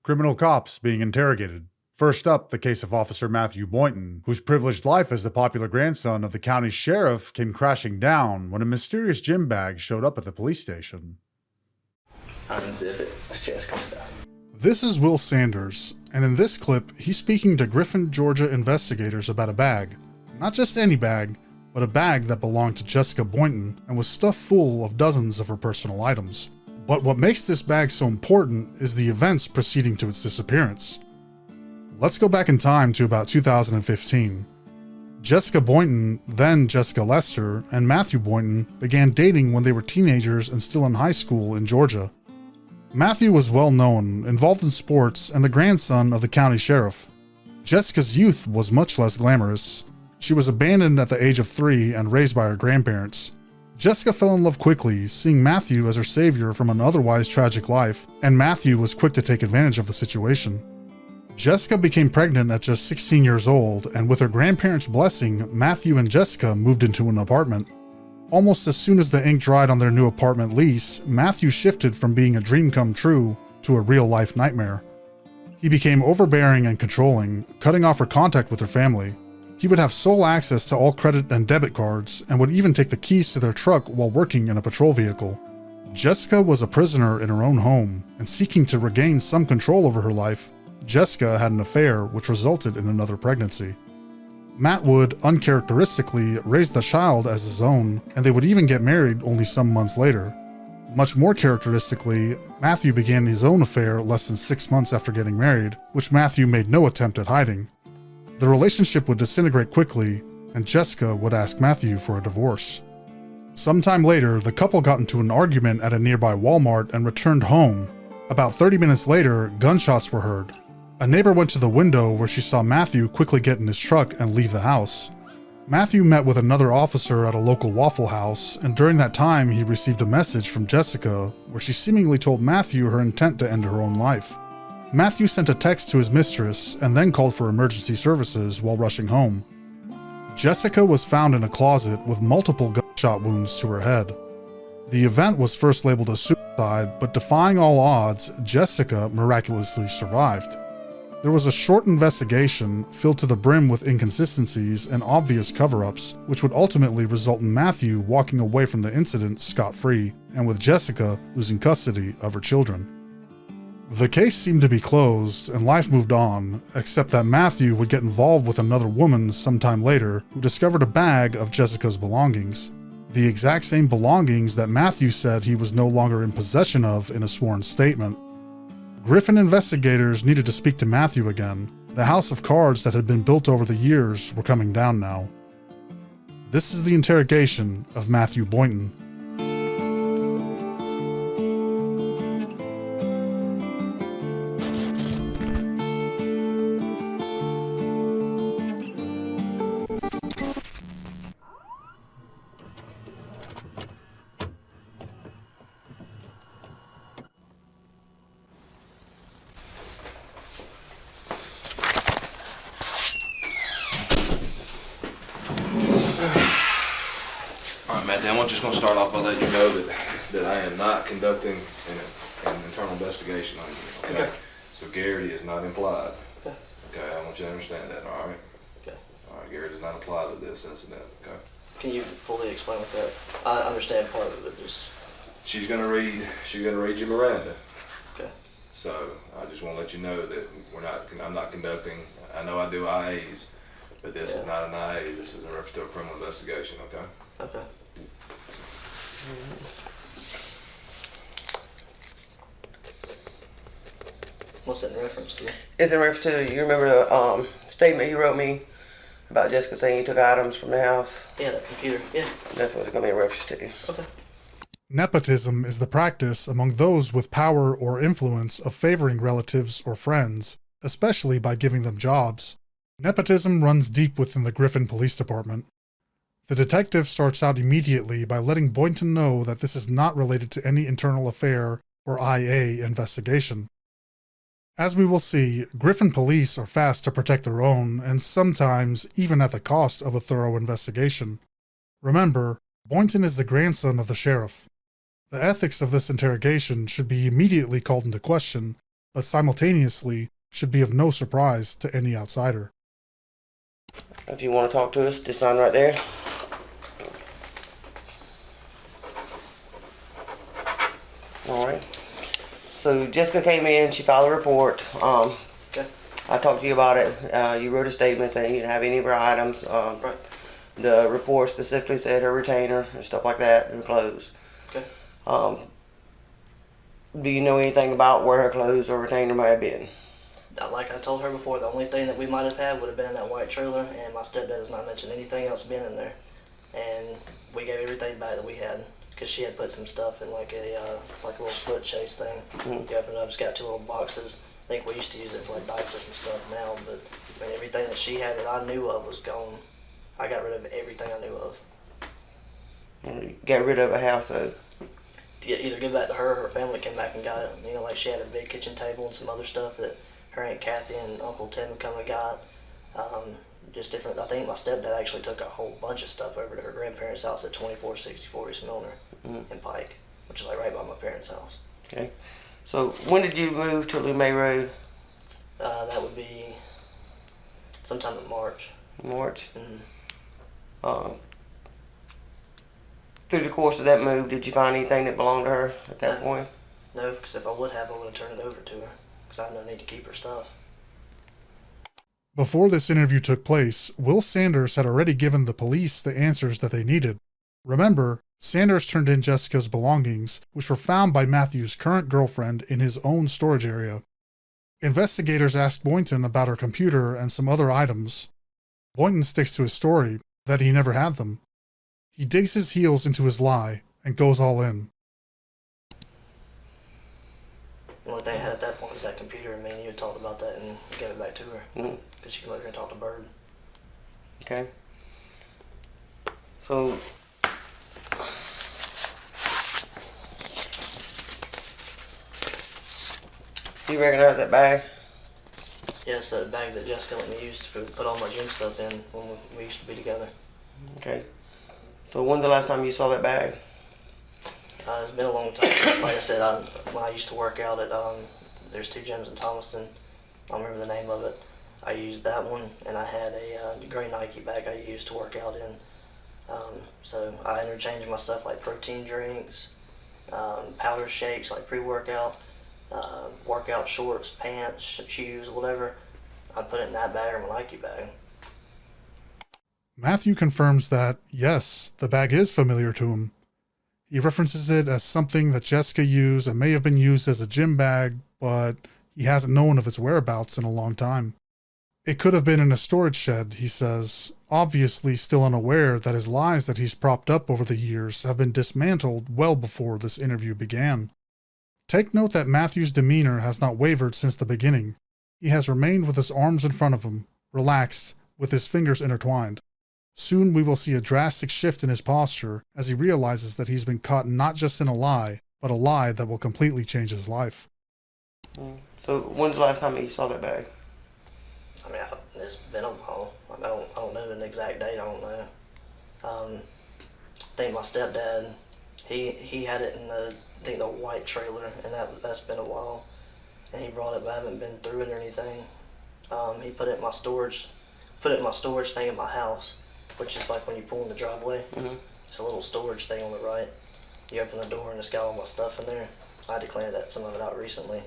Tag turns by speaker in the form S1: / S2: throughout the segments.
S1: Criminal cops being interrogated. First up, the case of Officer Matthew Boynton, whose privileged life as the popular grandson of the county sheriff came crashing down when a mysterious gym bag showed up at the police station.
S2: Unzip it. Let's just come down.
S3: This is Will Sanders, and in this clip, he's speaking to Griffin, Georgia investigators about a bag. Not just any bag, but a bag that belonged to Jessica Boynton and was stuffed full of dozens of her personal items. But what makes this bag so important is the events preceding to its disappearance. Let's go back in time to about 2015. Jessica Boynton, then Jessica Lester, and Matthew Boynton began dating when they were teenagers and still in high school in Georgia. Matthew was well known, involved in sports, and the grandson of the county sheriff. Jessica's youth was much less glamorous. She was abandoned at the age of 3 and raised by her grandparents. Jessica fell in love quickly, seeing Matthew as her savior from an otherwise tragic life, and Matthew was quick to take advantage of the situation. Jessica became pregnant at just 16 years old, and with her grandparents' blessing, Matthew and Jessica moved into an apartment. Almost as soon as the ink dried on their new apartment lease, Matthew shifted from being a dream come true to a real-life nightmare. He became overbearing and controlling, cutting off her contact with her family. He would have sole access to all credit and debit cards, and would even take the keys to their truck while working in a patrol vehicle. Jessica was a prisoner in her own home, and seeking to regain some control over her life, Jessica had an affair which resulted in another pregnancy. Matt would, uncharacteristically, raise the child as his own, and they would even get married only some months later. Much more characteristically, Matthew began his own affair less than 6 months after getting married, which Matthew made no attempt at hiding. The relationship would disintegrate quickly, and Jessica would ask Matthew for a divorce. Sometime later, the couple got into an argument at a nearby Walmart and returned home. About 30 minutes later, gunshots were heard. A neighbor went to the window where she saw Matthew quickly get in his truck and leave the house. Matthew met with another officer at a local Waffle House, and during that time he received a message from Jessica where she seemingly told Matthew her intent to end her own life. Matthew sent a text to his mistress and then called for emergency services while rushing home. Jessica was found in a closet with multiple gunshot wounds to her head. The event was first labeled as suicide, but defying all odds, Jessica miraculously survived. There was a short investigation filled to the brim with inconsistencies and obvious cover-ups, which would ultimately result in Matthew walking away from the incident scot-free, and with Jessica losing custody of her children. The case seemed to be closed, and life moved on, except that Matthew would get involved with another woman sometime later who discovered a bag of Jessica's belongings. The exact same belongings that Matthew said he was no longer in possession of in a sworn statement. Griffin investigators needed to speak to Matthew again. The house of cards that had been built over the years were coming down now. This is the interrogation of Matthew Boynton.
S4: I'm just going to start off by letting you know that I am not conducting an internal investigation on you, okay? So Garrity is not implied. Okay, I want you to understand that, all right?
S2: Okay.
S4: All right, Garrity does not apply to this incident, okay?
S2: Can you fully explain what that? I understand part of it, just.
S4: She's gonna read you Miranda.
S2: Okay.
S4: So I just want to let you know that I'm not conducting. I know I do IAs, but this is not an IA. This is in reference to a criminal investigation, okay?
S2: Okay. What's that in reference to?
S5: It's in reference to, you remember the statement you wrote me about Jessica saying you took items from the house?
S2: Yeah, the computer. Yeah.
S5: That's what it's going to be in reference to.
S2: Okay.
S3: Nepotism is the practice among those with power or influence of favoring relatives or friends, especially by giving them jobs. Nepotism runs deep within the Griffin Police Department. The detective starts out immediately by letting Boynton know that this is not related to any internal affair or IA investigation. As we will see, Griffin police are fast to protect their own, and sometimes even at the cost of a thorough investigation. Remember, Boynton is the grandson of the sheriff. The ethics of this interrogation should be immediately called into question, but simultaneously should be of no surprise to any outsider.
S5: If you want to talk to us, just sign right there. Alright. So Jessica came in, she filed a report.
S2: Okay.
S5: I talked to you about it. You wrote a statement saying you didn't have any of her items.
S2: Right.
S5: The report specifically said her retainer and stuff like that, and clothes.
S2: Okay.
S5: Do you know anything about where her clothes or retainer might have been?
S2: Like I told her before, the only thing that we might have had would have been in that white trailer, and my stepdad has not mentioned anything else being in there. And we gave everything back that we had, because she had put some stuff in like it's like a little foot chase thing.
S5: Mm-hmm.
S2: You open it up, it's got 2 little boxes. I think we used to use it for like diapers and stuff now, but I mean, everything that she had that I knew of was gone. I got rid of everything I knew of.
S5: You got rid of a house, so.
S2: To either give back to her or her family came back and got it. You know, like she had a big kitchen table and some other stuff that her Aunt Kathy and Uncle Tim come and got. Just different. I think my stepdad actually took a whole bunch of stuff over to her grandparents' house at 2464 East Milner in Pike, which is like right by my parents' house.
S5: Okay. So when did you move to Lumay Road?
S2: That would be sometime in March.
S5: March.
S2: Mm-hmm.
S5: Through the course of that move, did you find anything that belonged to her at that point?
S2: No, because if I would have, I would have turned it over to her, because I had no need to keep her stuff.
S3: Before this interview took place, Will Sanders had already given the police the answers that they needed. Remember, Sanders turned in Jessica's belongings, which were found by Matthew's current girlfriend in his own storage area. Investigators asked Boynton about her computer and some other items. Boynton sticks to his story that he never had them. He digs his heels into his lie and goes all in.
S2: The only thing I had at that point was that computer, and me and you had talked about that and gave it back to her, because she came over here and talked to Bird.
S5: Okay. So, you recognize that bag?
S2: Yeah, it's that bag that Jessica let me use to put all my gym stuff in when we used to be together.
S5: Okay. So when's the last time you saw that bag?
S2: It's been a long time. Like I said, when I used to work out at, there's 2 gyms in Thomaston. I don't remember the name of it. I used that one, and I had a gray Nike bag I used to work out in. So I interchanged my stuff like protein drinks, powder shakes like pre-workout, workout shorts, pants, shoes, whatever. I'd put it in that bag or my Nike bag.
S3: Matthew confirms that, yes, the bag is familiar to him. He references it as something that Jessica used and may have been used as a gym bag, but he hasn't known of its whereabouts in a long time. It could have been in a storage shed, he says, obviously still unaware that his lies that he's propped up over the years have been dismantled well before this interview began. Take note that Matthew's demeanor has not wavered since the beginning. He has remained with his arms in front of him, relaxed, with his fingers intertwined. Soon we will see a drastic shift in his posture as he realizes that he's been caught not just in a lie, but a lie that will completely change his life.
S5: So when's the last time you saw that bag?
S2: I mean, it's been a while. I don't know an exact date. I don't know. I think my stepdad, he had it in the white trailer, and that's been a while. And he brought it, but I haven't been through it or anything. He put it in my storage thing in my house, which is like when you pull in the driveway. It's a little storage thing on the right. You open the door and it's got all my stuff in there. I had to clean some of it out recently.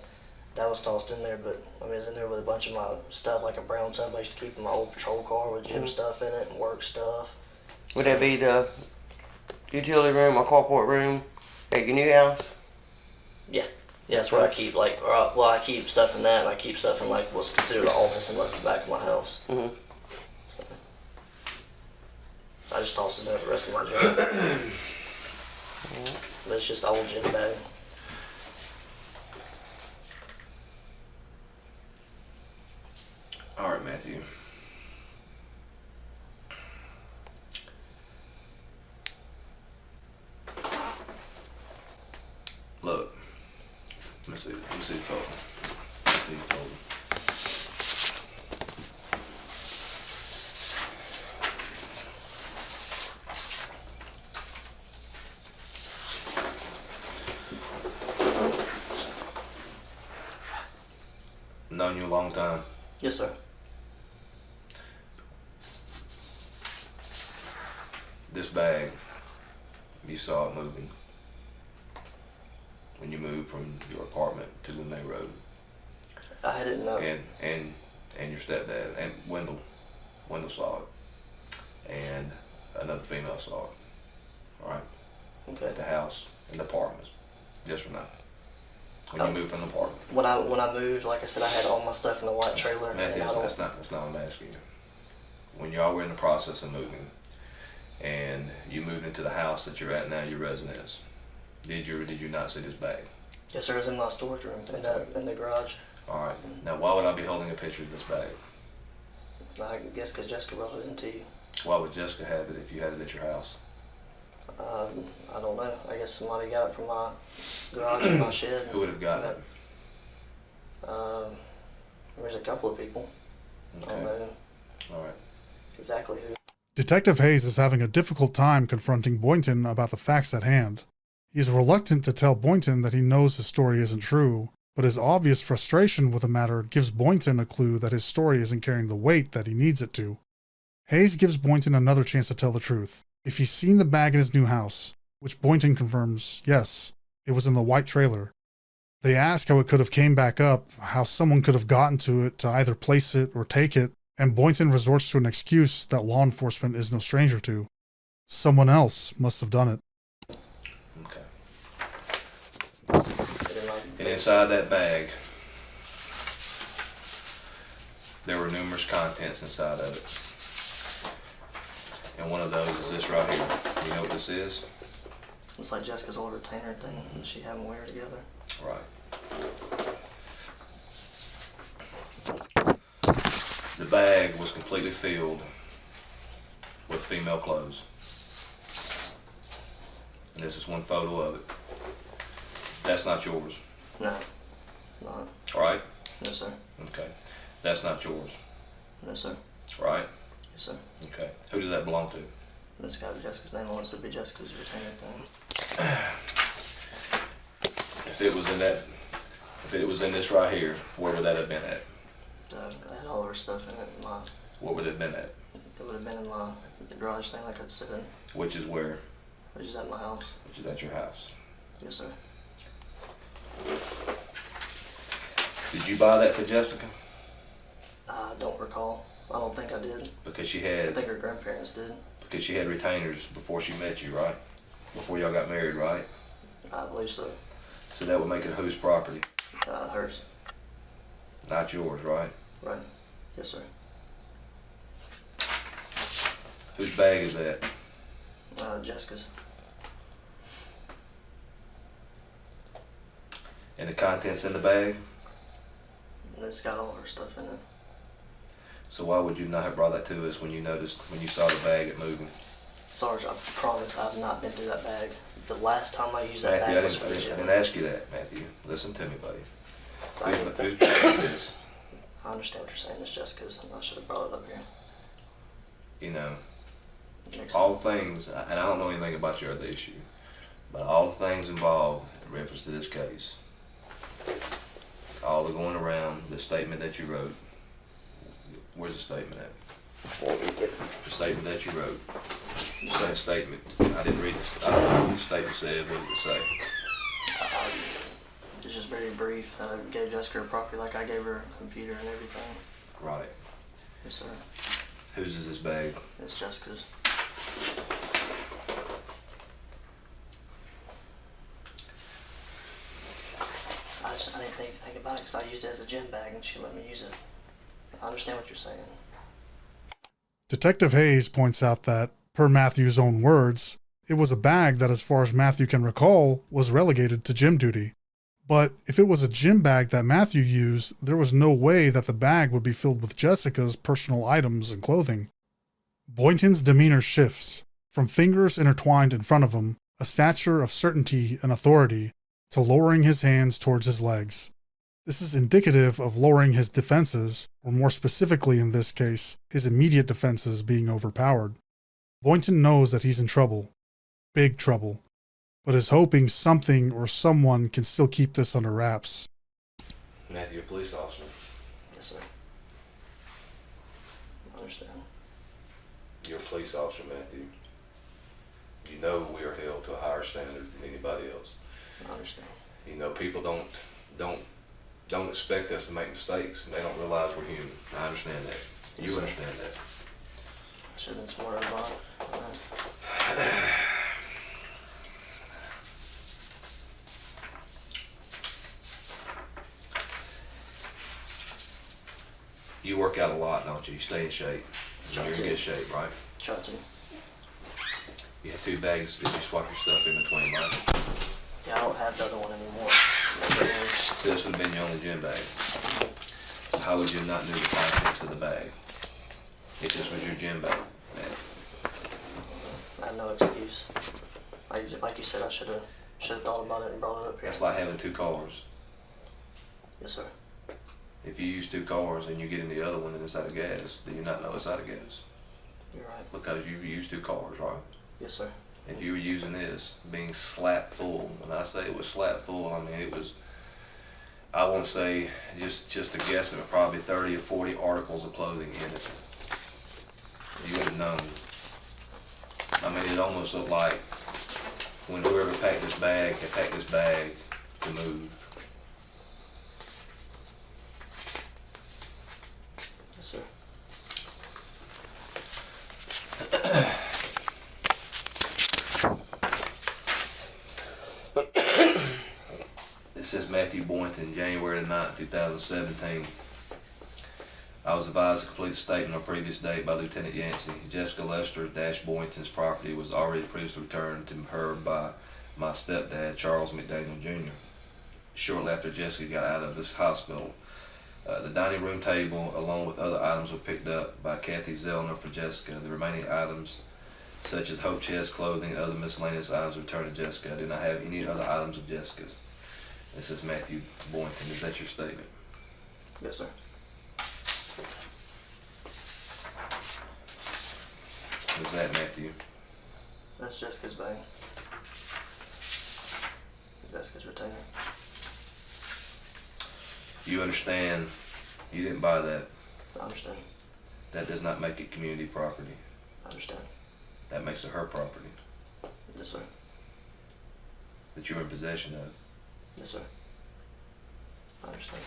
S2: That was tossed in there, but I mean, it's in there with a bunch of my stuff, like a brown tub I used to keep in my old patrol car with gym stuff in it and work stuff.
S5: Would that be the utility room or carport room at your new house?
S2: Yeah, that's where I keep I keep stuff in that, and I keep stuff in like what's considered an office in like the back of my house. I just tossed it in the rest of my gym. But it's just an old gym bag.
S4: All right, Matthew. Look. Let me see the folder. Let's see the folder. known you a long time.
S2: Yes, sir.
S4: This bag, you saw it moving when you moved from your apartment to the main road.
S2: I didn't know.
S4: And your stepdad and Wendell saw it, and another female saw it. All right.
S2: Okay.
S4: At the house, in the apartments, yes or no? When you moved from the apartment.
S2: When I moved, like I said, I had all my stuff in the white trailer.
S4: Matthew, that's not what I'm asking you. When y'all were in the process of moving, and you moved into the house that you're at now, your residence, did you or did you not see this bag?
S2: Yes, sir. It was in my storage room in the garage.
S4: All right. Now, why would I be holding a picture of this bag?
S2: I guess because Jessica brought it into you.
S4: Why would Jessica have it if you had it at your house?
S2: I don't know. I guess somebody got it from my garage and my shed.
S4: Who would have gotten it?
S2: There's a couple of people.
S4: Okay.
S2: I don't know
S4: All right.
S2: exactly who.
S3: Detective Hayes is having a difficult time confronting Boynton about the facts at hand. He is reluctant to tell Boynton that he knows his story isn't true, but his obvious frustration with the matter gives Boynton a clue that his story isn't carrying the weight that he needs it to. Hayes gives Boynton another chance to tell the truth. If he's seen the bag in his new house, which Boynton confirms, yes, it was in the white trailer. They ask how it could have came back up, how someone could have gotten to it to either place it or take it, and Boynton resorts to an excuse that law enforcement is no stranger to. Someone else must have done it.
S4: Okay. And inside that bag, there were numerous contents inside of it. And one of those is this right here. You know what this is?
S2: It's like Jessica's old retainer thing, and she had them wear together.
S4: Right. The bag was completely filled with female clothes. And this is one photo of it. That's not yours.
S2: No, not.
S4: All right?
S2: No, sir.
S4: Okay. That's not yours.
S2: No, sir.
S4: Right?
S2: Yes, sir.
S4: Okay. Who did that belong to?
S2: This got Jessica's name on it, so it'd be Jessica's retainer thing.
S4: If it was in this right here, where would that have been at?
S2: I had all of her stuff in it.
S4: What would it have been at?
S2: It would have been in the garage thing, like I said,
S4: Which is where?
S2: which is at my house.
S4: Which is at your house.
S2: Yes, sir.
S4: Did you buy that for Jessica?
S2: I don't recall. I don't think I did.
S4: Because she
S2: I
S4: had
S2: think her grandparents did.
S4: because she had retainers before she met you, right? Before y'all got married, right?
S2: I believe so.
S4: So that would make it whose property?
S2: Hers.
S4: Not yours, right?
S2: Right. Yes, sir.
S4: Whose bag is that?
S2: Jessica's.
S4: And the contents in the bag?
S2: And it's got all her stuff in it.
S4: So why would you not have brought that to us when you saw the bag at moving?
S2: Sarge, I promise I've not been through that bag. The last time I used that
S4: Matthew,
S2: bag
S4: I
S2: was for the
S4: didn't
S2: gym.
S4: ask you that, Matthew. Listen to me, buddy.
S2: I,
S4: Whose bag is this?
S2: I understand what you're saying. It's Jessica's, and I should have brought it up here.
S4: You know,
S2: Next
S4: all things, and I don't know anything about your other issue, but all things involved in reference to this case, all the going around, the statement that you wrote, where's the statement at? The statement that you wrote. The same statement. I didn't read this. I don't know what the statement said. What did it say?
S2: It's just very brief. I gave Jessica her property like I gave her a computer and everything.
S4: Right.
S2: Yes, sir.
S4: Whose is this bag?
S2: It's Jessica's. I didn't think about it because I used it as a gym bag and she let me use it. I understand what you're saying.
S3: Detective Hayes points out that, per Matthew's own words, it was a bag that, as far as Matthew can recall, was relegated to gym duty. But if it was a gym bag that Matthew used, there was no way that the bag would be filled with Jessica's personal items and clothing. Boynton's demeanor shifts, from fingers intertwined in front of him, a stature of certainty and authority, to lowering his hands towards his legs. This is indicative of lowering his defenses, or more specifically in this case, his immediate defenses being overpowered. Boynton knows that he's in trouble. Big trouble. But is hoping something or someone can still keep this under wraps.
S4: Matthew, a police officer.
S2: Yes, sir. I understand.
S4: You're a police officer, Matthew. You know we are held to a higher standard than anybody else.
S2: I understand.
S4: You know, people don't expect us to make mistakes, and they don't realize we're human. I understand that.
S2: Yes,
S4: You
S2: sir.
S4: understand that.
S2: I should have been smarter about it.
S4: You work out a lot, don't you? You stay in shape.
S2: Try
S4: You're in
S2: to.
S4: good shape, right?
S2: Try to.
S4: You have 2 bags that you swap your stuff in between, right?
S2: Yeah, I don't have the other one anymore.
S4: So this would have been your only gym bag. So how would you not know the contents of the bag? If this was your gym bag, man.
S2: I have no excuse. Like you said, I should have thought about it and brought it up here.
S4: That's like having 2 cars.
S2: Yes, sir.
S4: If you use 2 cars and you get in the other one and it's out of gas, do you not know it's out of gas?
S2: You're right.
S4: Because you use 2 cars, right?
S2: Yes, sir.
S4: If you were using this, being slap full, when I say it was slap full, I mean it was, I want to say, just a guess, of probably 30 or 40 articles of clothing in it. You would have known. I mean, it almost looked like when whoever packed this bag had packed this bag to move.
S2: Yes, sir.
S4: This is Matthew Boynton, January 9th, 2017. I was advised to complete a statement on a previous date by Lieutenant Yancey. Jessica Lester Dash Boynton's property was already previously returned to her by my stepdad, Charles McDaniel Jr. Shortly after Jessica got out of this hospital, the dining room table, along with other items, were picked up by Kathy Zellner for Jessica. The remaining items, such as hope chest clothing and other miscellaneous items, were returned to Jessica. I do not have any other items of Jessica's. This is Matthew Boynton. Is that your statement?
S2: Yes, sir.
S4: What's that, Matthew?
S2: That's Jessica's bag. Jessica's retainer.
S4: You understand you didn't buy that.
S2: I understand.
S4: That does not make it community property.
S2: I understand.
S4: That makes it her property
S2: Yes, sir.
S4: that you're in possession of.
S2: Yes, sir. I understand.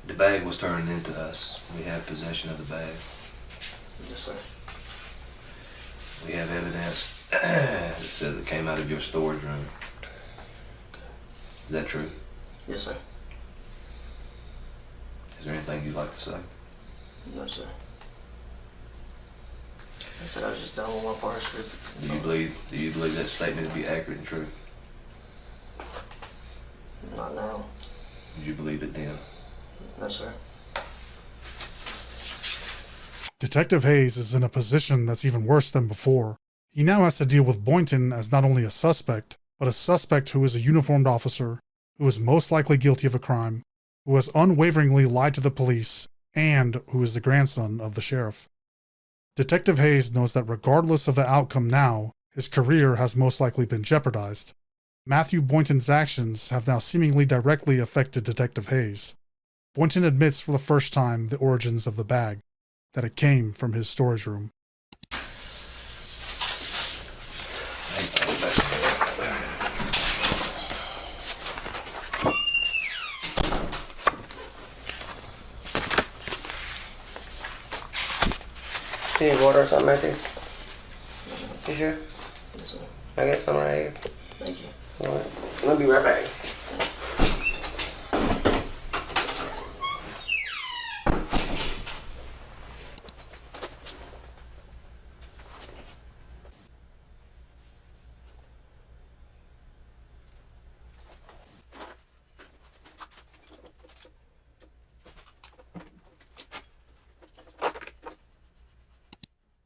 S4: The bag was turned into us. We have possession of the bag.
S2: Yes, sir.
S4: We have evidence that says it came out of your storage room. Is that true?
S2: Yes, sir.
S4: Is there anything you'd like to say?
S2: No, sir. I said I was just done with my part script.
S4: Do you believe that statement to be accurate and true?
S2: Not now.
S4: Did you believe it then?
S2: No, sir.
S3: Detective Hayes is in a position that's even worse than before. He now has to deal with Boynton as not only a suspect, but a suspect who is a uniformed officer, who is most likely guilty of a crime, who has unwaveringly lied to the police, and who is the grandson of the sheriff. Detective Hayes knows that regardless of the outcome now, his career has most likely been jeopardized. Matthew Boynton's actions have now seemingly directly affected Detective Hayes. Boynton admits for the first time the origins of the bag, that it came from his storage room.
S5: You need water or something, Matthew? You sure?
S2: Yes, sir.
S5: I got some right here.
S2: Thank you.
S5: All right. I'll be right back.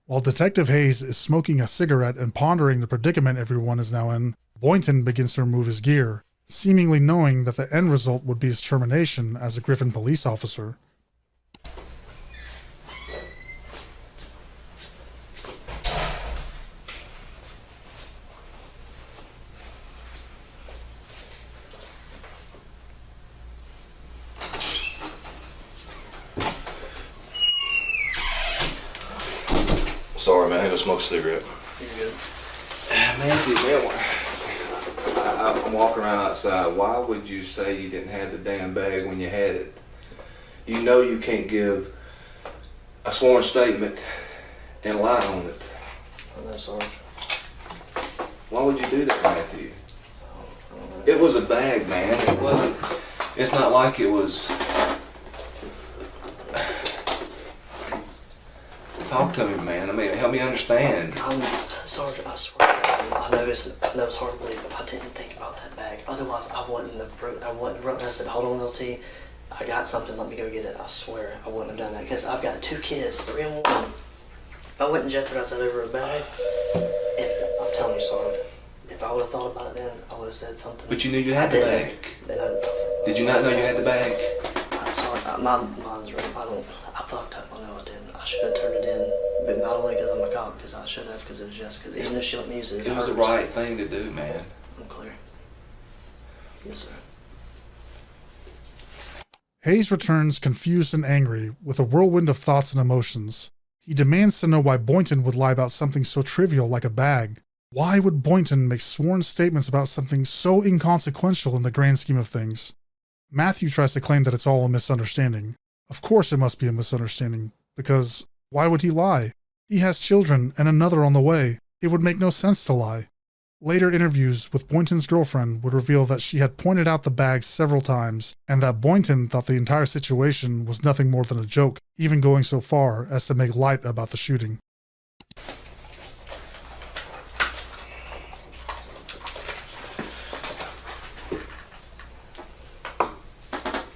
S3: While Detective Hayes is smoking a cigarette and pondering the predicament everyone is now in, Boynton begins to remove his gear, seemingly knowing that the end result would be his termination as a Griffin police officer.
S4: Sorry, man. I had to smoke a cigarette.
S2: You're good.
S4: Man, I'm walking around outside. Why would you say you didn't have the damn bag when you had it? You know you can't give a sworn statement and lie on it.
S2: I know, Sarge.
S4: Why would you do that, Matthew? It was a bag, man. It wasn't. It's not like it was. Talk to me, man. I mean, help me understand.
S2: Sarge, I swear, I know it's hard to believe, but I didn't think about that bag. Otherwise, I wouldn't have wrote. I said, hold on, LT. I got something. Let me go get it. I swear, I wouldn't have done that because I've got 2 kids, 3 and 1. I wouldn't jeopardize that over a bag. I'm telling you, Sarge, if I would have thought about it then, I would have said something.
S4: But you knew you had the bag. Did you not know you had the bag?
S2: I'm sorry. My mind's right. I fucked up. I know I didn't. I should have turned it in, but not only because I'm a cop, because I should have, because it was Jessica. Even if she let me use it,
S4: It was the right thing to do, man.
S2: I'm clear. Yes, sir.
S3: Hayes returns confused and angry, with a whirlwind of thoughts and emotions. He demands to know why Boynton would lie about something so trivial like a bag. Why would Boynton make sworn statements about something so inconsequential in the grand scheme of things? Matthew tries to claim that it's all a misunderstanding. Of course it must be a misunderstanding, because why would he lie? He has children and another on the way. It would make no sense to lie. Later interviews with Boynton's girlfriend would reveal that she had pointed out the bag several times, and that Boynton thought the entire situation was nothing more than a joke, even going so far as to make light about the shooting.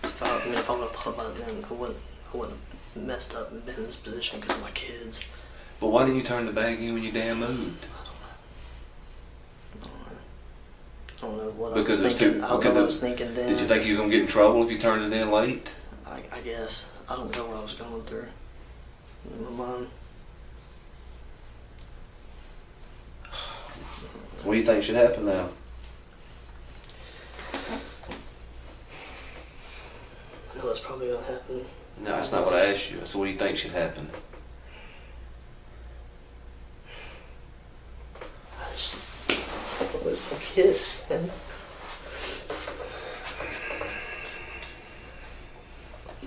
S2: If I would have thought about it then, I wouldn't have messed up and been in this position because of my kids.
S4: But why didn't you turn the bag in when you damn moved?
S2: I don't know what
S4: Because
S2: I was thinking. I don't know what I was thinking then.
S4: Did you think you was gonna get in trouble if you turned it in late?
S2: I guess. I don't know what I was going through in my mind.
S4: What do you think should happen now?
S2: I know that's probably gonna happen.
S4: No, that's not what I asked you. So what do you think should happen?
S2: I just was my kids, man.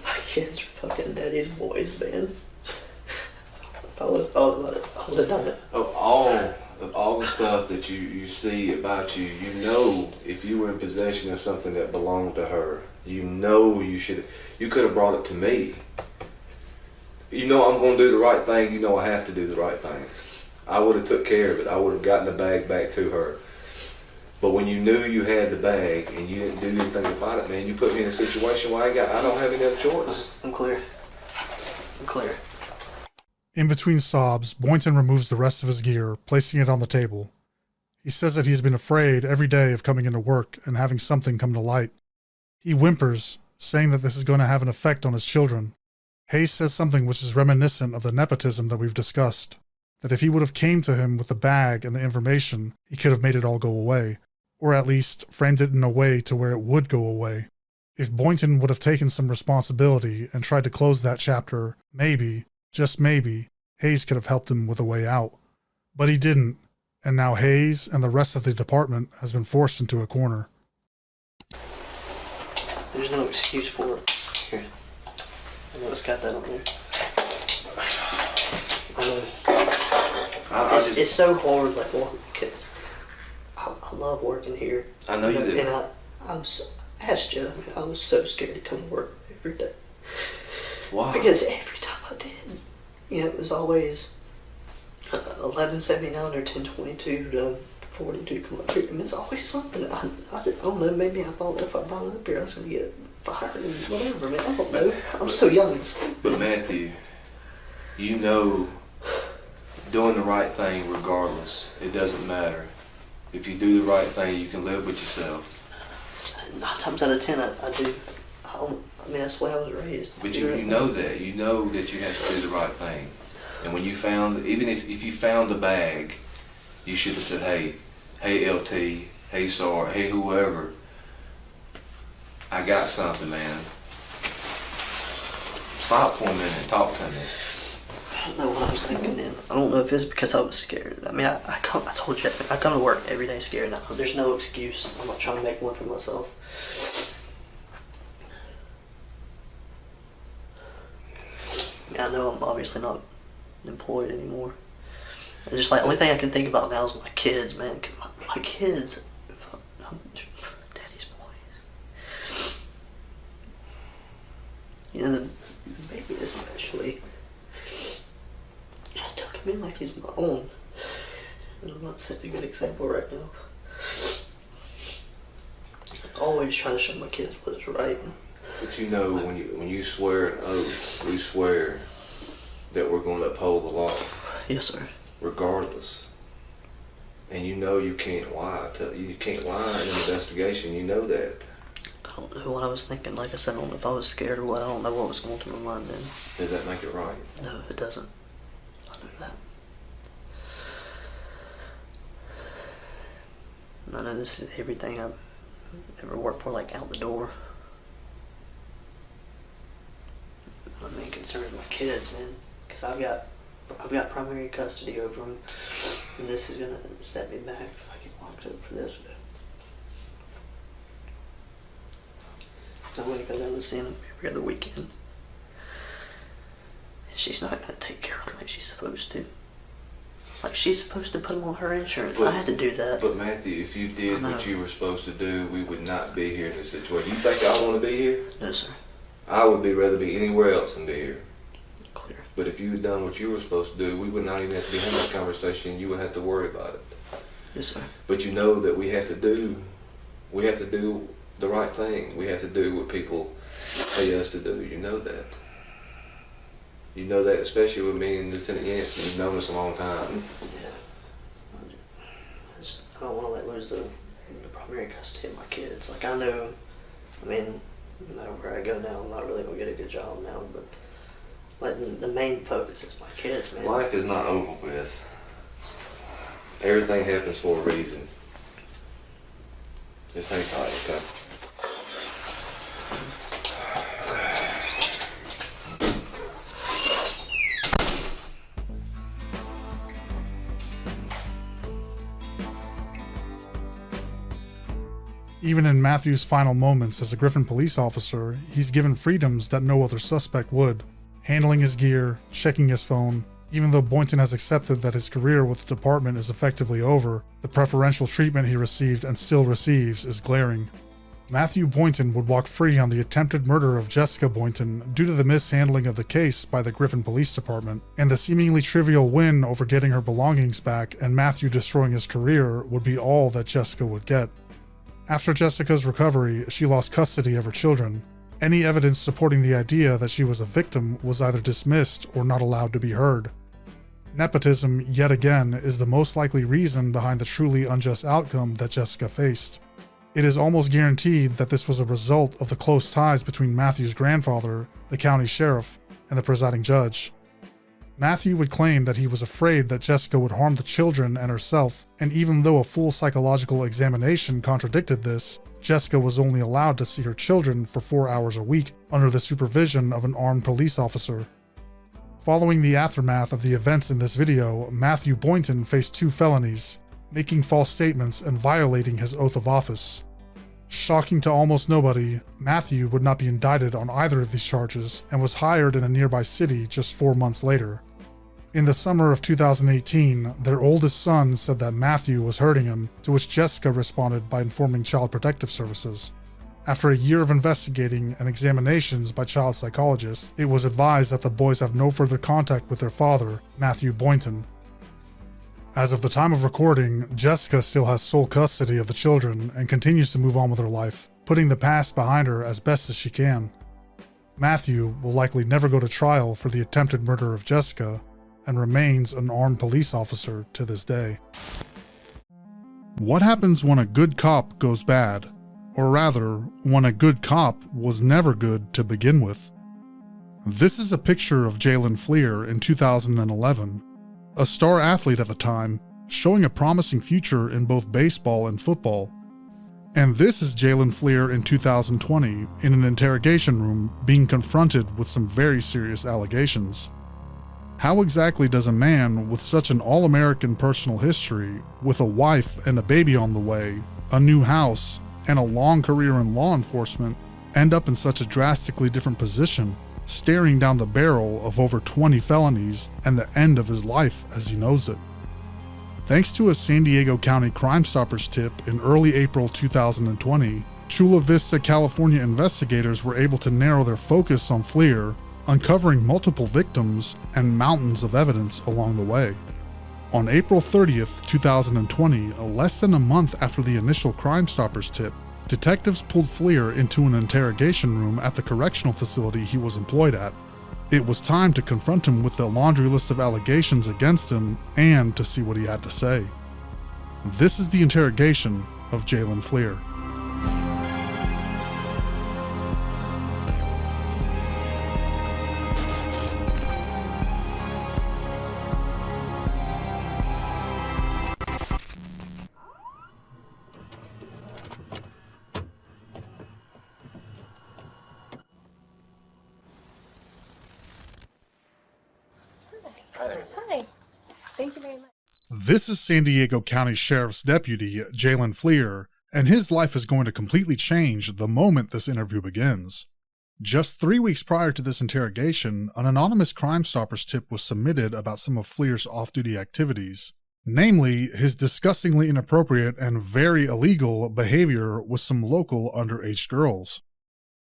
S2: My kids are fucking daddy's boys, man. If I would have thought about it, I would have done it.
S4: Of all the stuff that you see about you, you know if you were in possession of something that belonged to her, you know you could have brought it to me. You know I'm going to do the right thing, you know I have to do the right thing. I would have took care of it. I would have gotten the bag back to her. But when you knew you had the bag and you didn't do anything about it, man, you put me in a situation where I don't have any other choice.
S2: I'm clear.
S3: In between sobs, Boynton removes the rest of his gear, placing it on the table. He says that he's been afraid every day of coming into work and having something come to light. He whimpers, saying that this is going to have an effect on his children. Hayes says something which is reminiscent of the nepotism that we've discussed, that if he would have came to him with the bag and the information, he could have made it all go away, or at least framed it in a way to where it would go away. If Boynton would have taken some responsibility and tried to close that chapter, maybe, just maybe, Hayes could have helped him with a way out. But he didn't, and now Hayes and the rest of the department has been forced into a corner.
S2: There's no excuse for it. Here. I know it's got that on there. I know. It's so hard, like, I love working here.
S4: I know you do.
S2: And I asked you, I was so scared to come to work every day.
S4: Why?
S2: Because every time I did, it was always 11:79 or 10:22 to 42 come up here. And it's always something. I don't know, maybe I thought if I brought it up here I was going to get fired and whatever, man. I don't know. I'm so young and stupid.
S4: But Matthew, you know doing the right thing regardless, it doesn't matter. If you do the right thing, you can live with yourself.
S2: 9 times out of 10, I do. I mean, that's the way I was raised.
S4: But you know that. You know that you have to do the right thing. And when you found, even if you found the bag, you should have said, hey LT, hey SAR, hey whoever, I got something, man. Stop for a minute and talk to me.
S2: I don't know what I was thinking then. I don't know if it's because I was scared. I mean, I told you, I come to work every day scared now. There's no excuse. I'm not trying to make one for myself. I know I'm obviously not employed anymore. It's just like, the only thing I can think about now is my kids, man. 'Cause my kids, I'm daddy's boys. You know, the baby especially, I took him in like he's my own. And I'm not setting a good example right now. I always try to show my kids what's right.
S4: But you know, when you swear an oath, we swear that we're going to uphold the law.
S2: Yes, sir.
S4: Regardless. And you know you can't lie. You can't lie in an investigation. You know that.
S2: I don't know what I was thinking. Like I said, I don't know if I was scared or what. I don't know what was going through my mind then.
S4: Does that make it right?
S2: No, it doesn't. I know that. I know this is everything I've ever worked for, like out the door. My main concern is my kids, man, because I've got primary custody over them, and this is gonna set me back if I get locked up for this. I'm gonna go down and see them every other weekend, and she's not gonna take care of them like she's supposed to. Like, she's supposed to put them on her insurance. I had to do that.
S4: But Matthew, if you did what you were supposed to do, we would not be here in this situation. You think I want to be here?
S2: No, sir.
S4: I would rather be anywhere else than be here.
S2: Clear.
S4: But if you had done what you were supposed to do, we would not even have to be having this conversation. You would have to worry about it.
S2: Yes, sir.
S4: But you know that we have to do the right thing. We have to do what people pay us to do. You know that. You know that, especially with me and Lieutenant Yancey. You've known us a long time.
S2: Yeah. I don't want to lose the primary custody of my kids. Like, I know, I mean, no matter where I go now, I'm not really going to get a good job now, but like, the main focus is my kids, man.
S4: Life is not over with. Everything happens for a reason. Just hang tight, okay?
S3: Even in Matthew's final moments as a Griffin police officer, he's given freedoms that no other suspect would. Handling his gear, checking his phone. Even though Boynton has accepted that his career with the department is effectively over, the preferential treatment he received and still receives is glaring. Matthew Boynton would walk free on the attempted murder of Jessica Boynton due to the mishandling of the case by the Griffin Police Department, and the seemingly trivial win over getting her belongings back and Matthew destroying his career would be all that Jessica would get. After Jessica's recovery, she lost custody of her children. Any evidence supporting the idea that she was a victim was either dismissed or not allowed to be heard. Nepotism, yet again, is the most likely reason behind the truly unjust outcome that Jessica faced. It is almost guaranteed that this was a result of the close ties between Matthew's grandfather, the county sheriff, and the presiding judge. Matthew would claim that he was afraid that Jessica would harm the children and herself, and even though a full psychological examination contradicted this, Jessica was only allowed to see her children for 4 hours a week under the supervision of an armed police officer. Following the aftermath of the events in this video, Matthew Boynton faced 2 felonies, making false statements and violating his oath of office. Shocking to almost nobody, Matthew would not be indicted on either of these charges and was hired in a nearby city just 4 months later. In the summer of 2018, their oldest son said that Matthew was hurting him, to which Jessica responded by informing Child Protective Services. After a year of investigating and examinations by child psychologists, it was advised that the boys have no further contact with their father, Matthew Boynton. As of the time of recording, Jessica still has sole custody of the children and continues to move on with her life, putting the past behind her as best as she can. Matthew will likely never go to trial for the attempted murder of Jessica, and remains an armed police officer to this day. What happens when a good cop goes bad? or rather, when a good cop was never good to begin with. This is a picture of Jaylen Fleer in 2011, a star athlete at the time, showing a promising future in both baseball and football. And this is Jaylen Fleer in 2020 in an interrogation room being confronted with some very serious allegations. How exactly does a man with such an all-American personal history, with a wife and a baby on the way, a new house, and a long career in law enforcement, end up in such a drastically different position, staring down the barrel of over 20 felonies and the end of his life as he knows it? Thanks to a San Diego County Crime Stoppers tip in early April 2020, Chula Vista, California investigators were able to narrow their focus on Fleer, uncovering multiple victims and mountains of evidence along the way. On April 30th, 2020, less than a month after the initial Crime Stoppers tip, detectives pulled Fleer into an interrogation room at the correctional facility he was employed at. It was time to confront him with the laundry list of allegations against him and to see what he had to say. This is the interrogation of Jaylen Fleer.
S6: Hi. Thank you very much.
S3: This is San Diego County Sheriff's Deputy Jaylen Fleer, and his life is going to completely change the moment this interview begins. Just 3 weeks prior to this interrogation, an anonymous Crime Stoppers tip was submitted about some of Fleer's off-duty activities, namely his disgustingly inappropriate and very illegal behavior with some local underage girls.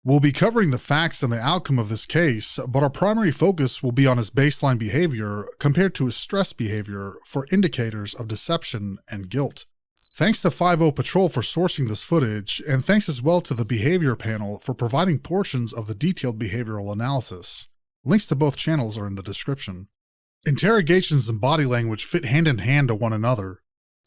S3: We'll be covering the facts and the outcome of this case, but our primary focus will be on his baseline behavior compared to his stress behavior for indicators of deception and guilt. Thanks to 5-0 Patrol for sourcing this footage, and thanks as well to the Behavior Panel for providing portions of the detailed behavioral analysis. Links to both channels are in the description. Interrogations and body language fit hand in hand to one another.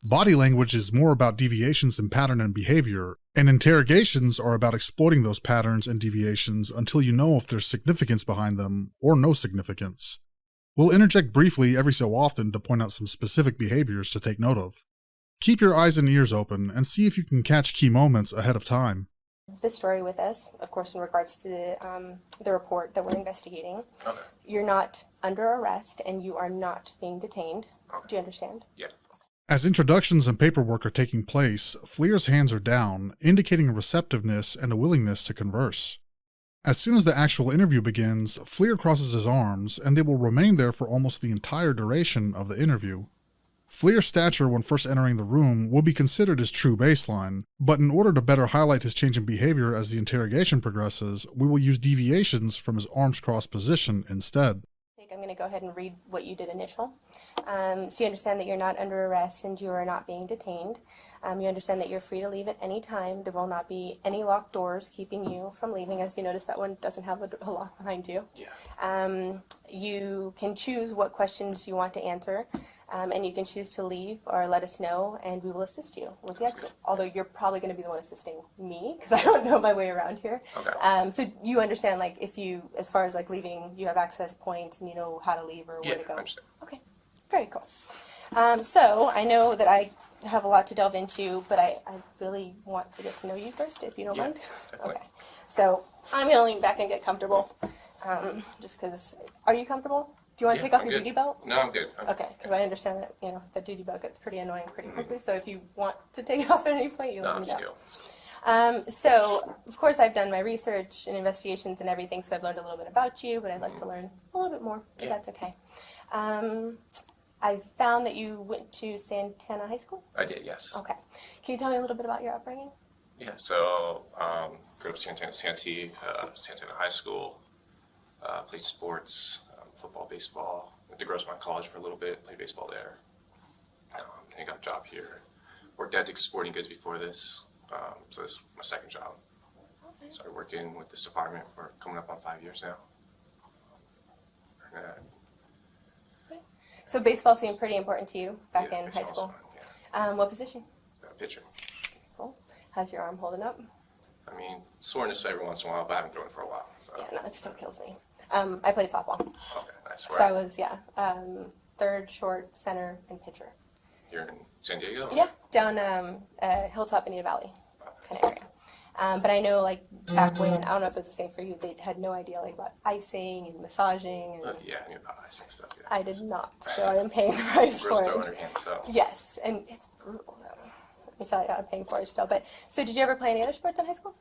S3: Body language is more about deviations in pattern and behavior, and interrogations are about exploiting those patterns and deviations until you know if there's significance behind them or no significance. We'll interject briefly every so often to point out some specific behaviors to take note of. Keep your eyes and ears open and see if you can catch key moments ahead of time.
S6: This story with us, of course, in regards to the report that we're investigating.
S7: Okay.
S6: You're not under arrest and you are not being detained.
S7: Okay.
S6: Do you understand?
S7: Yeah.
S3: As introductions and paperwork are taking place, Fleer's hands are down, indicating a receptiveness and a willingness to converse. As soon as the actual interview begins, Fleer crosses his arms, and they will remain there for almost the entire duration of the interview. Fleer's stature when first entering the room will be considered his true baseline, but in order to better highlight his change in behavior as the interrogation progresses, we will use deviations from his arms crossed position instead.
S6: I'm going to go ahead and read what you did initial. So you understand that you're not under arrest and you are not being detained. You understand that you're free to leave at any time. There will not be any locked doors keeping you from leaving. As you notice, that one doesn't have a lock behind you.
S7: Yeah.
S6: You can choose what questions you want to answer, and you can choose to leave or let us know, and we will assist you with the exit. Although you're probably going to be the one assisting me, because I don't know my way around here.
S7: Okay.
S6: So you understand, like, if you, as far as like leaving, you have access points and you know how to leave or where to go.
S7: I understand.
S6: Okay, very cool. So I know that I have a lot to delve into, but I really want to get to know you first, if you don't mind.
S7: Definitely.
S6: Okay. So I'm going to lean back and get comfortable, just because. Are you comfortable? Do you want to take off your duty belt?
S7: No, I'm good.
S6: Okay, because I understand that, the duty belt gets pretty annoying pretty quickly, so if you want to take it off at any point, you
S7: No,
S6: let
S7: I'm
S6: me know.
S7: skilled.
S6: So, of course, I've done my research and investigations and everything, so I've learned a little bit about you, but I'd like to learn a little bit more, if that's okay. I found that you went to Santana High School?
S7: I did, yes.
S6: Okay. Can you tell me a little bit about your upbringing?
S7: Yeah, so grew up Santana High School, played sports, football, baseball. Went to Grossmont College for a little bit, played baseball there. And got a job here. Worked at Dick's Sporting Goods before this, so this is my second job.
S6: Okay.
S7: Started working with this department for coming up on 5 years now.
S6: So baseball seemed pretty important to you back in high
S7: baseball's
S6: school.
S7: fun, yeah.
S6: What position?
S7: Pitcher.
S6: Cool. How's your arm holding up?
S7: I mean, soreness every once in a while, but I haven't thrown for a while. So.
S6: Yeah, no, it still kills me. I played softball.
S7: Okay, nice.
S6: So I was, third, short, center, and pitcher.
S7: You're in San Diego?
S6: Yeah, down Hilltop, Bonita Valley kind of area. But I know, like, back when, I don't know if it's the same for you, they had no idea, like, about icing and massaging. And
S7: Yeah, I knew about icing stuff. Yeah.
S6: I did not, so I am paying the price
S7: Girls
S6: for
S7: throw in
S6: it.
S7: her hand, so.
S6: Yes, and it's brutal, though. Let me tell you, I'm paying for it still. But, so did you ever play any other sports in high school?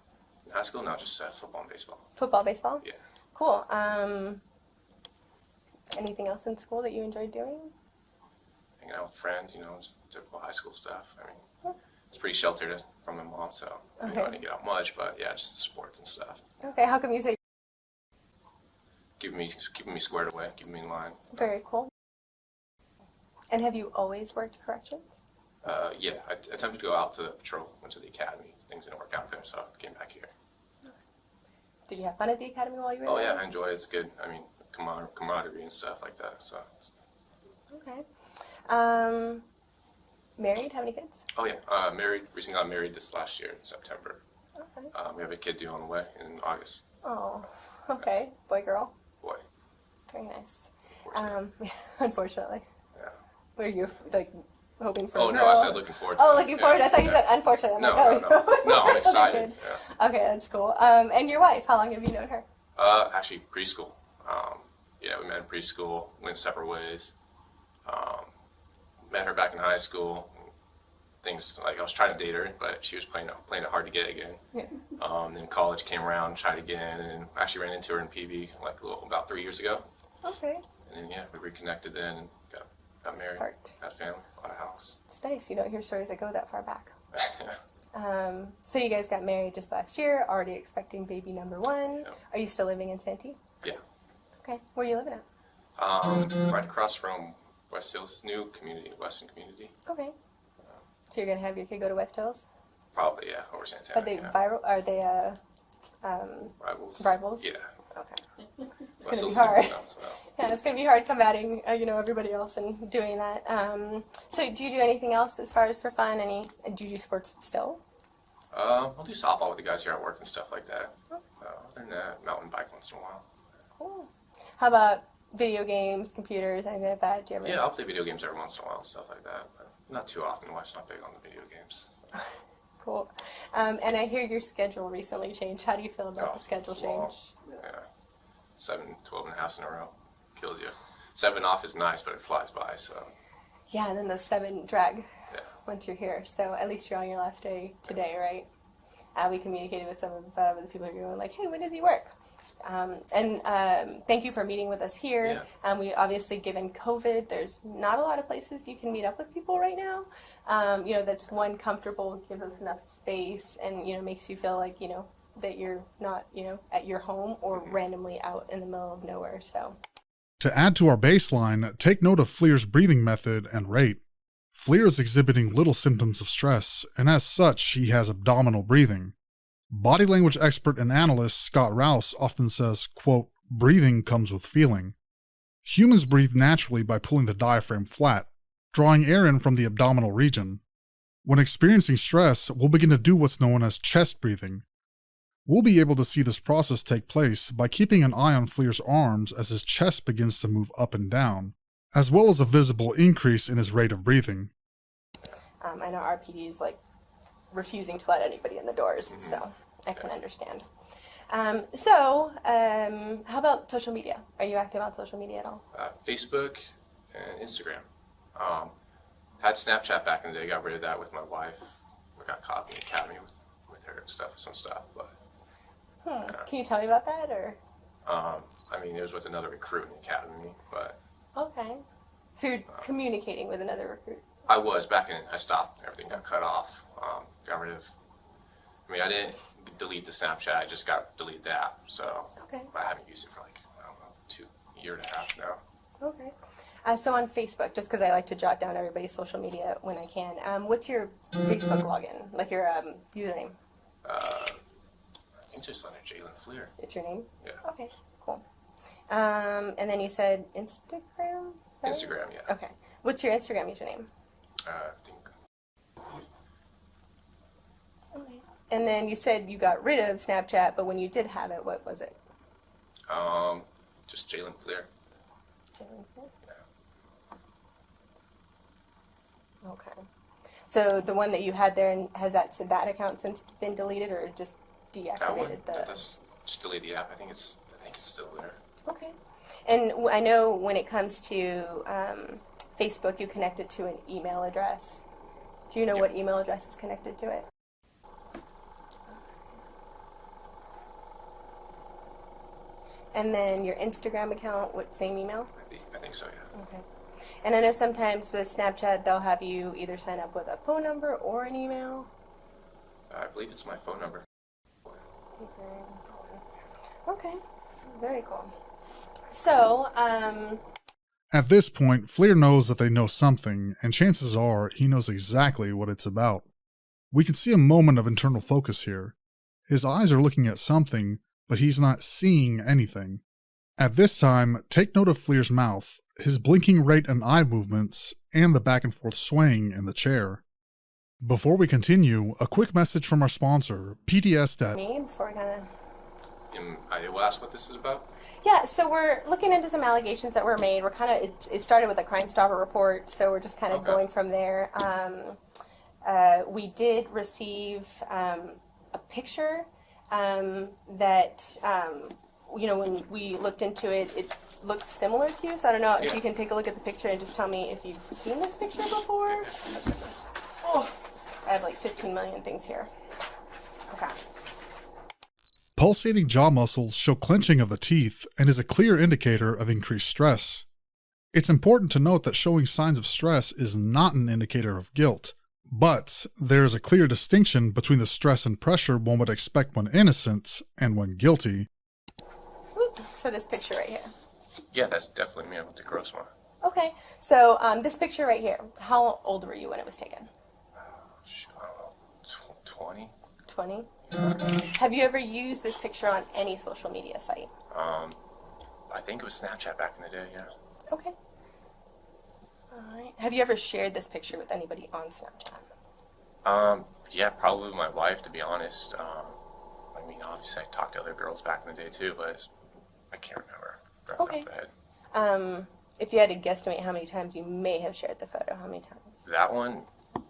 S7: In high school, no, just football and baseball.
S6: Football, baseball?
S7: Yeah.
S6: Cool. Anything else in school that you enjoyed doing?
S7: Hanging out with friends, you know, just typical high school stuff. I mean, it's pretty sheltered from my mom, so I didn't get out much, but yeah, just the sports and stuff.
S6: Okay, how come you say
S7: Keeping me squared away, keeping me in line.
S6: very cool? And have you always worked corrections?
S7: Yeah, I attempted to go out to the patrol, went to the academy. Things didn't work out there, so I came back here.
S6: Did you have fun at the academy while you were
S7: Oh
S6: there?
S7: yeah, I enjoyed it. It's good. I mean, camaraderie and stuff like that. So.
S6: Okay. Married? Have any kids?
S7: Oh yeah, married. Recently got married this last year in September.
S6: Okay.
S7: We have a kid due on the way in August.
S6: Oh, okay. Boy, girl.
S7: Boy.
S6: Very nice.
S7: Unfortunately.
S6: Unfortunately.
S7: Yeah.
S6: Were you, like, hoping for
S7: Oh
S6: a
S7: no,
S6: girl?
S7: I said looking forward to
S6: Oh,
S7: it.
S6: looking forward. I thought you said unfortunately. I'm
S7: No,
S6: like, oh,
S7: no. No, I'm
S6: Okay,
S7: excited.
S6: good.
S7: Yeah.
S6: Okay, that's cool. And your wife, how long have you known her?
S7: Actually, preschool. Yeah, we met in preschool, went separate ways. Met her back in high school. Things like I was trying to date her, but she was playing it hard to get again.
S6: Yeah.
S7: Then college came around, tried again, and actually ran into her in PB like about 3 years ago.
S6: Okay.
S7: And then yeah, we reconnected then and got married,
S6: Smart.
S7: had a family, bought a house.
S6: It's nice. You don't hear stories that go that far back. So you guys got married just last year, already expecting baby number 1.
S7: Yeah.
S6: Are you still living in Santee?
S7: Yeah.
S6: Okay. Where are you living at?
S7: Right across from West Hills, new community, Western community.
S6: Okay. So you're going to have your kid go to West Hills?
S7: Probably, yeah, over Santana.
S6: Are they
S7: yeah.
S6: viral? Are they
S7: Rivals?
S6: rivals?
S7: Yeah.
S6: Okay.
S7: It's
S6: gonna be hard. Yeah, it's going to be hard combating, everybody else and doing that. So do you do anything else as far as for fun? Do you do sports still?
S7: I'll do softball with the guys here at work and stuff like that. Other than that, mountain bike once in a while.
S6: Cool. How about video games, computers, anything like that? Do you ever?
S7: Yeah, I'll play video games every once in a while and stuff like that, but not too often. My wife's not big on the video games.
S6: Cool. And I hear your schedule recently changed. How do you feel about the schedule
S7: it's long.
S6: change?
S7: Yeah. 12 and a half in a row. Kills you. 7 off is nice, but it flies by, so.
S6: Yeah, and then those 7 drag
S7: Yeah.
S6: once you're here. So at least you're on your last day today, right? We communicated with some of the people who are going like, hey, when does he work? Thank you for meeting with us here.
S7: Yeah.
S6: We obviously, given COVID, there's not a lot of places you can meet up with people right now. That's one, comfortable, gives us enough space, and makes you feel like that you're not at your home or randomly out in the middle of nowhere. So
S3: To add to our baseline, take note of Fleer's breathing method and rate. Fleer is exhibiting little symptoms of stress, and as such, he has abdominal breathing. Body language expert and analyst Scott Rouse often says, quote, breathing comes with feeling. Humans breathe naturally by pulling the diaphragm flat, drawing air in from the abdominal region. When experiencing stress, we'll begin to do what's known as chest breathing. We'll be able to see this process take place by keeping an eye on Fleer's arms as his chest begins to move up and down, as well as a visible increase in his rate of breathing.
S6: I know RPD is like refusing to let anybody in the doors, so I can understand. How about social media? Are you active on social media at all?
S7: Facebook and Instagram. Had Snapchat back in the day, got rid of that with my wife. We got caught in the academy with her and stuff, some stuff, but.
S6: Can you tell me about that, or?
S7: It was with another recruit in the academy, but.
S6: Okay. So you're communicating with another recruit?
S7: I was back in. I stopped. Everything got cut off. Got rid of. I didn't delete the Snapchat. I just deleted the app. So.
S6: Okay.
S7: I haven't used it for like I don't know, 2 year and a half now.
S6: Okay. So on Facebook, just because I like to jot down everybody's social media when I can, what's your Facebook login? Like your username?
S7: I think just under Jaylen Fleer.
S6: It's your name?
S7: Yeah.
S6: Okay, cool. And then you said Instagram? Is that right?
S7: Instagram, yeah.
S6: Okay. What's your Instagram username?
S7: I think.
S6: Okay. And then you said you got rid of Snapchat, but when you did have it, what was it?
S7: Just Jaylen Fleer.
S6: Jaylen Fleer?
S7: Yeah.
S6: Okay. So the one that you had there, and has that account since been deleted, or just
S7: That one,
S6: deactivated
S7: that's just delete the app. I think it's still there.
S6: Okay. And I know when it comes to Facebook, you connect it to an email address. Do you know
S7: Yeah.
S6: what email address is connected to it? And then your Instagram account, what, same email?
S7: I think so, yeah.
S6: Okay. And I know sometimes with Snapchat, they'll have you either sign up with a phone number or an email.
S7: I believe it's my phone number.
S6: Okay. Very cool. So,
S3: At this point, Fleer knows that they know something, and chances are he knows exactly what it's about. We can see a moment of internal focus here. His eyes are looking at something, but he's not seeing anything. At this time, take note of Fleer's mouth, his blinking rate and eye movements, and the back and forth swaying in the chair. Before we continue, a quick message from our sponsor, PTS.
S6: me, before we kind of...
S7: I will ask what this is about.
S6: Yeah, so we're looking into some allegations that were made. We're kind of, it started with a Crime Stopper report, so we're just kind of
S7: Okay.
S6: going from there. We did receive a picture that, when we looked into it, it looks similar to you. So I don't know if
S7: Yeah.
S6: you can take a look at the picture and just tell me if you've seen this picture before. Oh, I have like 15 million things here. Okay.
S3: Pulsating jaw muscles show clenching of the teeth and is a clear indicator of increased stress. It's important to note that showing signs of stress is not an indicator of guilt, but there is a clear distinction between the stress and pressure one would expect when innocent and when guilty.
S6: So this picture right here.
S7: Yeah, that's definitely me with the gross one.
S6: Okay, so this picture right here, how old were you when it was taken?
S7: I don't know, 20?
S6: 20? Have you ever used this picture on any social media site?
S7: I think it was Snapchat back in the day, yeah.
S6: Okay. Alright. Have you ever shared this picture with anybody on Snapchat?
S7: Yeah, probably with my wife, to be honest. I mean, obviously I talked to other girls back in the day too, but I can't remember right
S6: Okay.
S7: off the head.
S6: If you had to guesstimate how many times you may have shared the photo, how many times?
S7: That one,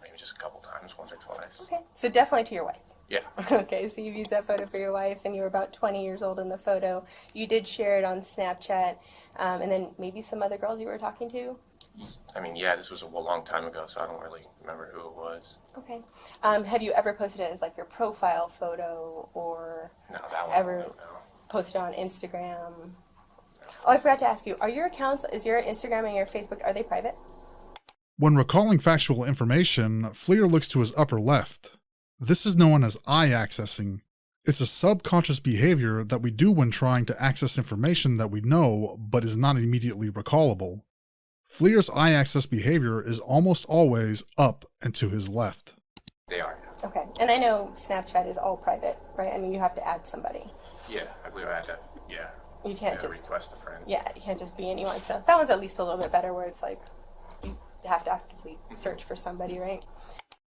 S7: maybe just a couple times, once or twice.
S6: Okay, so definitely to your wife.
S7: Yeah.
S6: Okay, so you've used that photo for your wife, and you were about 20 years old in the photo. You did share it on Snapchat, and then maybe some other girls you were talking to?
S7: I mean, yeah, this was a long time ago, so I don't really remember who it was.
S6: Okay. Have you ever posted it as like your profile photo, or
S7: No, that one.
S6: ever
S7: No.
S6: posted on Instagram? Oh, I forgot to ask you, are your accounts, is your Instagram and your Facebook, are they private?
S3: When recalling factual information, Fleer looks to his upper left. This is known as eye accessing. It's a subconscious behavior that we do when trying to access information that we know but is not immediately recallable. Fleer's eye access behavior is almost always up and to his left.
S7: They are.
S6: Okay, and I know Snapchat is all private, right? I mean, you have to add somebody.
S7: Yeah, I believe I had to. Yeah.
S6: You can't
S7: Yeah,
S6: just,
S7: request a friend.
S6: yeah, you can't just be anyone. So that one's at least a little bit better, where it's like you have to actively search for somebody, right?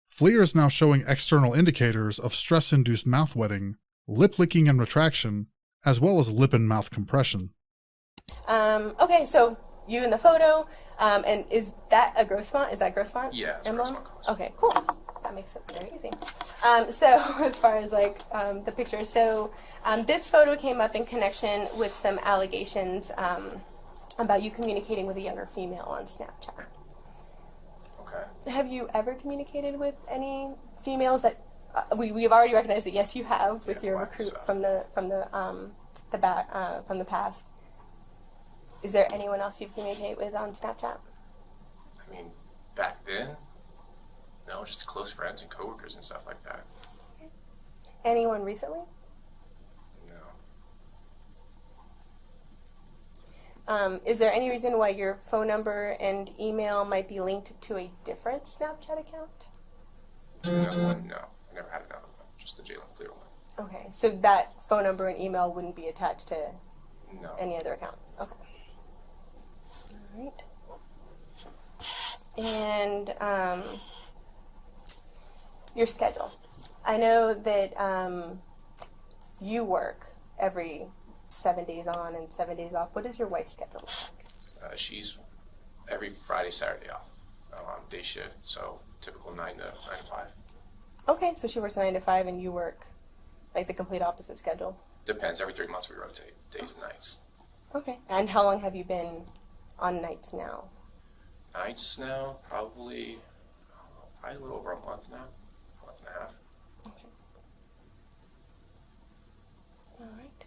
S3: Fleer is now showing external indicators of stress-induced mouth wetting, lip licking and retraction, as well as lip and mouth compression.
S6: Okay, so you in the photo, and is that a gross font? Is that gross font?
S7: Yeah, it's
S6: emblem?
S7: gross font.
S6: Okay, cool. That makes it very easy. So as far as like the picture, so this photo came up in connection with some allegations about you communicating with a younger female on Snapchat.
S7: Okay.
S6: Have you ever communicated with any females that we've already recognized that yes you have with
S7: Yeah,
S6: your
S7: wife,
S6: recruit
S7: so.
S6: from the past? Is there anyone else you've communicated with on Snapchat?
S7: I mean, back then, no, just close friends and coworkers and stuff like that.
S6: Anyone recently?
S7: No.
S6: Is there any reason why your phone number and email might be linked to a different Snapchat account?
S7: Another one? No. I never had another one. Just the Jaylen Fleer one.
S6: Okay, so that phone number and email wouldn't be attached to
S7: No.
S6: any other account. Okay. All right. And your schedule. I know that you work every 7 days on and 7 days off. What is your wife's schedule?
S7: She's every Friday, Saturday off, day shift, so typical 9 to 5.
S6: Okay, so she works 9 to 5 and you work like the complete opposite schedule?
S7: Depends. Every 3 months we rotate days and nights.
S6: Okay. And how long have you been on nights now?
S7: Nights now, probably a little over a month now, a month and a half.
S6: Okay. All right.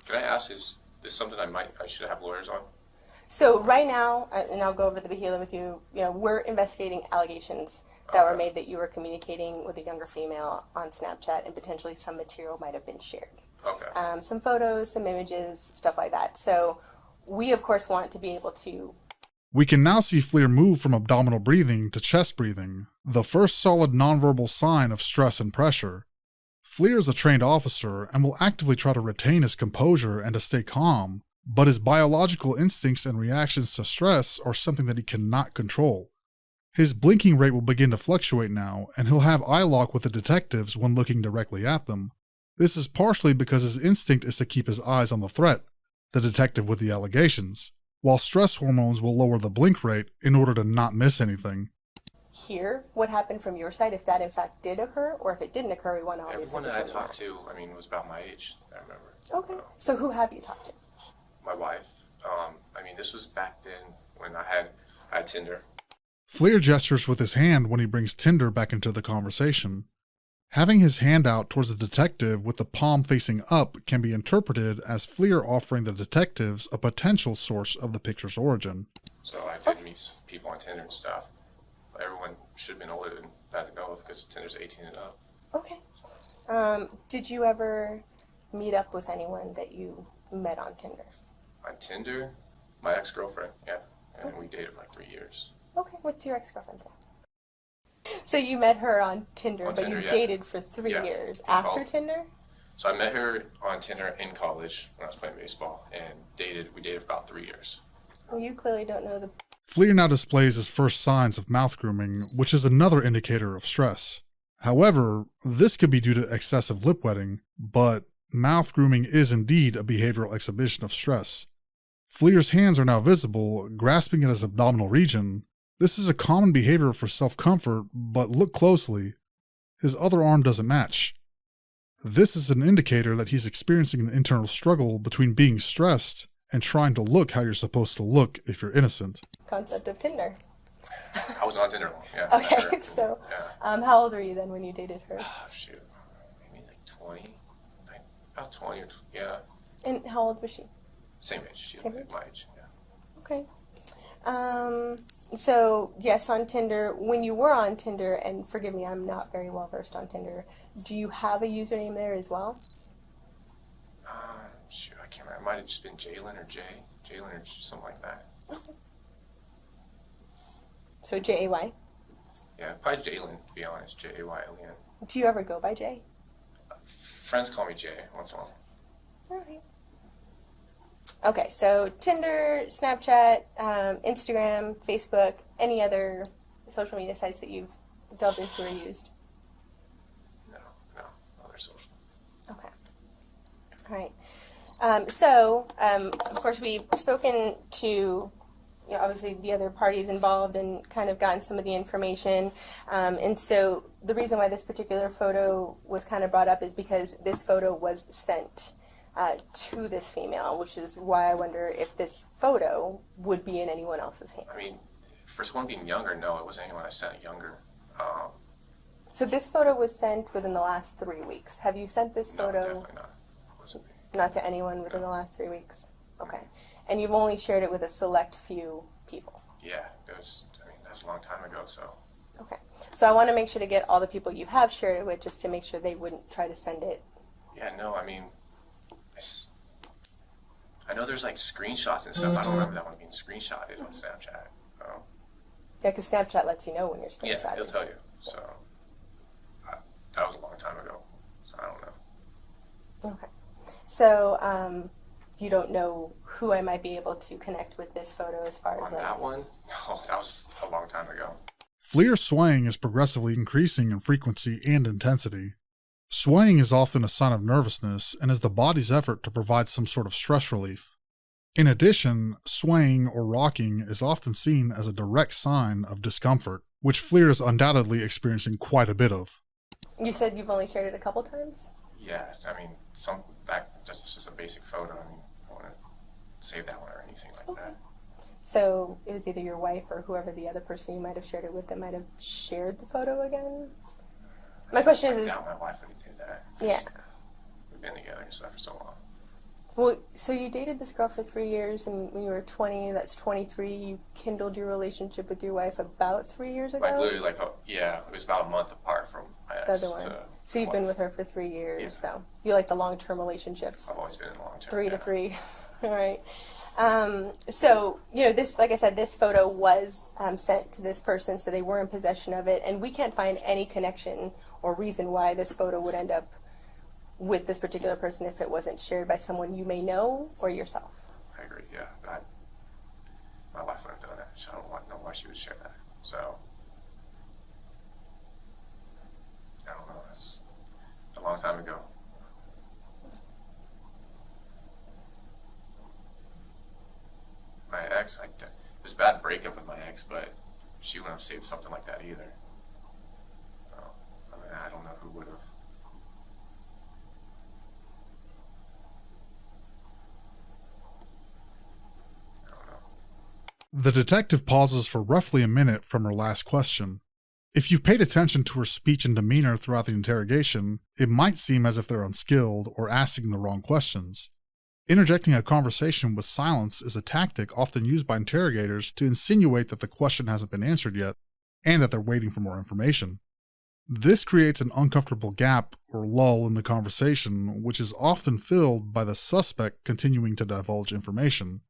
S7: Can I ask, is this something I should have lawyers on?
S6: So right now, and I'll go over the Bahila with you, we're investigating allegations that were made that you were communicating with a younger female on Snapchat and potentially some material might have been shared.
S7: Okay.
S6: Some photos, some images, stuff like that. So we, of course, want to be able to...
S3: We can now see Fleer move from abdominal breathing to chest breathing, the first solid nonverbal sign of stress and pressure. Fleer is a trained officer and will actively try to retain his composure and to stay calm, but his biological instincts and reactions to stress are something that he cannot control. His blinking rate will begin to fluctuate now, and he'll have eye lock with the detectives when looking directly at them. This is partially because his instinct is to keep his eyes on the threat, the detective with the allegations, while stress hormones will lower the blink rate in order to not miss anything.
S6: Hear what happened from your side, if that in fact did occur, or if it didn't occur, we want to obviously
S7: Everyone that I
S6: determine
S7: talked to, was about my age, I remember.
S6: Okay. So who have you talked to?
S7: My wife. This was back then when I had Tinder.
S3: Fleer gestures with his hand when he brings Tinder back into the conversation. Having his hand out towards the detective with the palm facing up can be interpreted as Fleer offering the detectives a potential source of the picture's origin.
S7: So I did meet people on Tinder and stuff. Everyone should have been older than that to know of because Tinder's 18 and up.
S6: Okay. Did you ever meet up with anyone that you met on Tinder?
S7: On Tinder? My ex-girlfriend, yeah. And we dated for like 3 years.
S6: Okay. What's your ex-girlfriend's name? So you met her on Tinder, but you dated for 3 years after Tinder?
S7: So I met her on Tinder in college when I was playing baseball and we dated for about 3 years.
S6: Well, you clearly don't know the...
S3: Fleer now displays his first signs of mouth grooming, which is another indicator of stress. However, this could be due to excessive lip wetting, but mouth grooming is indeed a behavioral exhibition of stress. Fleer's hands are now visible, grasping at his abdominal region. This is a common behavior for self-comfort, but look closely. His other arm doesn't match. This is an indicator that he's experiencing an internal struggle between being stressed and trying to look how you're supposed to look if you're innocent.
S6: Concept of Tinder.
S7: I was on Tinder long, yeah.
S6: Okay, so how old were you then when you dated her?
S7: Oh, shoot. Maybe like 20. About 20 or yeah.
S6: And how old was she?
S7: Same age. She was my age, yeah.
S6: Okay. So, yes, on Tinder, when you were on Tinder, and forgive me, I'm not very well versed on Tinder, do you have a username there as well?
S7: Shoot, I can't remember. It might have just been Jaylen or Jay. Jaylen or something like that.
S6: Okay. So J-A-Y?
S7: Yeah, probably Jaylen, to be honest. J-A-Y-L-E-N.
S6: Do you ever go by Jay?
S7: Friends call me Jay once in a while.
S6: All right. Okay, so Tinder, Snapchat, Instagram, Facebook, any other social media sites that you've delved into or used?
S7: No, other social.
S6: Okay. All right. Of course, we've spoken to, obviously the other parties involved and kind of gotten some of the information. And so the reason why this particular photo was kind of brought up is because this photo was sent to this female, which is why I wonder if this photo would be in anyone else's hands.
S7: For someone being younger, no, it wasn't anyone I sent younger.
S6: So this photo was sent within the last 3 weeks. Have you sent this photo?
S7: No, definitely not. It wasn't me.
S6: Not to anyone within the last 3 weeks? Okay. And you've only shared it with a select few people?
S7: Yeah, that was a long time ago, so.
S6: Okay. So I want to make sure to get all the people you have shared it with just to make sure they wouldn't try to send it.
S7: Yeah, no, I know there's like screenshots and stuff. I don't remember that one being screenshotted on Snapchat.
S6: Yeah, because Snapchat lets you know when you're screenshotting.
S7: Yeah, it'll tell you. So that was a long time ago. So I don't know.
S6: Okay. So you don't know who I might be able to connect with this photo as far as
S7: on that one? No, that was a long time ago.
S3: Fleer's swaying is progressively increasing in frequency and intensity. Swaying is often a sign of nervousness and is the body's effort to provide some sort of stress relief. In addition, swaying or rocking is often seen as a direct sign of discomfort, which Fleer is undoubtedly experiencing quite a bit of.
S6: You said you've only shared it a couple times?
S7: Yeah, I mean, it's just a basic photo. I mean, I don't want to save that one or anything like that.
S6: So it was either your wife or whoever the other person you might have shared it with that might have shared the photo again? My question is...
S7: I doubt my wife would do that.
S6: Yeah.
S7: We've been together and stuff for so long.
S6: Well, so you dated this girl for 3 years, and when you were 20, that's 23, you kindled your relationship with your wife about 3 years ago?
S7: Like literally, it was about a month apart from my
S6: The
S7: ex.
S6: other one. So you've been with her for 3 years,
S7: Yeah.
S6: so you like the long-term relationships?
S7: I've always been in long term.
S6: 3 to 3. All right. So, this, like I said, this photo was sent to this person, so they were in possession of it, and we can't find any connection or reason why this photo would end up with this particular person if it wasn't shared by someone you may know or yourself.
S7: I agree, yeah. My wife would have done that, so I don't know why she would share that. So, I don't know, it's a long time ago. My ex, it was a bad breakup with my ex, but she wouldn't have saved something like that either. So, I mean, I don't know who would have. I don't know.
S3: The detective pauses for roughly a minute from her last question. If you've paid attention to her speech and demeanor throughout the interrogation, it might seem as if they're unskilled or asking the wrong questions. Interjecting a conversation with silence is a tactic often used by interrogators to insinuate that the question hasn't been answered yet, and that they're waiting for more information. This creates an uncomfortable gap or lull in the conversation, which is often filled by the suspect continuing to divulge information.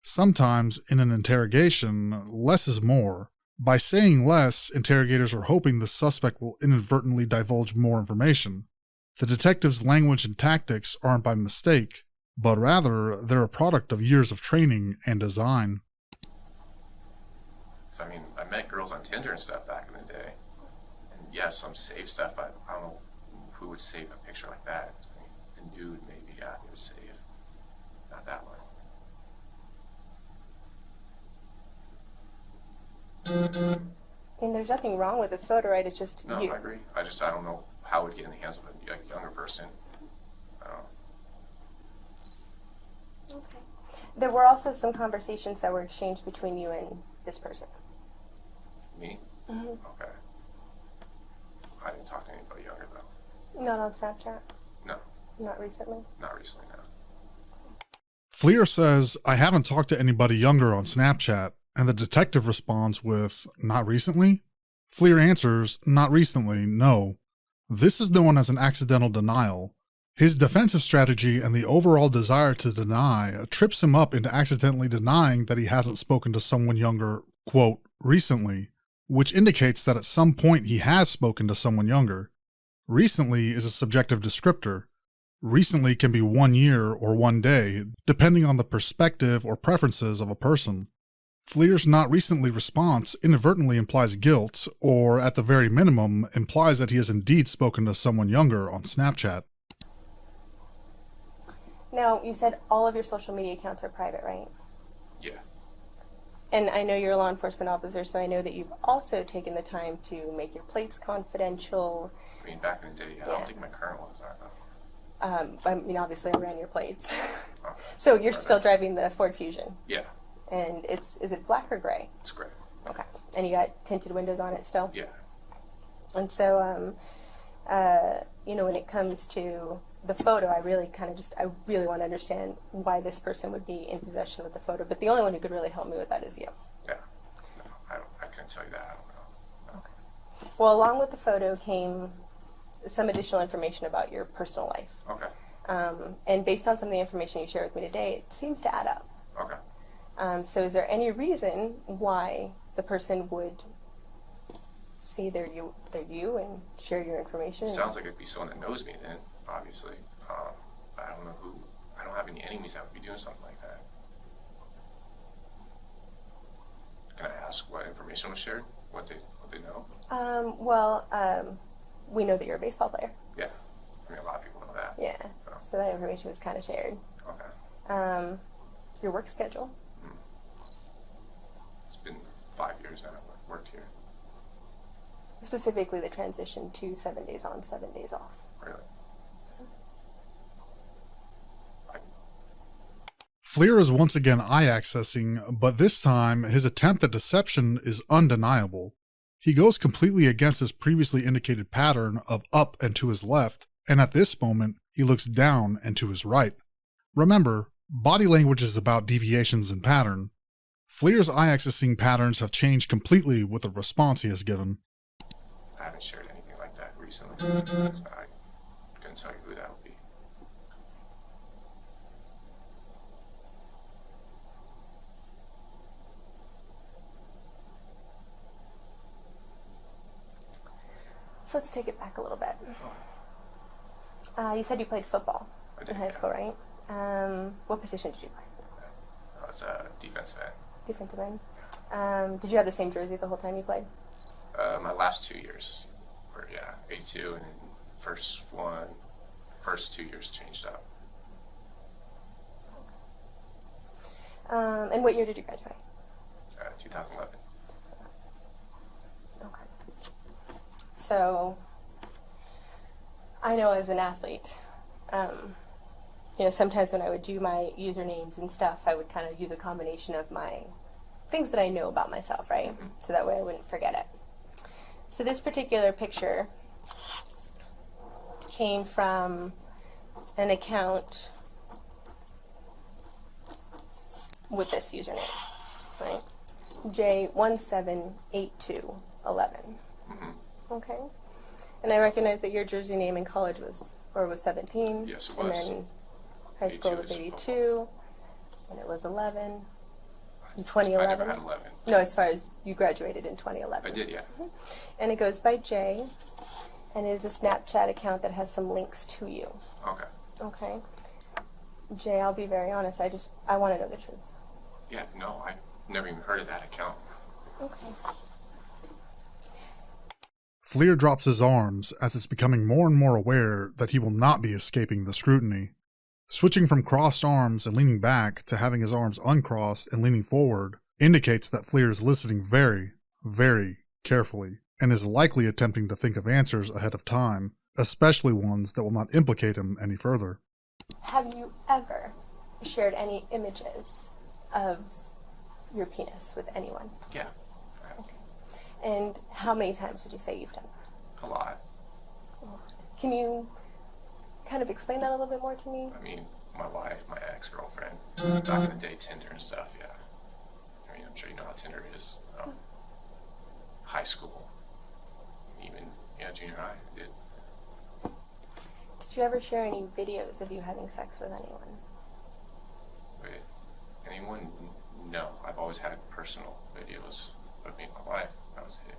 S3: Sometimes, in an interrogation, less is more. By saying less, interrogators are hoping the suspect will inadvertently divulge more information. The detective's language and tactics aren't by mistake, but rather they're a product of years of training and design.
S7: So, I mean, I met girls on Tinder and stuff back in the day. And yeah, some save stuff, but I don't know who would save a picture like that. I mean, a nude maybe, yeah, they would save. Not that one.
S6: And there's nothing wrong with this photo, right? It's just
S7: No,
S6: you.
S7: I agree. I don't know how it would get in the hands of a younger person.
S6: Okay. There were also some conversations that were exchanged between you and this person.
S7: Me?
S6: Mm-hmm.
S7: Okay. I didn't talk to anybody younger though.
S6: Not on Snapchat?
S7: No,
S6: Not recently?
S7: not recently, no.
S3: Fleer says, "I haven't talked to anybody younger on Snapchat," and the detective responds with, "Not recently?" Fleer answers, "Not recently, no." This is known as an accidental denial. His defensive strategy and the overall desire to deny trips him up into accidentally denying that he hasn't spoken to someone younger, quote, recently, which indicates that at some point he has spoken to someone younger. Recently is a subjective descriptor. Recently can be 1 year or 1 day, depending on the perspective or preferences of a person. Fleer's "not recently" response inadvertently implies guilt, or at the very minimum, implies that he has indeed spoken to someone younger on Snapchat.
S6: Now, you said all of your social media accounts are private, right?
S7: Yeah.
S6: And I know you're a law enforcement officer, so I know that you've also taken the time to make your plates confidential.
S7: I mean, back in the day, I
S6: Yeah.
S7: don't think my current ones are though.
S6: I mean, obviously I ran your plates.
S7: Okay.
S6: So you're still driving the Ford Fusion.
S7: Yeah,
S6: And is it black or gray?
S7: it's great.
S6: Okay. And you got tinted windows on it still?
S7: Yeah.
S6: And so, when it comes to the photo, I really want to understand why this person would be in possession of the photo. But the only one who could really help me with that is you.
S7: Yeah. No, I couldn't tell you that. I don't know. No.
S6: Well, along with the photo came some additional information about your personal life.
S7: Okay.
S6: And based on some of the information you shared with me today, it seems to add up.
S7: Okay.
S6: So is there any reason why the person would say they're you and share your information?
S7: Sounds like it'd be someone that knows me then, obviously. I don't know who. I don't have any enemies that would be doing something like that. Can I ask what information was shared? What they They know?
S6: We know that you're a baseball player.
S7: Yeah. I mean, a lot of people know that.
S6: Yeah.
S7: Oh.
S6: So that information was kind of shared.
S7: Okay.
S6: Your work schedule.
S7: It's been 5 years now I've worked here.
S6: Specifically the transition to 7 days on, 7 days off.
S7: Really?
S3: Fleer is once again eye-accessing, but this time his attempt at deception is undeniable. He goes completely against his previously indicated pattern of up and to his left, and at this moment, he looks down and to his right. Remember, body language is about deviations in pattern. Fleer's eye-accessing patterns have changed completely with the response he has given.
S7: I haven't shared anything like that recently. So I couldn't tell you who that would be.
S6: So let's take it back a little bit. You said you played football in high school, right? What position did you play?
S7: I was a defensive end.
S6: Defensive end. Did you have the same jersey the whole time you played?
S7: My last 2 years were, 82, and then first 2 years changed up.
S6: And what year did you graduate?
S7: 2011.
S6: Okay. So, I know as an athlete, sometimes when I would do my usernames and stuff, I would kind of use a combination of my things that I know about myself, right? Mm-hmm. So that way I wouldn't forget it. So this particular picture came from an account with this username, right? J178211. Mm-hmm. Okay. And I recognize that your jersey name in college was 17.
S7: Yes, it was.
S6: And then high school was 82, and it was 11. In 2011?
S7: I never had 11.
S6: No, as far as you graduated in 2011.
S7: I did, yeah.
S6: Mm-hmm. And it goes by Jay, and it is a Snapchat account that has some links to you.
S7: Okay.
S6: Okay. Jay, I'll be very honest, I want to know the truth.
S7: Yeah, no, I never even heard of that account.
S6: Okay.
S3: Fleer drops his arms as it's becoming more and more aware that he will not be escaping the scrutiny. Switching from crossed arms and leaning back to having his arms uncrossed and leaning forward indicates that Fleer is listening very, very carefully and is likely attempting to think of answers ahead of time, especially ones that will not implicate him any further.
S6: Have you ever shared any images of your penis with anyone?
S7: Yeah.
S6: Okay. And how many times would you say you've done that?
S7: A lot.
S6: Can you kind of explain that a little bit more to me?
S7: I mean, my wife, my ex-girlfriend, back in the day, Tinder and stuff, yeah. I mean, I'm sure you know how Tinder is. High school, even, junior high, I did.
S6: Did you ever share any videos of you having sex with anyone?
S7: With anyone? No. I've always had personal videos of me and my wife. That was it.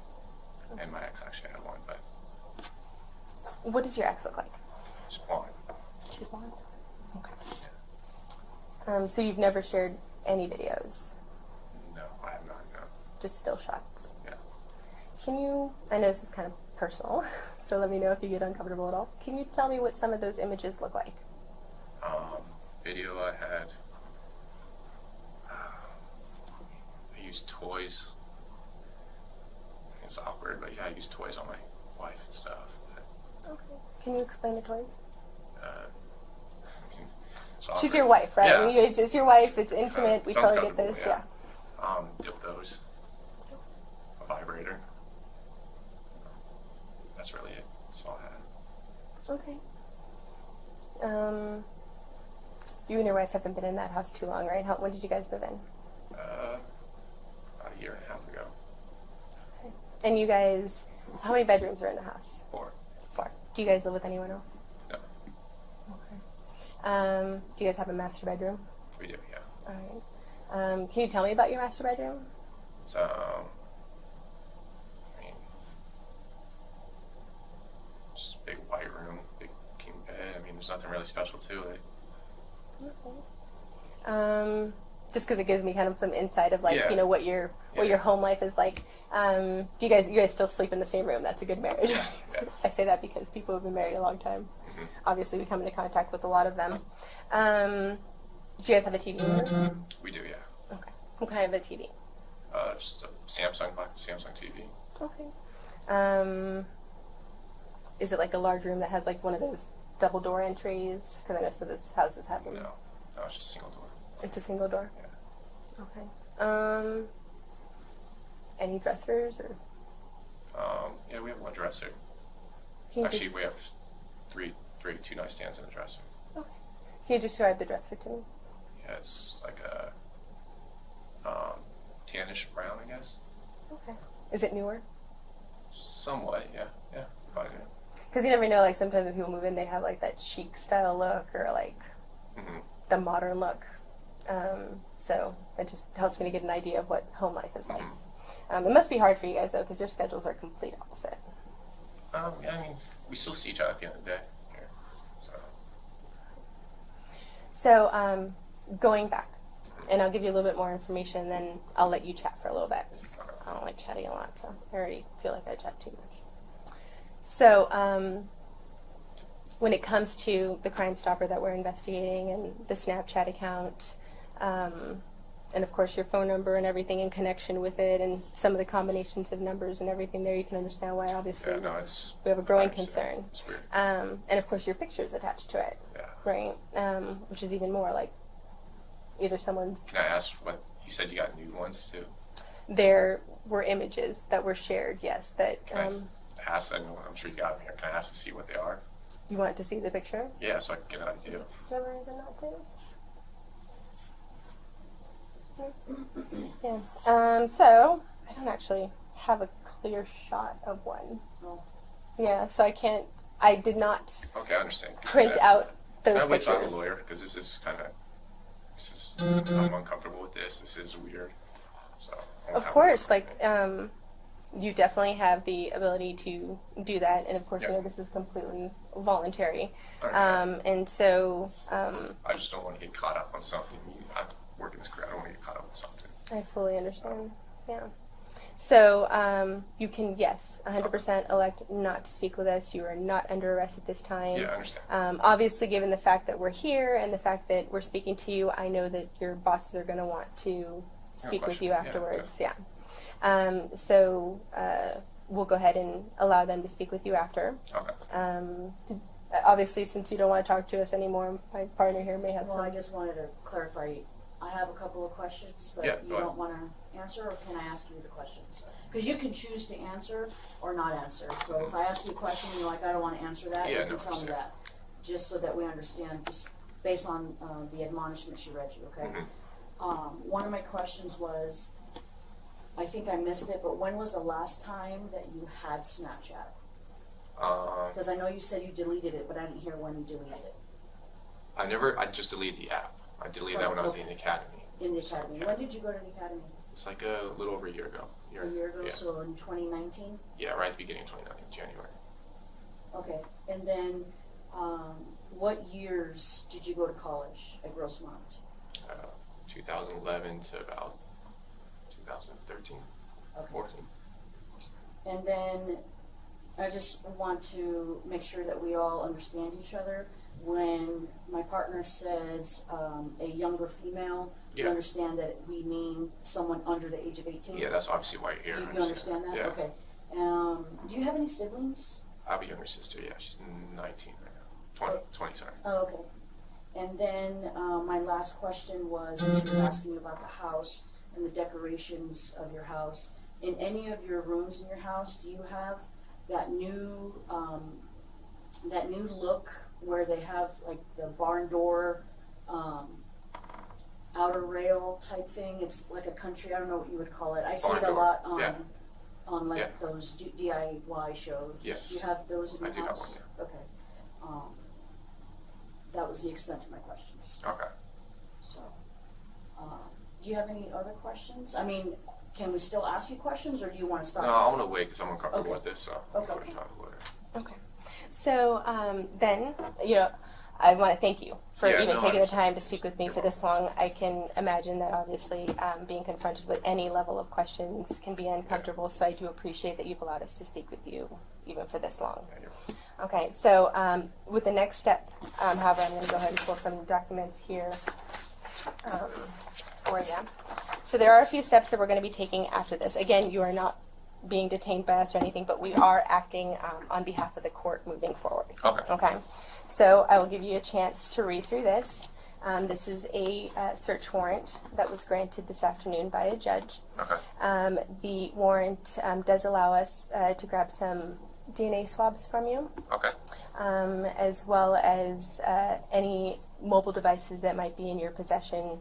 S7: And my ex actually had one, but...
S6: What does your ex look like?
S7: She's blonde.
S6: She's blonde? Okay. So you've never shared any videos?
S7: No, I have not, no.
S6: Just still shots?
S7: Yeah.
S6: Can you, I know this is kind of personal, so let me know if you get uncomfortable at all. Can you tell me what some of those images look like?
S7: Video I had, I used toys. It's awkward, but yeah, I used toys on my wife and stuff.
S6: Okay. Can you explain the toys?
S7: It's
S6: She's your wife, right?
S7: Yeah.
S6: It's your wife, it's intimate, we
S7: Sounds
S6: totally get this, yeah.
S7: Dildos, a vibrator. That's really it. That's all I had.
S6: Okay. You and your wife haven't been in that house too long, right? When did you guys move in?
S7: About a year and a half ago.
S6: Okay. And you guys, how many bedrooms are in the house?
S7: 4.
S6: 4. Do you guys live with anyone else?
S7: No.
S6: Okay. Do you guys have a master bedroom?
S7: We do, yeah.
S6: Alright. Can you tell me about your master bedroom?
S7: It's, just a big white room, big king bed. I mean, there's nothing really special to it.
S6: Okay. just because it gives me kind of some insight of like
S7: Yeah.
S6: you know what your home life is like. Do you guys still sleep in the same room? That's a good marriage.
S7: Yeah.
S6: I say that because people have been married a long time. Obviously, we come into contact with a lot of them. Do you guys have a TV in your room?
S7: We do, yeah.
S6: Okay. What kind of a TV?
S7: Just a Samsung TV.
S6: Okay. Is it like a large room that has like one of those double door entries? Because I know some of the houses have them.
S7: No, it's just a single door.
S6: It's a single door.
S7: Yeah.
S6: Okay. Any dressers or?
S7: Yeah, we have one dresser.
S6: Can you
S7: Actually,
S6: just,
S7: we have two nightstands and a dresser.
S6: okay. Can you describe the dresser to me?
S7: Yeah, it's like a tannish brown, I guess.
S6: Okay. Is it newer?
S7: Somewhat, yeah, quite a bit.
S6: Because you never know, like sometimes when people move in, they have like that chic style look or like the modern look. So it just helps me to get an idea of what home life is like. It must be hard for you guys though, because your schedules are complete opposite.
S7: Yeah, I mean, we still see each other at the end of the day. Here,
S6: So going back, and I'll give you a little bit more information, then I'll let you chat for a little bit. I don't like chatting a lot, so I already feel like I chat too much. So when it comes to the Crime Stopper that we're investigating and the Snapchat account, and of course your phone number and everything in connection with it, and some of the combinations of numbers and everything there, you can understand why obviously we have a growing concern.
S7: It's weird.
S6: And of course your picture's attached to it,
S7: Yeah.
S6: right? Which is even more like either someone's.
S7: Can I ask what you said? You got new ones too.
S6: There were images that were shared, yes, that
S7: Can I ask? I'm sure you got them here. Can I ask to see what they are?
S6: you want to see the picture?
S7: Yeah, so I can get an idea.
S6: Do you have anything not to? Yeah. So I don't actually have a clear shot of one. Yeah, so I did not
S7: Okay, I understand.
S6: print out those
S7: I wait till I have
S6: pictures.
S7: a lawyer because I'm uncomfortable with this. This is weird. So
S6: Of course, like you definitely have the ability to do that, and of course, you know this is completely voluntary. And so
S7: I just don't want to get caught up on something. I work in this career. I don't want to get caught up on something.
S6: I fully understand. Yeah. So you can, yes, 100% elect not to speak with us. You are not under arrest at this time.
S7: Yeah, I understand.
S6: Obviously, given the fact that we're here and the fact that we're speaking to you, I know that your bosses are going to want to speak with you afterwards. Yeah. So we'll go ahead and allow them to speak with you after.
S7: Okay.
S6: Obviously, since you don't want to talk to us anymore, my partner here may have
S8: Well,
S6: some.
S8: I just wanted to clarify. I have a couple of questions, but
S7: Yeah,
S8: you
S7: go ahead.
S8: don't want to answer, or can I ask you the questions? Because you can choose to answer or not answer. So if I ask you a question and you're like, I don't want to answer that,
S7: Yeah,
S8: you can
S7: no,
S8: tell me
S7: understand.
S8: that. Just so that we understand, just based on the admonishment she read you, okay? One of my questions was, I think I missed it, but when was the last time that you had Snapchat? Because I know you said you deleted it, but I didn't hear when you deleted it.
S7: I just deleted the app. I deleted that when I was in the academy.
S8: In the academy.
S7: Yeah.
S8: When did you go to the academy?
S7: It's like a little over a year ago.
S8: A year ago,
S7: Yeah.
S8: so in 2019?
S7: Yeah, right at the beginning of 2019, January.
S8: Okay, and then what years did you go to college at Grossmont?
S7: 2011 to about 2013,
S8: Okay.
S7: 14.
S8: And then I just want to make sure that we all understand each other. When my partner says a younger female, you
S7: Yeah.
S8: understand that we mean someone under the age of 18?
S7: Yeah, that's obviously why you're here.
S8: You understand that?
S7: Yeah.
S8: Okay. Do you have any siblings?
S7: I have a younger sister, yeah. She's 19 right now. 20, sorry.
S8: Oh, okay. And then my last question was, when she was asking you about the house and the decorations of your house, in any of your rooms in your house, do you have that new look where they have like the barn door outer rail type thing? It's like a country, I don't know what you would call it. I see it a lot on like those DIY shows.
S7: Yes.
S8: Do you have those in your
S7: I do have
S8: house?
S7: one,
S8: Okay. That was the extent of my questions.
S7: Okay.
S8: So, do you have any other questions? I mean, can we still ask you questions, or do you want to stop?
S7: No, I want to wait because I'm uncomfortable
S8: Okay.
S7: with this, so
S8: Okay.
S7: I'll talk later.
S6: Okay. So then, you know, I want to thank you for
S7: Yeah,
S6: even
S7: no,
S6: taking
S7: I
S6: the time to speak with me for this long. I can imagine that obviously being confronted with any level of questions can be uncomfortable, so I do appreciate that you've allowed us to speak with you even for this long. Okay, so with the next step, however, I'm going to go ahead and pull some documents here for you. So there are a few steps that we're going to be taking after this. Again, you are not being detained by us or anything, but we are acting on behalf of the court moving forward.
S7: Okay.
S6: Okay. So I will give you a chance to read through this. This is a search warrant that was granted this afternoon by a judge.
S7: Okay.
S6: The warrant does allow us to grab some DNA swabs from you,
S7: Okay.
S6: as well as any mobile devices that might be in your possession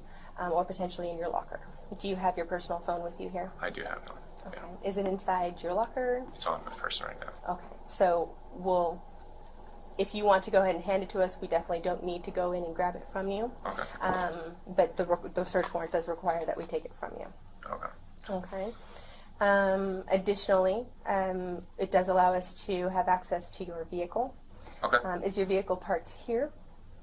S6: or potentially in your locker. Do you have your personal phone with you here?
S7: I do have one.
S6: Okay.
S7: Yeah.
S6: Is it inside your locker?
S7: It's on my person right now.
S6: Okay. So if you want to go ahead and hand it to us, we definitely don't need to go in and grab it from you.
S7: Okay.
S6: But the search warrant does require that we take it from you.
S7: Okay.
S6: Okay. Additionally, it does allow us to have access to your vehicle.
S7: Okay.
S6: Is your vehicle parked here?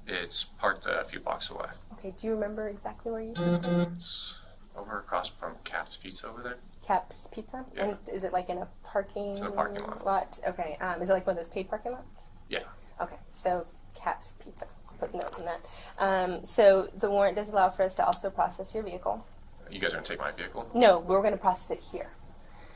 S7: It's parked a few blocks away.
S6: Okay. Do you remember exactly where you
S7: It's over across from Cap's Pizza over there.
S6: Cap's Pizza?
S7: Yeah.
S6: And is it like in a parking
S7: It's in a parking lot.
S6: Okay. Is it like one of those paid parking lots?
S7: Yeah.
S6: Okay, so Cap's Pizza. Put a note on that. So the warrant does allow for us to also process your vehicle.
S7: You guys are gonna take my vehicle?
S6: No, we're going to process it here.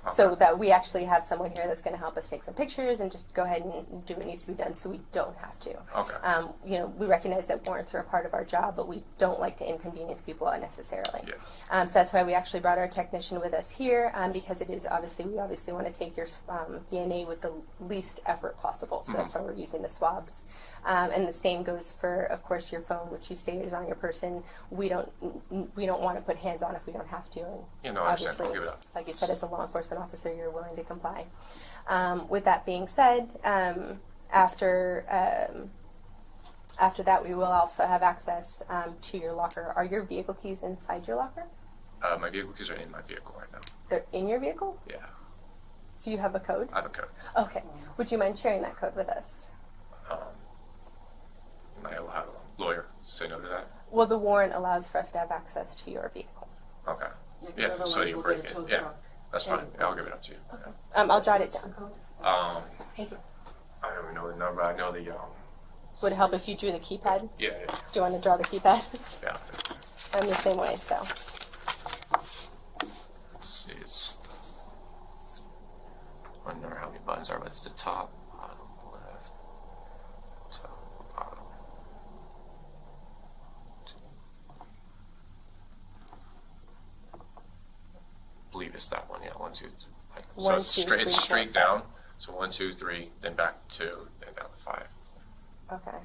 S7: Okay.
S6: So that we actually have someone here that's going to help us take some pictures and just go ahead and do what needs to be done so we don't have to.
S7: Okay.
S6: We recognize that warrants are a part of our job, but we don't like to inconvenience people unnecessarily.
S7: Yeah.
S6: So that's why we actually brought our technician with us here, because it is we obviously want to take your DNA with the least effort possible. So that's why we're using the swabs. And the same goes for, of course, your phone, which you stated is on your person. We don't want to put hands on if we don't have to. And
S7: Yeah, no, I understand. I'll give it up.
S6: like you said, as a law enforcement officer, you're willing to comply. With that being said, after that, we will also have access to your locker. Are your vehicle keys inside your locker?
S7: My vehicle keys are in my vehicle right now.
S6: They're in your vehicle?
S7: Yeah.
S6: So you have a code?
S7: I have a code.
S6: Okay. Would you mind sharing that code with us?
S7: Am I allowed a lawyer to say no to that?
S6: Well, the warrant allows for us to have access to your vehicle.
S7: Okay.
S8: Yeah, 'cause
S7: Yeah, so
S8: otherwise
S7: you
S8: we'll
S7: bring
S8: get
S7: it.
S8: a tow
S7: Yeah,
S8: truck.
S7: that's fine. Yeah, I'll give it up to you.
S6: I'll jot it
S8: What's the
S6: down.
S8: code?
S6: Thank you.
S7: I don't even know the number. I know the
S6: Would it help if you drew the keypad?
S7: yeah.
S6: Do you want to draw the keypad?
S7: Yeah.
S6: I'm the same way, so.
S7: Let's see. It's I don't know how many buttons are, but it's the top, bottom, left, top, bottom. I believe it's that one. Yeah, 1, 2, 3. So
S6: 1,
S7: it's
S6: 2,
S7: straight. It's
S6: 3, 4,
S7: straight
S6: 5.
S7: down. So 1, 2, 3, then back 2, then down to 5.
S6: Okay.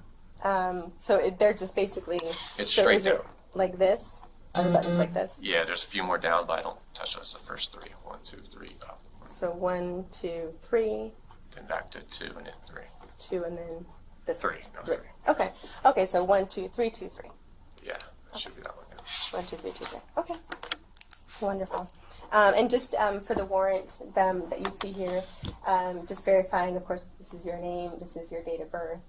S6: So they're just basically.
S7: It's
S6: so
S7: straight
S6: is it
S7: down.
S6: like this? Are the buttons like this?
S7: Yeah, there's a few more down, but I don't touch those. The first 3. 1, 2, 3, up.
S6: So 1, 2, 3,
S7: Then back to 2, and then 3.
S6: 2, and then this
S7: 3.
S6: one.
S7: No,
S6: 3.
S7: 3.
S6: Okay. Okay. So 1, 2, 3, 2, 3.
S7: Yeah, it should be that one. Yeah.
S6: 1, 2, 3, 2, 3. Okay. Wonderful. And just for the warrant that you see here, just verifying, of course, this is your name, this is your date of birth.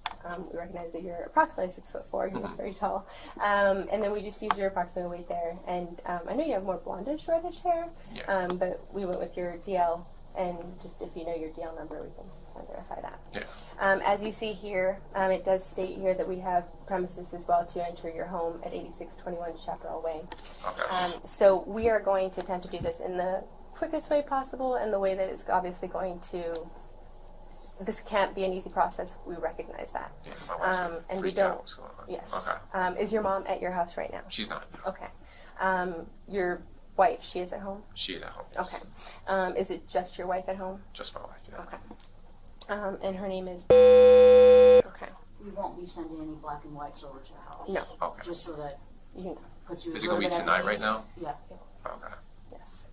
S6: We recognize that you're approximately 6'4", you look very tall. And then we just use your approximate weight there. And I know you have more blondish reddish hair,
S7: Yeah.
S6: but we went with your DL. And just if you know your DL number, we can verify that.
S7: Yeah.
S6: As you see here, it does state here that we have premises as well to enter your home at 8621 Chaparral Way.
S7: Okay.
S6: So we are going to attempt to do this in the quickest way possible and the way that it's obviously going to. This can't be an easy process. We recognize that.
S7: Yeah, my wife's
S6: And we
S7: freaking
S6: don't.
S7: out what's going on.
S6: Yes.
S7: Okay.
S6: Is your mom at your house right now?
S7: She's not.
S6: Okay. Your wife, she is at home?
S7: She is at home.
S6: Okay. Is it just your wife at home?
S7: Just my wife. Yeah.
S6: Okay. And her name is. Okay.
S8: We won't be sending any black and whites over to the house.
S6: No.
S7: Okay.
S8: Just so that
S6: You know.
S8: puts you.
S7: Is
S8: a
S7: it gonna
S8: little
S7: be
S8: bit at
S7: tonight right
S8: ease.
S7: now?
S8: Yeah.
S7: Okay.
S6: Yes.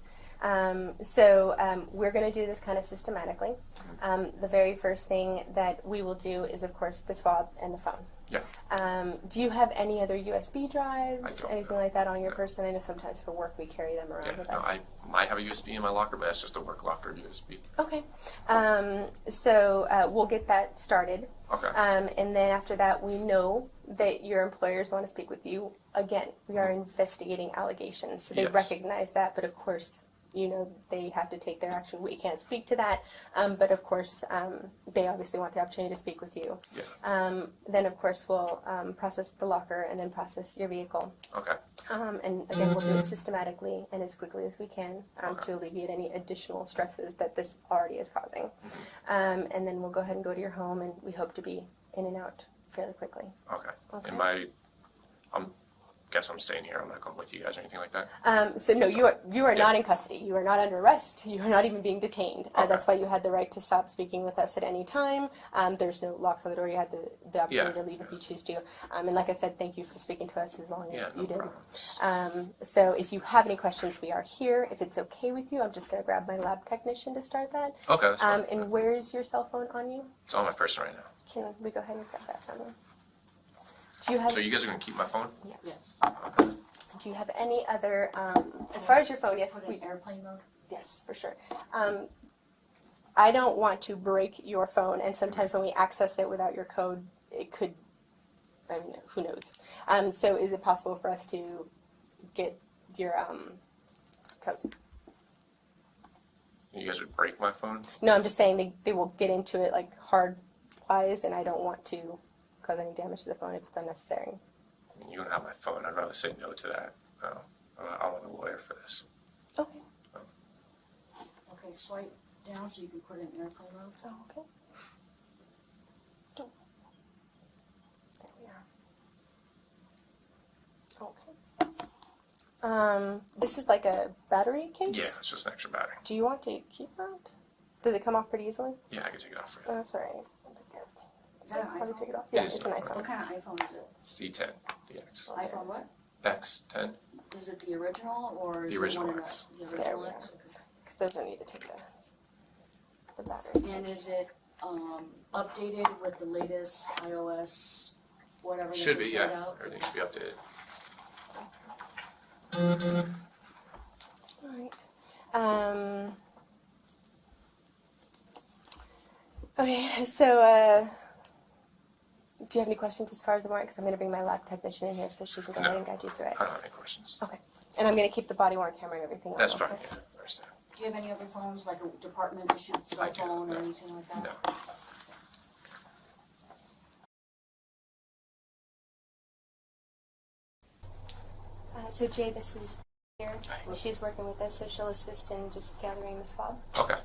S6: So we're going to do this kind of systematically. The very first thing that we will do is, of course, the swab and the phone.
S7: Yeah.
S6: Do you have any other USB drives,
S7: I don't,
S6: anything like that on your person? I know sometimes for work we carry them around
S7: Yeah.
S6: with
S7: No,
S6: us.
S7: I might have a USB in my locker, but that's just a work locker USB.
S6: Okay. So we'll get that started.
S7: Okay.
S6: And then after that, we know that your employers want to speak with you, again, we are investigating allegations, so they
S7: Yes.
S6: recognize that, but of course, they have to take their action. We can't speak to that, but of course, they obviously want the opportunity to speak with you.
S7: Yeah.
S6: Then, of course, we'll process the locker and then process your vehicle.
S7: Okay.
S6: And again, we'll do it systematically and as quickly as we can to alleviate any additional stresses that this already is causing. And then we'll go ahead and go to your home, and we hope to be in and out fairly quickly.
S7: Okay.
S6: Okay.
S7: And guess I'm staying here. I'm not going with you guys or anything like that.
S6: So no, you are not in custody. You are not under arrest. You are not even being detained.
S7: Okay.
S6: That's why you had the right to stop speaking with us at any time. There's no locks on the door. You had the opportunity to leave if you choose to. And like I said, thank you for speaking to us as long as
S7: No
S6: you did.
S7: problem.
S6: So if you have any questions, we are here. If it's okay with you, I'm just going to grab my lab technician to start that.
S7: Okay, that's fine.
S6: And where's your cell phone on you?
S7: It's on my person right now.
S6: Can we go ahead and grab that from you? Do you have?
S7: So you guys are gonna keep my phone?
S8: Yes.
S7: Okay.
S6: Do you have any other? As far as your phone, yes,
S8: Put it in airplane mode?
S6: yes, for sure. I don't want to break your phone, and sometimes when we access it without your code, it could. I mean, who knows? So is it possible for us to get your code?
S7: You guys would break my phone?
S6: No, I'm just saying they will get into it like hard-wise, and I don't want to cause any damage to the phone if it's unnecessary.
S7: I mean, you don't have my phone. I'd rather say no to that. No, I want a lawyer for this.
S6: Okay.
S8: Okay, swipe down so you can put it in airplane mode.
S6: Oh, okay. Don't. There we are. Okay. This is like a battery case?
S7: Yeah, it's just an extra battery.
S6: Do you want to keep that? Does it come off pretty easily?
S7: Yeah, I can take it off for you.
S6: Oh, that's all right.
S8: Is that an
S6: Probably
S8: iPhone?
S6: take it off.
S7: It
S6: Yeah,
S7: is
S6: it's an
S7: an
S6: iPhone.
S8: What kind of iPhone is it?
S7: C10 DX.
S8: iPhone what?
S7: X10.
S8: Is it the original or is
S7: The
S8: it
S7: original
S8: one in
S7: X.
S8: the
S6: There
S8: original
S6: we are.
S8: X? Okay.
S6: Because those don't need to take the battery.
S8: And is it updated with the latest iOS, whatever they
S7: Should be,
S8: sent
S7: yeah.
S8: out?
S7: Everything should be updated.
S6: All right. Okay, so do you have any questions as far as the warrant? Because I'm going to bring my lab technician in here so she can go ahead and guide you through it.
S7: I don't have any questions.
S6: Okay. And I'm going to keep the body worn camera and everything on.
S7: That's fine,
S6: okay?
S7: yeah, I understand.
S8: Do you have any other phones, like a department issued cell
S7: I do,
S8: phone or
S7: no.
S8: anything like that?
S7: No.
S6: So Jay, this is here. She's working with us, so she'll assist in just gathering the swab.
S7: Okay.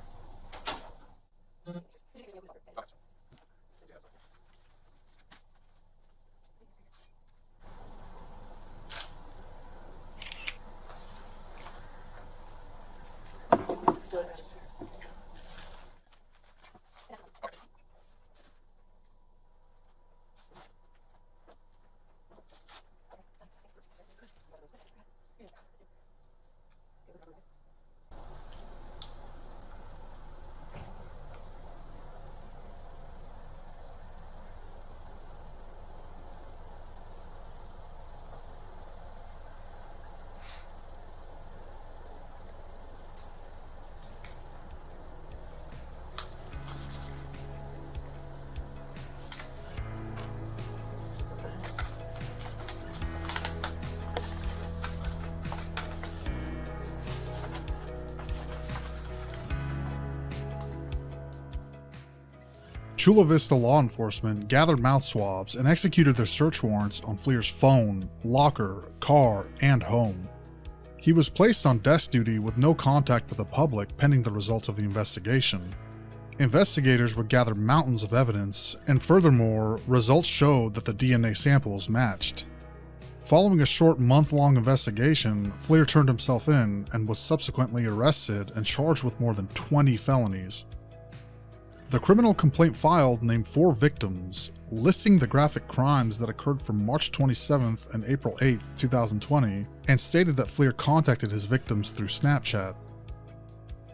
S3: Chula Vista law enforcement gathered mouth swabs and executed their search warrants on Fleer's phone, locker, car, and home. He was placed on desk duty with no contact with the public pending the results of the investigation. Investigators would gather mountains of evidence, and furthermore, results showed that the DNA samples matched. Following a short month-long investigation, Fleer turned himself in and was subsequently arrested and charged with more than 20 felonies. The criminal complaint filed named 4 victims, listing the graphic crimes that occurred from March 27th and April 8th, 2020, and stated that Fleer contacted his victims through Snapchat.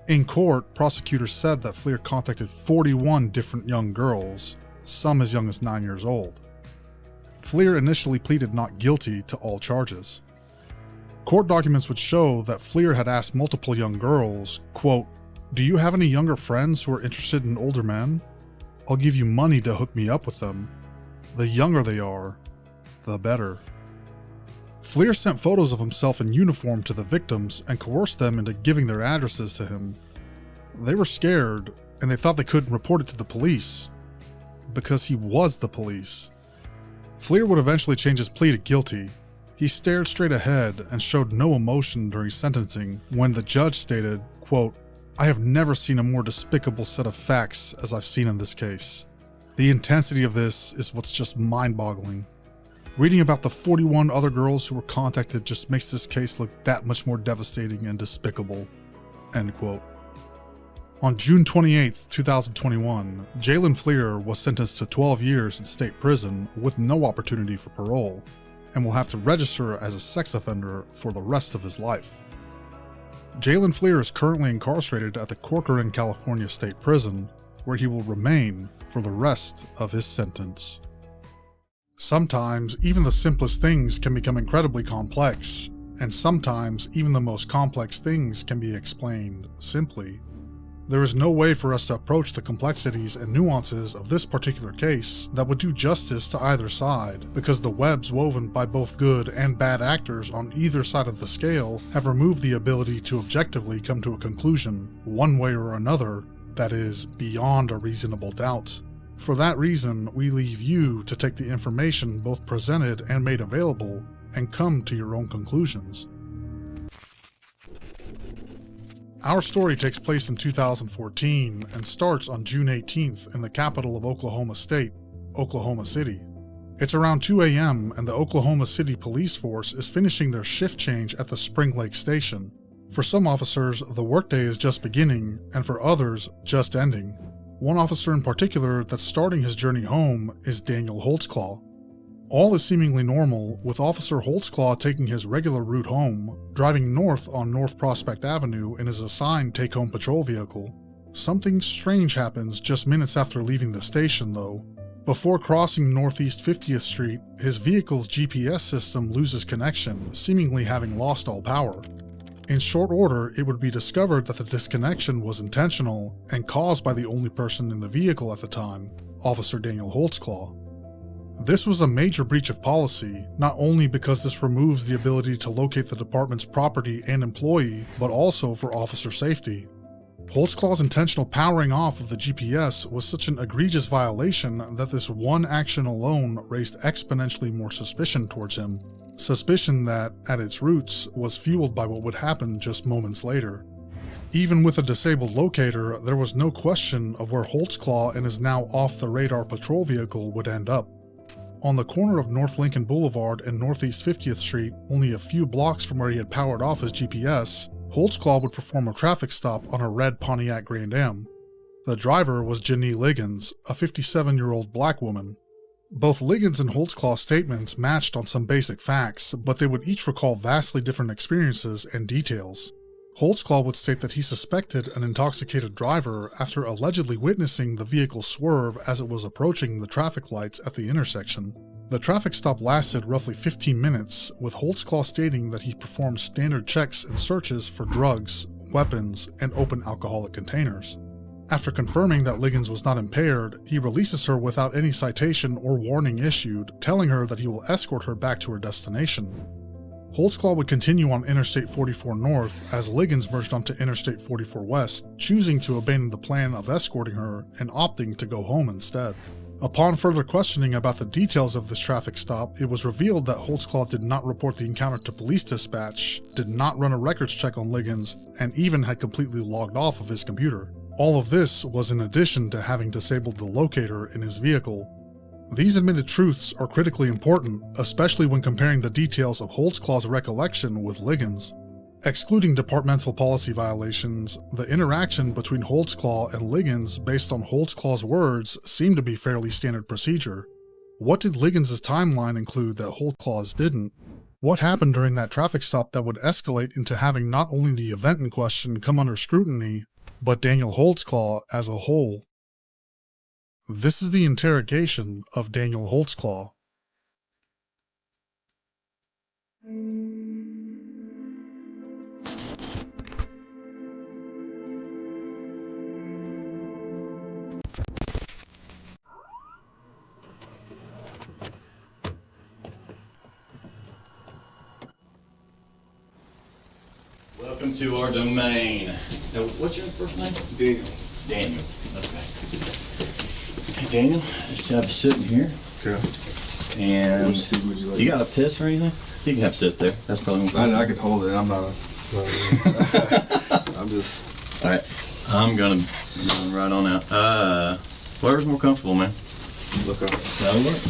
S3: In court, prosecutors said that Fleer contacted 41 different young girls, some as young as 9 years old. Fleer initially pleaded not guilty to all charges. Court documents would show that Fleer had asked multiple young girls, quote, "Do you have any younger friends who are interested in older men? I'll give you money to hook me up with them. The younger they are, the better. Fleer sent photos of himself in uniform to the victims and coerced them into giving their addresses to him. They were scared, and they thought they couldn't report it to the police, because he was the police. Fleer would eventually change his plea to guilty. He stared straight ahead and showed no emotion during sentencing when the judge stated, quote, "I have never seen a more despicable set of facts as I've seen in this case. The intensity of this is what's just mind-boggling. Reading about the 41 other girls who were contacted just makes this case look that much more devastating and despicable." End quote. On June 28, 2021, Jaylen Fleer was sentenced to 12 years in state prison with no opportunity for parole, and will have to register as a sex offender for the rest of his life. Jaylen Fleer is currently incarcerated at the Corcoran, California State Prison, where he will remain for the rest of his sentence. Sometimes, even the simplest things can become incredibly complex, and sometimes even the most complex things can be explained simply. There is no way for us to approach the complexities and nuances of this particular case that would do justice to either side, because the webs woven by both good and bad actors on either side of the scale have removed the ability to objectively come to a conclusion, one way or another, that is beyond a reasonable doubt. For that reason, we leave you to take the information both presented and made available and come to your own conclusions. Our story takes place in 2014 and starts on June 18th in the capital of Oklahoma State, Oklahoma City. It's around 2 a.m. and the Oklahoma City police force is finishing their shift change at the Spring Lake station. For some officers, the workday is just beginning, and for others, just ending. One officer in particular that's starting his journey home is Daniel Holtzclaw. All is seemingly normal, with Officer Holtzclaw taking his regular route home, driving north on North Prospect Avenue in his assigned take-home patrol vehicle. Something strange happens just minutes after leaving the station, though. Before crossing Northeast 50th Street, his vehicle's GPS system loses connection, seemingly having lost all power. In short order, it would be discovered that the disconnection was intentional and caused by the only person in the vehicle at the time, Officer Daniel Holtzclaw. This was a major breach of policy, not only because this removes the ability to locate the department's property and employee, but also for officer safety. Holtzclaw's intentional powering off of the GPS was such an egregious violation that this one action alone raised exponentially more suspicion towards him. Suspicion that, at its roots, was fueled by what would happen just moments later. Even with a disabled locator, there was no question of where Holtzclaw and his now off-the-radar patrol vehicle would end up. On the corner of North Lincoln Boulevard and Northeast 50th Street, only a few blocks from where he had powered off his GPS, Holtzclaw would perform a traffic stop on a red Pontiac Grand Am. The driver was Jenny Liggins, a 57-year-old black woman. Both Liggins and Holtzclaw's statements matched on some basic facts, but they would each recall vastly different experiences and details. Holtzclaw would state that he suspected an intoxicated driver after allegedly witnessing the vehicle swerve as it was approaching the traffic lights at the intersection. The traffic stop lasted roughly 15 minutes, with Holtzclaw stating that he performed standard checks and searches for drugs, weapons, and open alcoholic containers. After confirming that Liggins was not impaired, he releases her without any citation or warning issued, telling her that he will escort her back to her destination. Holtzclaw would continue on Interstate 44 North as Liggins merged onto Interstate 44 West, choosing to abandon the plan of escorting her and opting to go home instead. Upon further questioning about the details of this traffic stop, it was revealed that Holtzclaw did not report the encounter to police dispatch, did not run a records check on Liggins, and even had completely logged off of his computer. All of this was in addition to having disabled the locator in his vehicle. These admitted truths are critically important, especially when comparing the details of Holtzclaw's recollection with Liggins. Excluding departmental policy violations, the interaction between Holtzclaw and Liggins based on Holtzclaw's words seemed to be fairly standard procedure. What did Liggins' timeline include that Holtzclaw's didn't? What happened during that traffic stop that would escalate into having not only the event in question come under scrutiny, but Daniel Holtzclaw as a whole? This is the interrogation of Daniel Holtzclaw.
S9: Welcome to our domain. Now, what's your first name?
S10: Daniel.
S9: Daniel. Okay. Hey, Daniel, just have a sit in here.
S10: Okay.
S9: And
S10: Would you like?
S9: you got a piss or anything? You can have a sit there. That's probably more
S10: I could hold it. I'm not a. I'm just.
S9: All right. I'm gonna run right on out. Whatever's more comfortable, man.
S10: Look up.
S9: That'll work.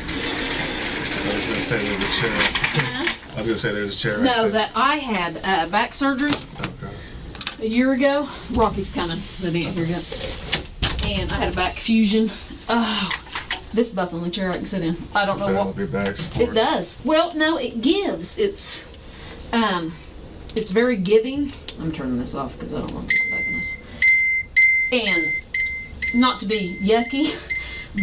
S10: I was gonna say there's a chair. I was gonna say there's a chair. Right
S11: No,
S10: there.
S11: that I had back surgery
S10: Okay.
S11: a year ago. Rocky's coming, but he ain't here yet. And I had a back fusion. Oh, this is about the only chair I can sit in. I don't
S10: Does
S11: know
S10: that
S11: what
S10: help your back support?
S11: it does. Well, no, it gives. It's very giving. I'm turning this off because I don't want this bugging us. And not to be yucky,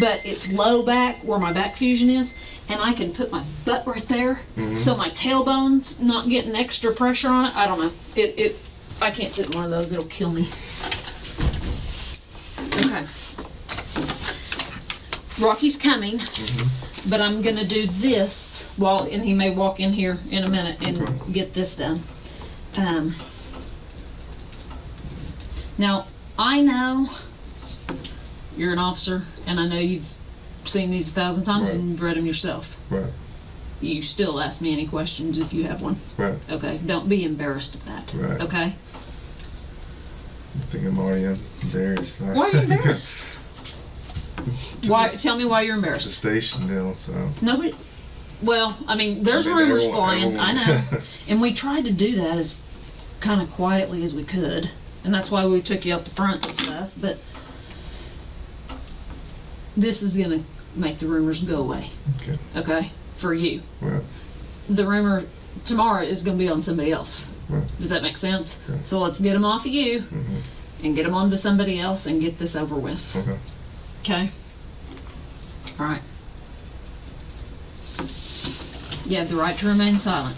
S11: but it's low back where my back fusion is, and I can put my butt right there, so my tailbone's not getting extra pressure on it. I don't know. I can't sit in one of those. It'll kill me. Okay. Rocky's coming, but I'm gonna do this and he may walk in here in a minute and get this done. Now, I know you're an officer, and I know you've seen these 1,000 times and you've read them yourself.
S10: Right.
S11: You still ask me any questions if you have one.
S10: Right.
S11: Okay, don't be embarrassed of that.
S10: Right.
S11: Okay?
S10: I think I'm already embarrassed.
S11: Why are you embarrassed? Why? Tell me why you're
S10: The
S11: embarrassed.
S10: station deal. So.
S11: Nobody. Well, I mean, there's
S10: I mean,
S11: rumors
S10: everyone-
S11: flying. I know, and we tried to do that as kind of quietly as we could, and that's why we took you out the front and stuff. But this is gonna make the rumors go away.
S10: Okay.
S11: Okay, for you.
S10: Right.
S11: The rumor tomorrow is gonna be on somebody else.
S10: Right.
S11: Does that make sense?
S10: Okay.
S11: So let's get them off of you and get them onto somebody else and get this over with.
S10: Okay.
S11: Okay. All right. You have the right to remain silent.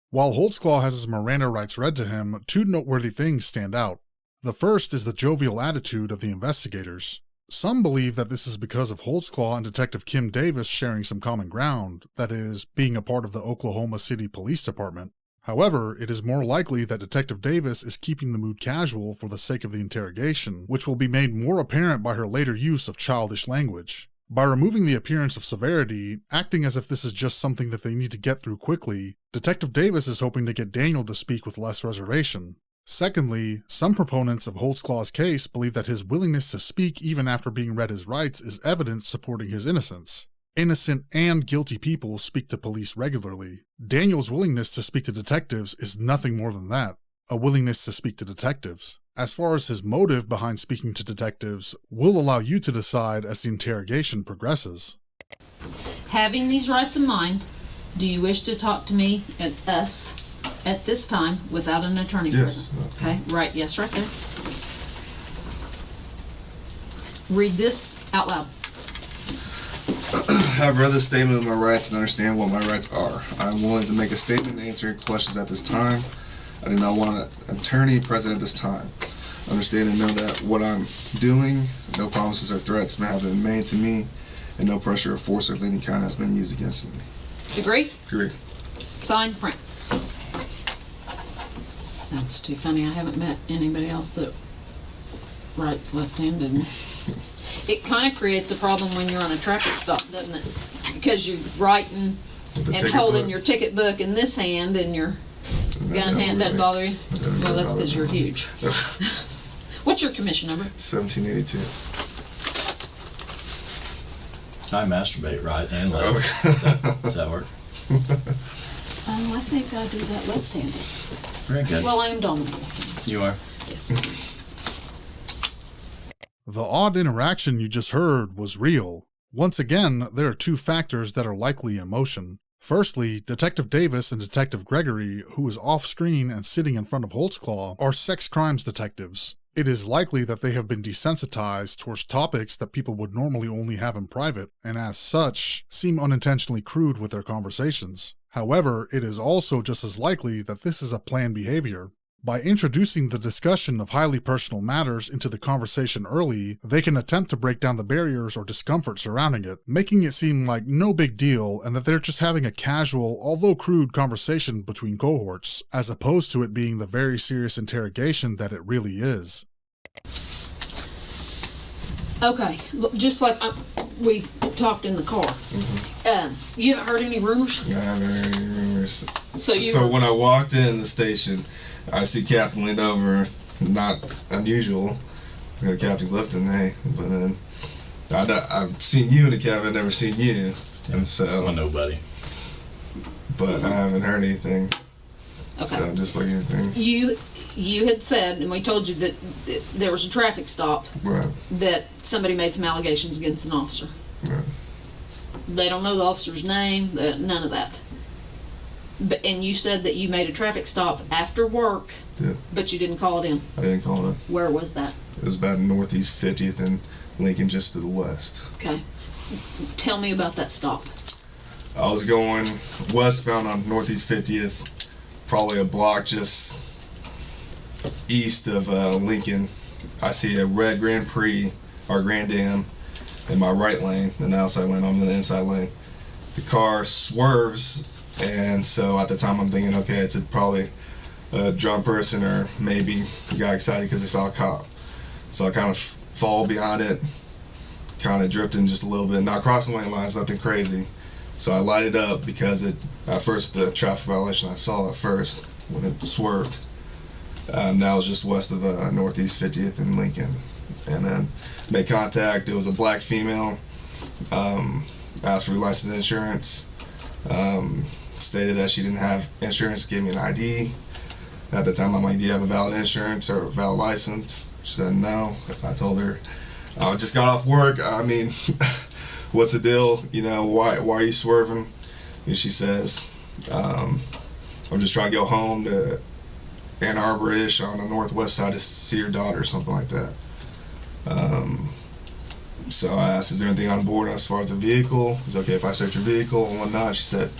S3: While Holtzclaw has his Miranda rights read to him, two noteworthy things stand out. The first is the jovial attitude of the investigators. Some believe that this is because of Holtzclaw and Detective Kim Davis sharing some common ground, that is, being a part of the Oklahoma City Police Department. However, it is more likely that Detective Davis is keeping the mood casual for the sake of the interrogation, which will be made more apparent by her later use of childish language. By removing the appearance of severity, acting as if this is just something that they need to get through quickly, Detective Davis is hoping to get Daniel to speak with less reservation. Secondly, some proponents of Holtzclaw's case believe that his willingness to speak even after being read his rights is evidence supporting his innocence. Innocent and guilty people speak to police regularly. Daniel's willingness to speak to detectives is nothing more than that, a willingness to speak to detectives. As far as his motive behind speaking to detectives, we'll allow you to decide as the interrogation progresses.
S11: Having these rights in mind, do you wish to talk to me and us at this time without an attorney
S10: Yes.
S11: present? Okay, right, yes, right there. Read this out loud.
S10: I've read the statement of my rights and understand what my rights are. I'm willing to make a statement and answer your questions at this time. I do not want an attorney present at this time. Understand and know that what I'm doing, no promises or threats have been made to me, and no pressure or force of any kind has been used against me.
S11: Agree?
S10: Agree.
S11: Sign, print. That's too funny. I haven't met anybody else that writes left-handed. It kind of creates a problem when you're on a traffic stop, doesn't it? Because you're writing
S10: With the
S11: and
S10: ticket
S11: holding
S10: book.
S11: your ticket book in this hand and your
S10: And
S11: gun hand doesn't bother you?
S10: doesn't
S11: Well, that's
S10: bother
S11: because you're
S10: me.
S11: huge. What's your commission number?
S10: 1782.
S9: I masturbate right and left.
S10: Okay.
S9: Does that work?
S11: Oh, I think I do that left-handed.
S9: Very good.
S11: Well, I am dominant.
S9: You are.
S11: Yes.
S3: The odd interaction you just heard was real. Once again, there are two factors that are likely in motion. Firstly, Detective Davis and Detective Gregory, who is off-screen and sitting in front of Holtzclaw, are sex crimes detectives. It is likely that they have been desensitized towards topics that people would normally only have in private, and as such, seem unintentionally crude with their conversations. However, it is also just as likely that this is a planned behavior. By introducing the discussion of highly personal matters into the conversation early, they can attempt to break down the barriers or discomfort surrounding it, making it seem like no big deal and that they're just having a casual, although crude, conversation between cohorts, as opposed to it being the very serious interrogation that it really is.
S11: Okay, look, just like we talked in the car. You haven't heard any rumors?
S10: I haven't heard any rumors.
S11: So
S10: when I walked in the station, I see Captain leaned over, not unusual. Captain Clifton, hey, but then I've seen you in the cabin, I've never seen you, and so.
S9: Well, nobody.
S10: But I haven't heard anything.
S11: Okay.
S10: So just like anything.
S11: You had said, and we told you that there was a traffic stop.
S10: Right.
S11: That somebody made some allegations against an officer.
S10: Right.
S11: They don't know the officer's name, none of that. And you said that you made a traffic stop after work,
S10: Yeah.
S11: but you didn't call it in.
S10: I didn't call it.
S11: Where was that?
S10: It was about Northeast 50th and Lincoln, just to the west.
S11: Okay. Tell me about that stop.
S10: I was going westbound on Northeast 50th, probably a block just east of Lincoln. I see a red Grand Prix or Grand Am in my right lane, in the outside lane. I'm in the inside lane. The car swerves, and so at the time I'm thinking, okay, it's probably a drunk person, or maybe got excited because they saw a cop. So I kind of fall behind it, kind of drifting just a little bit, not crossing lane lines, nothing crazy. So I lighted up because at first the traffic violation I saw at first when it swerved. That was just west of Northeast 50th in Lincoln. And then made contact. It was a black female. Asked for license insurance. Stated that she didn't have insurance. Gave me an ID. At the time, I'm like, do you have a valid insurance or a valid license? She said no. I told her, I just got off work. I mean, what's the deal? You know, why are you swerving? And she says, I'm just trying to go home to Ann Arbor-ish on the northwest side to see your daughter or something like that. So I asked, is there anything on board as far as the vehicle? Is it okay if I search your vehicle and whatnot? She said,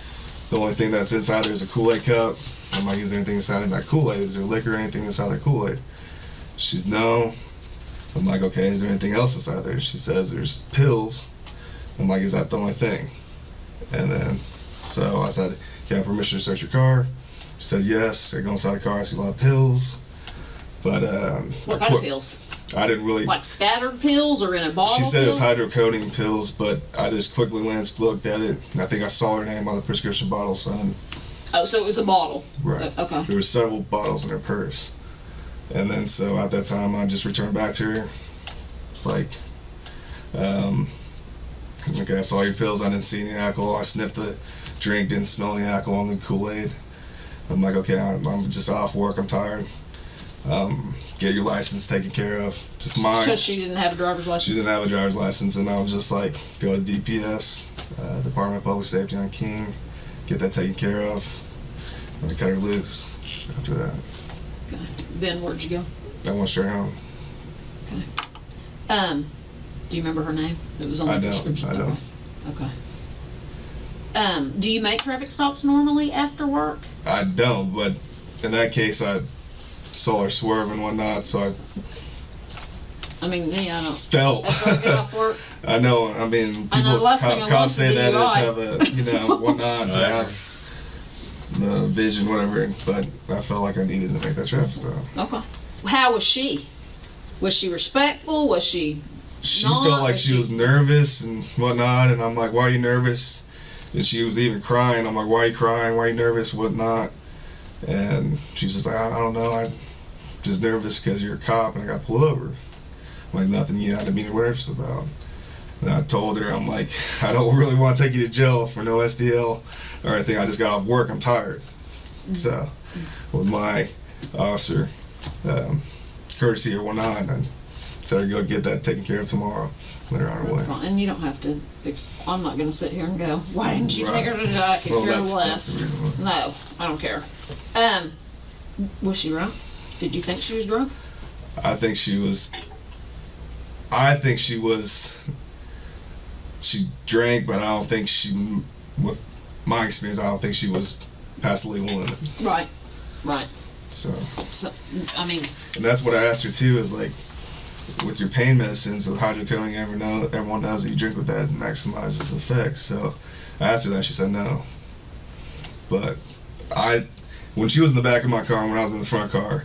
S10: the only thing that's inside there is a Kool-Aid cup. I'm like, is there anything inside of that Kool-Aid? Is there liquor or anything inside that Kool-Aid? She's no. I'm like, okay, is there anything else inside there? She says there's pills. I'm like, is that the only thing? And then, so I said, can I have permission to search your car? She says yes. I go inside the car, I see a lot of pills. But
S11: what kind of pills?
S10: I didn't really.
S11: Like scattered pills or in a bottle?
S10: She said
S11: pills?
S10: it was hydrocodone pills, but I just quickly looked at it, and I think I saw her name on the prescription bottle, so I didn't.
S11: Oh, so it was a bottle.
S10: Right.
S11: Okay.
S10: There were several bottles in her purse. And then, so at that time, I just returned back to her. It's like, okay, I saw your pills. I didn't see any alcohol. I sniffed the drink, didn't smell any alcohol in the Kool-Aid. I'm like, okay, I'm just off work. I'm tired. Get your license taken care of. Just mine.
S11: So she didn't have a driver's license?
S10: She didn't have a driver's license, and I was just like, go to DPS, Department of Public Safety on King, get that taken care of, and I cut her loose after that.
S11: Okay. Then where'd you go?
S10: I went straight home.
S11: Okay. Do you remember her name? It was on the prescription.
S10: I don't.
S11: Okay. Do you make traffic stops normally after work?
S10: I don't, but in that case, I saw her swerve and whatnot, so
S11: I mean, yeah, I don't.
S10: Felt.
S11: After I get off work.
S10: I know. I mean, people cops say that is have a whatnot to have the vision, whatever. But I felt like I needed to make that traffic stop.
S11: Okay. How was she? Was she respectful? Was she?
S10: She felt like she was nervous and whatnot, and I'm like, why are you nervous? And she was even crying. I'm like, why are you crying? Why are you nervous? Whatnot? And she's just like, I don't know. I'm just nervous because you're a cop and I got pulled over. I'm like, nothing you have to be nervous about. And I told her, I'm like, I don't really want to take you to jail for no SDL or anything. I just got off work. I'm tired. So with my officer courtesy or whatnot, I said her go get that taken care of tomorrow. Let her on her way.
S11: And you don't have to. I'm not going to sit here and go, why didn't you take her to jail less? No, I don't care. Was she drunk? Did you think she was drunk?
S10: I think she was. She drank, but I don't think she, with my experience, I don't think she was past the legal limit.
S11: Right.
S10: So,
S11: I mean,
S10: and that's what I asked her too, is like, with your pain medicines, the hydrocodone, everyone knows that you drink with that, it maximizes the effects. So I asked her that, she said no. But when she was in the back of my car, when I was in the front car,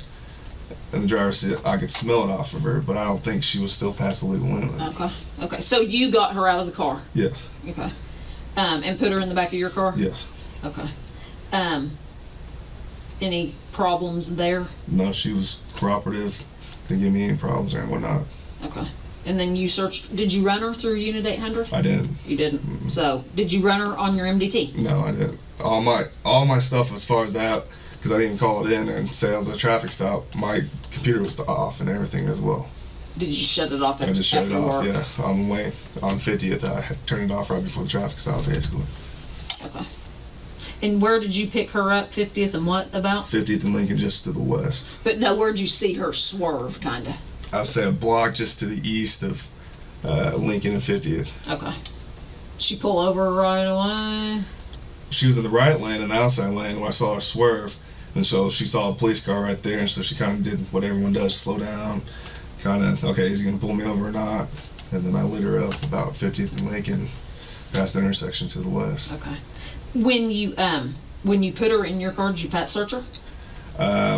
S10: in the driver's seat, I could smell it off of her, but I don't think she was still past the legal limit.
S11: Okay. So you got her out of the car?
S10: Yes.
S11: Okay. And put her in the back of your car?
S10: Yes.
S11: Okay. Any problems there?
S10: No, she was cooperative. Didn't give me any problems or whatnot.
S11: Okay. And then you searched, did you run her through Unit 800?
S10: I didn't.
S11: You didn't? So, did you run her on your MDT?
S10: No, I didn't. All my stuff as far as that, because I didn't even call it in and say it was a traffic stop, my computer was off and everything as well.
S11: Did you shut it off?
S10: I just shut it off,
S11: work?
S10: yeah. On the way, on 50th, I turned it off right before the traffic stop, basically.
S11: Okay. And where did you pick her up? 50th and what about?
S10: 50th and Lincoln, just to the west.
S11: But no, where'd you see her swerve, kind of?
S10: I'd say a block just to the east of Lincoln and 50th.
S11: Okay. She pull over right away?
S10: She was in the right lane and the outside lane when I saw her swerve. And so she saw a police car right there, and so she kind of did what everyone does, slow down. Kind of, okay, is he going to pull me over or not? And then I lit her up about 50th and Lincoln, past the intersection to the west.
S11: Okay. When you put her in your car, did you pat search her?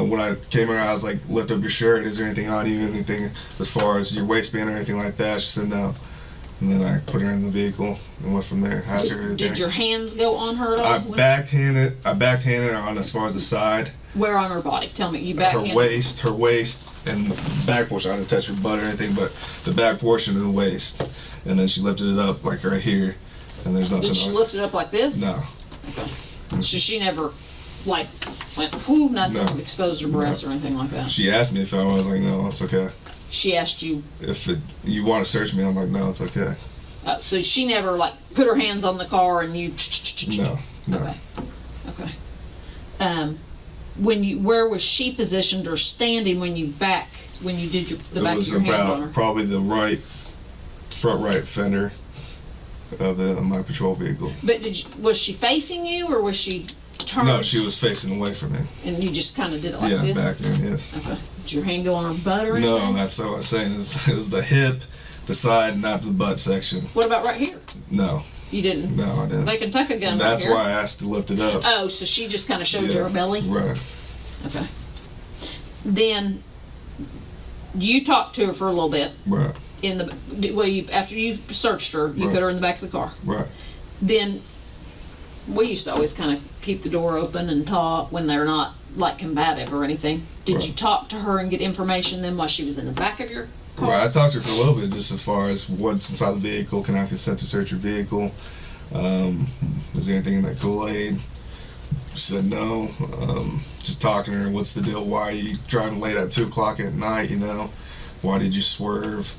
S10: When I came here, I was like, lift up your shirt. Is there anything on you? Anything as far as your waistband or anything like that? She said no. And then I put her in the vehicle and went from there.
S11: Did your hands go on her at all?
S10: I backhanded her on as far as the side.
S11: Where on her body? Tell me. You backhanded
S10: her waist, and the back portion. I didn't touch her butt or anything, but the back portion of the waist. And then she lifted it up like right here, and there's nothing.
S11: Did she lift it up like this?
S10: No.
S11: Okay. So she never went, whoo, nothing,
S10: No.
S11: exposed her breasts or anything like that?
S10: She asked me if I was like, no, it's okay.
S11: She asked you?
S10: If you want to search me, I'm like, no, it's okay.
S11: So she never put her hands on the car and you?
S10: No.
S11: Okay. Where was she positioned or standing when you did the back of your hand on her?
S10: It was about probably the front right fender of my patrol vehicle.
S11: But was she facing you or was she turned?
S10: No, she was facing away from me.
S11: And you just kind of did it like this?
S10: Yeah, back there, yes.
S11: Okay. Did your hand go on her butt or anything?
S10: No, that's what I was saying. It was the hip, the side, not the butt section.
S11: What about right here?
S10: No.
S11: You didn't?
S10: No, I didn't.
S11: They can tuck a gun
S10: and
S11: right
S10: that's
S11: here.
S10: why I asked to lift it up.
S11: Oh, so she just kind of showed you her belly?
S10: Right.
S11: Okay. Then you talked to her for a little bit.
S10: Right.
S11: After you searched her, you put her in the back of the car.
S10: Right.
S11: Then we used to always kind of keep the door open and talk when they're not combative or anything. Did you talk to her and get information then while she was in the back of your car?
S10: Right. I talked to her for a little bit, just as far as what's inside the vehicle. Can I have consent to search your vehicle? Is there anything in that Kool-Aid? She said no. Just talking to her, what's the deal? Why are you driving late at 2 o'clock at night? Why did you swerve?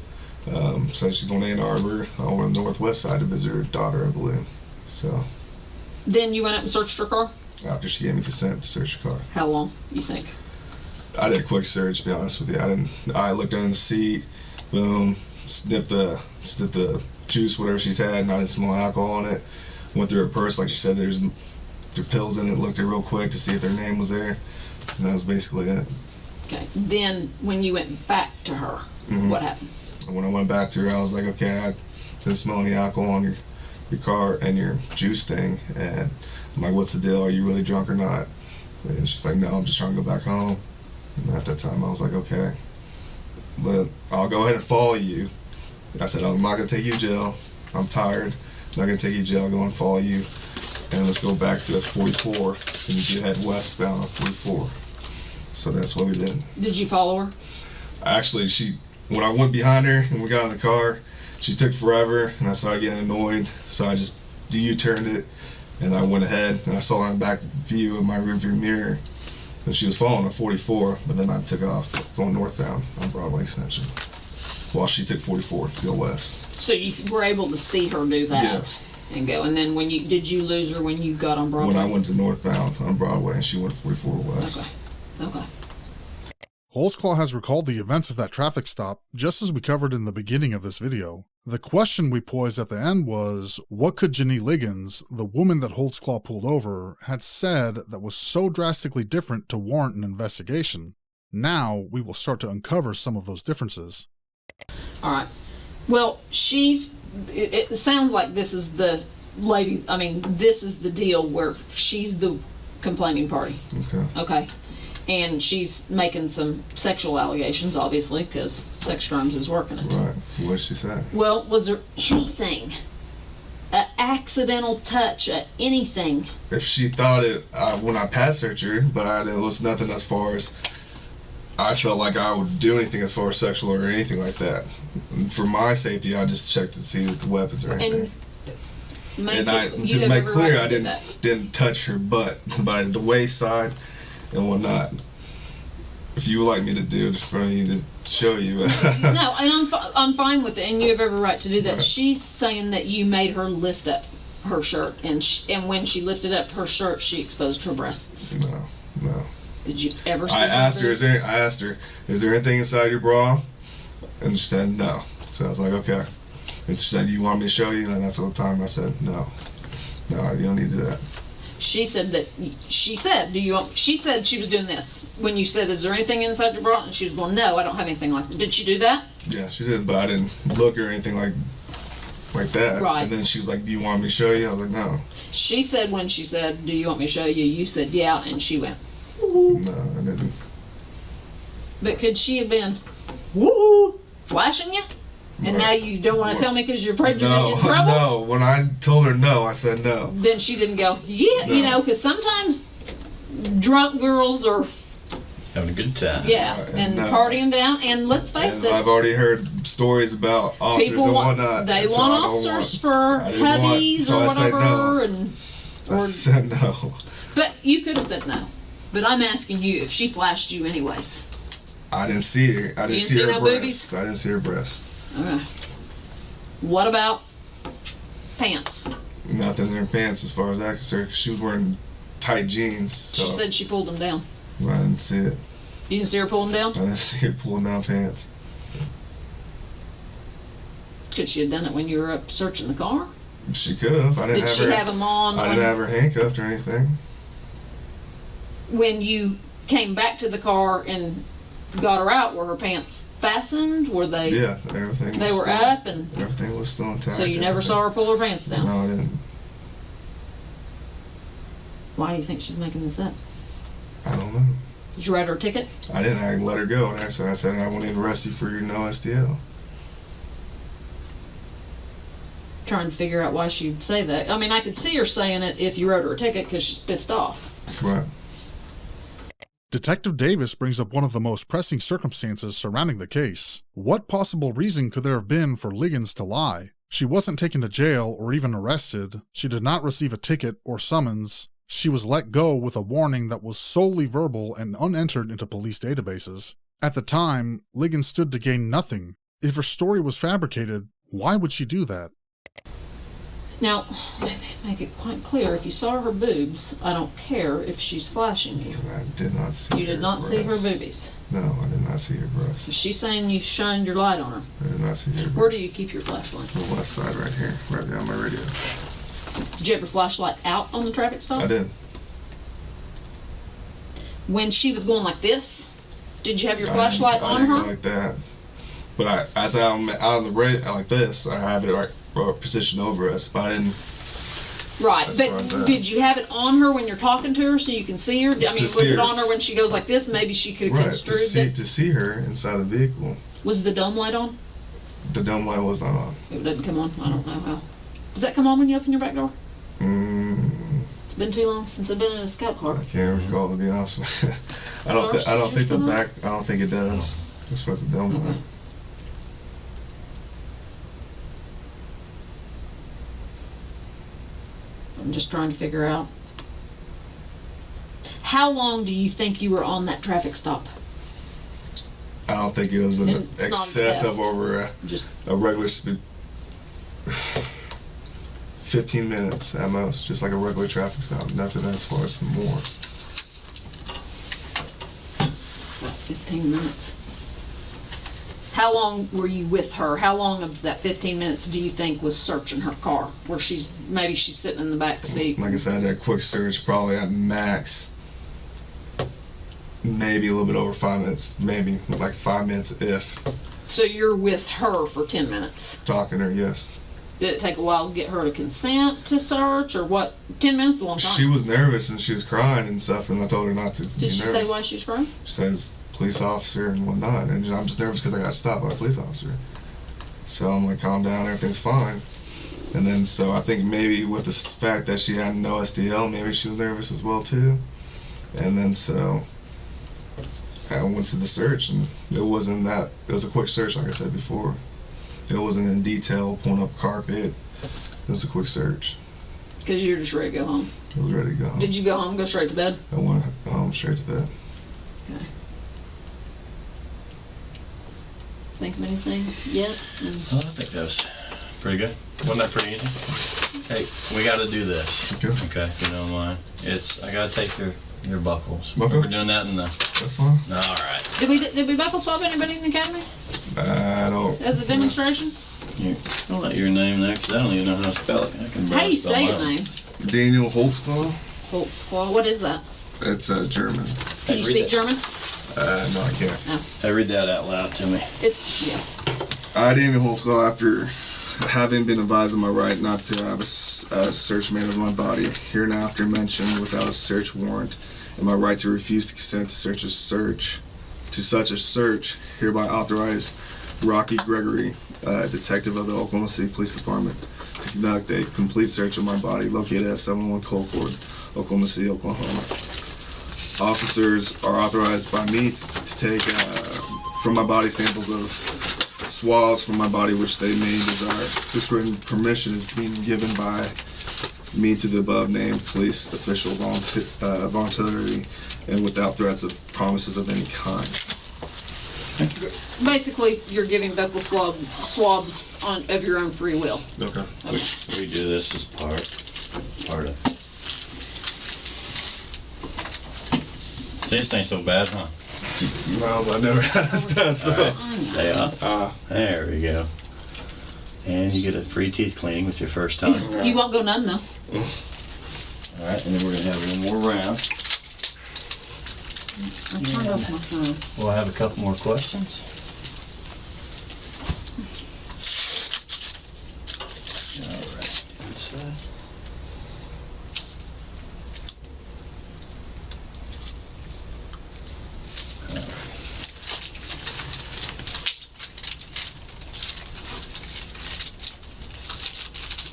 S10: So she's going to Ann Arbor over on the northwest side to visit her daughter, I believe. So.
S11: Then you went up and searched her car?
S10: After she gave me consent to search her car.
S11: How long, you think?
S10: I did a quick search, to be honest with you. I looked under the seat, boom, sniffed the juice, whatever she's had, and I didn't smell alcohol on it. Went through her purse, like she said, there's pills in it, looked at it real quick to see if their name was there, and that was basically it.
S11: Okay. Then when you went back to her, what happened?
S10: When I went back to her, I was like, okay, I didn't smell any alcohol on your car and your juice thing, and I'm like, what's the deal? Are you really drunk or not? And she's like, no, I'm just trying to go back home. And at that time, I was like, okay, but I'll go ahead and follow you. I said, I'm not going to take you to jail. I'm tired. I'm not going to take you to jail. I'll go and follow you. And let's go back to 44. And you head westbound on 44. So that's what we did.
S11: Did you follow her?
S10: Actually, when I went behind her and we got in the car, she took forever and I started getting annoyed. So I just U-turned it and I went ahead and I saw her in the back view of my rearview mirror. And she was following on 44, but then I took off going northbound on Broadway Extension while she took 44 to go west.
S11: So you were able to see her do that?
S10: Yes.
S11: And go. And then did you lose her when you got on Broadway?
S10: When I went to northbound on Broadway and she went 44 west.
S11: Okay.
S3: Holtzclaw has recalled the events of that traffic stop just as we covered in the beginning of this video. The question we posed at the end was, what could Jenny Liggins, the woman that Holtzclaw pulled over, had said that was so drastically different to warrant an investigation? Now we will start to uncover some of those differences.
S11: All right. Well, it sounds like this is the lady, this is the deal where she's the complaining party. Okay. And she's making some sexual allegations, obviously, because sex crimes is working it.
S10: Right. What did she say?
S11: Well, was there anything, an accidental touch, anything?
S10: If she thought it, when I pass searched her, but it was nothing as far as I felt like I would do anything as far as sexual or anything like that. And for my safety, I just checked to see the weapons or anything. To make clear, I didn't touch her butt, but the waist side and whatnot. If you would like me to do it for me to show you.
S11: No, and I'm fine with it, and you have every right to do that.
S10: Right.
S11: She's saying that you made her lift up her shirt, and when she lifted up her shirt, she exposed her breasts.
S10: No.
S11: Did you ever see
S10: I asked her, is there anything inside your bra? And she said no. So I was like, okay. And she said, you want me to show you? And that's all the time I said, no, you don't need to do that.
S11: She said she said she was doing this. When you said, is there anything inside your bra? And she was going, no, I don't have anything like that. Did she do that?
S10: Yeah, she did, but I didn't look or anything like that.
S11: Right.
S10: And then she was like, do you want me to show you? I was like, no.
S11: She said when she said, do you want me to show you? You said, yeah, and she went,
S10: woo. No, I didn't.
S11: But could she have been, woo, flashing you? And now you don't want to tell me because you're afraid you're going to get in trouble?
S10: No, when I told her no, I said no.
S11: Then she didn't go, yeah,
S10: No.
S11: because sometimes drunk girls are
S9: having a good time.
S11: Yeah, and partying down. And let's face it,
S10: I've already heard stories about officers and whatnot.
S11: They want officers for hubbies or whatever.
S10: I said no.
S11: But you could have said no. But I'm asking you if she flashed you anyways.
S10: I didn't see her. I didn't see her breasts.
S11: Boobies?
S10: I didn't see her breasts.
S11: Okay. What about pants?
S10: Nothing in her pants as far as I could see. She was wearing tight jeans. So
S11: She said she pulled them down.
S10: I didn't see it.
S11: You didn't see her pulling them
S10: I
S11: down?
S10: didn't see her pulling down pants.
S11: Could she have done it when you were up searching the car?
S10: She could have. I didn't
S11: Did
S10: have
S11: she
S10: her.
S11: have them on?
S10: I didn't have her handcuffed or anything.
S11: When you came back to the car and got her out, were her pants fastened? Were they?
S10: Yeah, everything.
S11: They were
S10: still,
S11: up and.
S10: Everything was still intact.
S11: So you never saw her pull her pants down?
S10: No, I didn't.
S11: Why do you think she's making this up?
S10: I don't know.
S11: Did you write her a ticket?
S10: I didn't. I let her go, and I said I won't even arrest you for your no STL.
S11: Trying to figure out why she'd say that. I mean, I could see her saying it if you wrote her a ticket because she's pissed off.
S10: Right.
S3: Detective Davis brings up one of the most pressing circumstances surrounding the case. What possible reason could there have been for Liggins to lie? She wasn't taken to jail or even arrested. She did not receive a ticket or summons. She was let go with a warning that was solely verbal and unentered into police databases. At the time, Liggins stood to gain nothing. If her story was fabricated, why would she do that?
S11: Now, make it quite clear, if you saw her boobs, I don't care if she's flashing you.
S10: I did not see
S11: You did not see her boobies.
S10: No, I did not see her breasts.
S11: She's saying you shined your light on her.
S10: I did not see her breasts.
S11: Where do you keep your flashlight?
S10: The left side right here, right behind my radio.
S11: Did you have your flashlight out on the traffic stop?
S10: I did.
S11: When she was going like this, did you have your flashlight on her?
S10: I didn't go like that. But as I'm out on the radio like this, I have it right positioned over us, but I didn't.
S11: Right, but did you have it on her when you're talking to her so you can see her? I mean, was it on her when she goes like this? Maybe she could have construed it.
S10: To see her inside the vehicle.
S11: Was the dome light on?
S10: The dome light was not on.
S11: It didn't come on? I don't know how. Does that come on when you open your back door? It's been too long since I've been in a scout car.
S10: I can't recall, to be honest with you. I don't think it does. As far as the dome light.
S11: I'm just trying to figure out. How long do you think you were on that traffic stop?
S10: I don't think it was an excess of over a regular speed. 15 minutes at most, just like a regular traffic stop. Nothing as far as more.
S11: 15 minutes. How long were you with her? How long of that 15 minutes do you think was searching her car? Where she's sitting in the back seat?
S10: Like I said, that quick search probably at max, maybe a little bit over 5 minutes, maybe like 5 minutes if.
S11: So you're with her for 10 minutes.
S10: Talking to her, yes.
S11: Did it take a while to get her to consent to search, or what? 10 minutes is a long time.
S10: She was nervous and she was crying and stuff, and I told her not to be nervous.
S11: Did she say why she was crying?
S10: She says police officer and whatnot, and I'm just nervous because I got stopped by a police officer. So I'm like, calm down, everything's fine. And then, so I think maybe with the fact that she had no SDL, maybe she was nervous as well too. And then so I went to the search, and it wasn't that, it was a quick search like I said before. It wasn't in detail, pulling up carpet. It was a quick search.
S11: Because you were just ready to go home.
S10: I was ready to go home.
S11: Did you go home and go straight to bed?
S10: I went home straight to bed.
S11: Okay. Think of anything yet?
S9: Oh, I think that was pretty good. Wasn't that pretty easy? Hey, we got to do this.
S10: Okay.
S9: Okay, if you don't mind. I got to take your buckles.
S10: Okay.
S9: We're doing that in the...
S10: That's fine.
S9: All right.
S11: Did we buckle swap anybody in the academy?
S10: I don't...
S11: As a demonstration?
S9: Here, I'll let your name there, because I don't even know how to spell it. I can
S11: How do you
S9: spell
S11: say your
S9: mine.
S11: name?
S10: Daniel Holtzclaw.
S11: Holtzclaw. What is that?
S10: It's German.
S11: Can you speak German?
S10: No, I can't.
S9: Hey, read that out loud to me.
S11: Yeah.
S10: I, Daniel Holtzclaw, after having been advised of my right not to have a search made of my body, hereinafter mentioned without a search warrant, and my right to refuse to consent to such a search, hereby authorize Rocky Gregory, detective of the Oklahoma City Police Department, to conduct a complete search of my body located at 701 Colcord, Oklahoma City, Oklahoma. Officers are authorized by me to take from my body samples of swabs from my body which they may desire. This written permission is being given by me to the above named police official voluntarily and without threats of promises of any kind.
S11: Basically, you're giving buccal swabs of your own free will.
S10: Okay.
S9: We do this as part of. See, this ain't so bad, huh?
S10: No, but I never had this done, so.
S9: Right. Stay up. There we go. And you get a free teeth cleaning with your first time.
S11: You won't go none, though.
S9: All right, and then we're going to have one more round.
S11: I turned off my phone.
S9: We'll have a couple more questions. All right.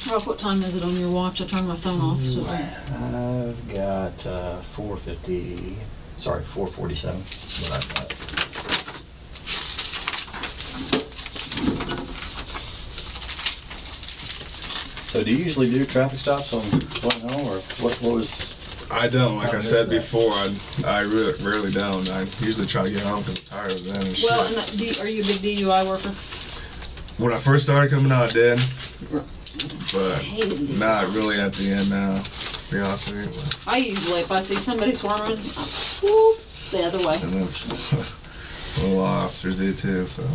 S11: Ralph, what time is it on your watch? I turned my phone off. So.
S9: I've got 4:47. What I've got. So do you usually do traffic stops on going home, or what was?
S10: I don't. Like I said before, I rarely don't. I usually try to get home because I'm tired of them and shit.
S11: Well, and are you a big DUI worker?
S10: When I first started coming out, I did. But not really at the end now, to be honest with you. But.
S11: I usually, if I see somebody swarming, I whoop the other way.
S10: And that's what a lot of officers do too. So.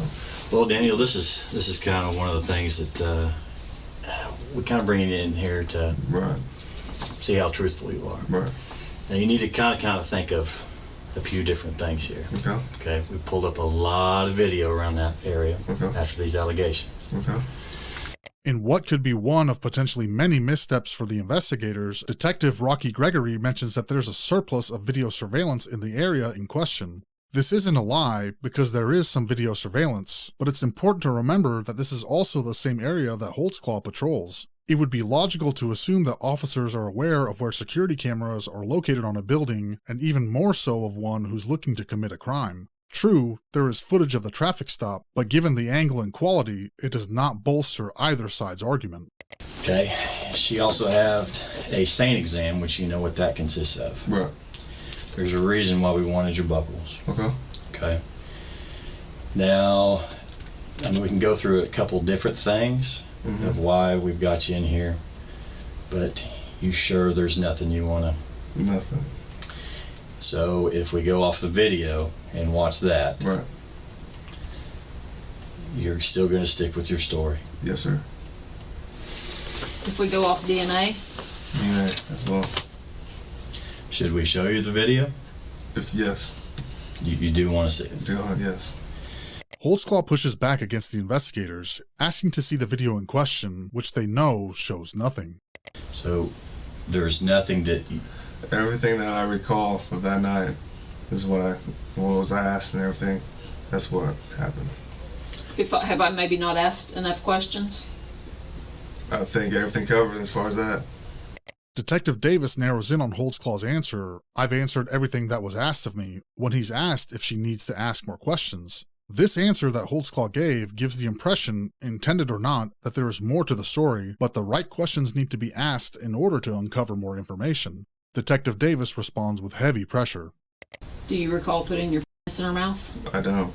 S9: Well, Daniel, this is kind of one of the things that we kind of bring you in here to see how truthful you are.
S10: Right.
S9: Now you need to kind of think of a few different things here.
S10: Okay.
S9: Okay. We pulled up a lot of video around that area after these allegations.
S10: Okay.
S3: In what could be one of potentially many missteps for the investigators, Detective Rocky Gregory mentions that there's a surplus of video surveillance in the area in question. This isn't a lie, because there is some video surveillance, but it's important to remember that this is also the same area that Holtzclaw patrols. It would be logical to assume that officers are aware of where security cameras are located on a building, and even more so of one who's looking to commit a crime. True, there is footage of the traffic stop, but given the angle and quality, it does not bolster either side's argument.
S9: Okay. She also had a SANE exam, which you know what that consists of.
S10: Right.
S9: There's a reason why we wanted your buckles.
S10: Okay.
S9: Okay. Now, I mean, we can go through a couple different things of why we've got you in here, but you sure there's nothing you want to?
S10: Nothing.
S9: So if we go off the video and watch that, you're still going to stick with your story.
S10: Yes, sir.
S11: If we go off DNA,
S10: DNA as well.
S9: Should we show you the video?
S10: If yes,
S9: You do want to see it?
S10: yes.
S3: Holtzclaw pushes back against the investigators, asking to see the video in question, which they know shows nothing.
S9: So there's nothing that
S10: Everything that I recall of that night is what was asked and everything. That's what happened.
S11: have I maybe not asked enough questions?
S10: I think everything covered as far as that.
S3: Detective Davis narrows in on Holtzclaw's answer, "I've answered everything that was asked of me," when he's asked if she needs to ask more questions. This answer that Holtzclaw gave gives the impression, intended or not, that there is more to the story, but the right questions need to be asked in order to uncover more information. Detective Davis responds with heavy pressure.
S11: Do you recall putting your penis in her mouth?
S10: I don't.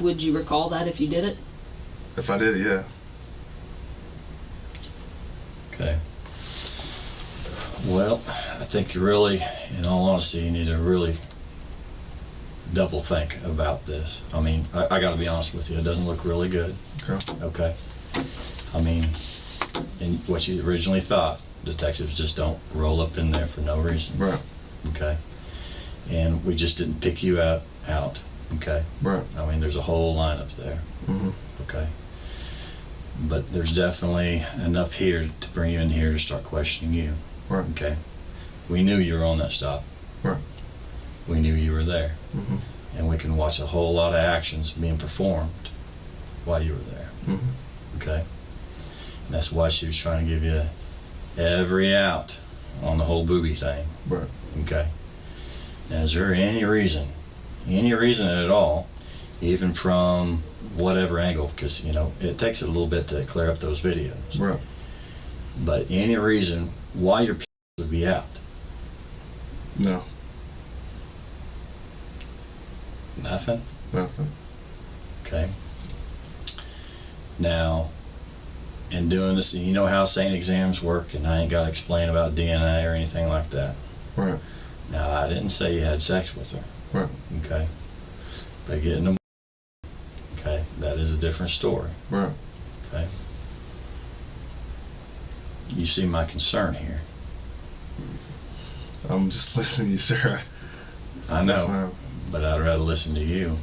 S11: Would you recall that if you did it?
S10: If I did, yeah.
S9: Okay. Well, I think you really, in all honesty, you need to really double think about this. I mean, I got to be honest with you, it doesn't look really good.
S10: Okay.
S9: Okay. I mean, in what you originally thought, detectives just don't roll up in there for no reason.
S10: Right.
S9: Okay. And we just didn't pick you out. Okay.
S10: Right.
S9: I mean, there's a whole lineup there.
S10: Mm-hmm.
S9: Okay. But there's definitely enough here to bring you in here to start questioning you.
S10: Right.
S9: Okay. We knew you were on that stop.
S10: Right.
S9: We knew you were there.
S10: Mm-hmm.
S9: And we can watch a whole lot of actions being performed while you were there.
S10: Mm-hmm.
S9: Okay. And that's why she was trying to give you every out on the whole booby thing.
S10: Right.
S9: Okay. Now, is there any reason at all, even from whatever angle, because, you know, it takes a little bit to clear up those videos.
S10: Right.
S9: But any reason why your would be out?
S10: No.
S9: Nothing?
S10: Nothing.
S9: Okay. Now, in doing this, you know how SAINT exams work, and I ain't got to explain about DNA or anything like that.
S10: Right.
S9: Now, I didn't say you had sex with her.
S10: Right.
S9: Okay. But getting them, okay, that is a different story.
S10: Right.
S9: Okay. You see my concern here.
S10: I'm just listening to you, sir.
S9: I know,
S10: That's
S9: but I'd rather listen to you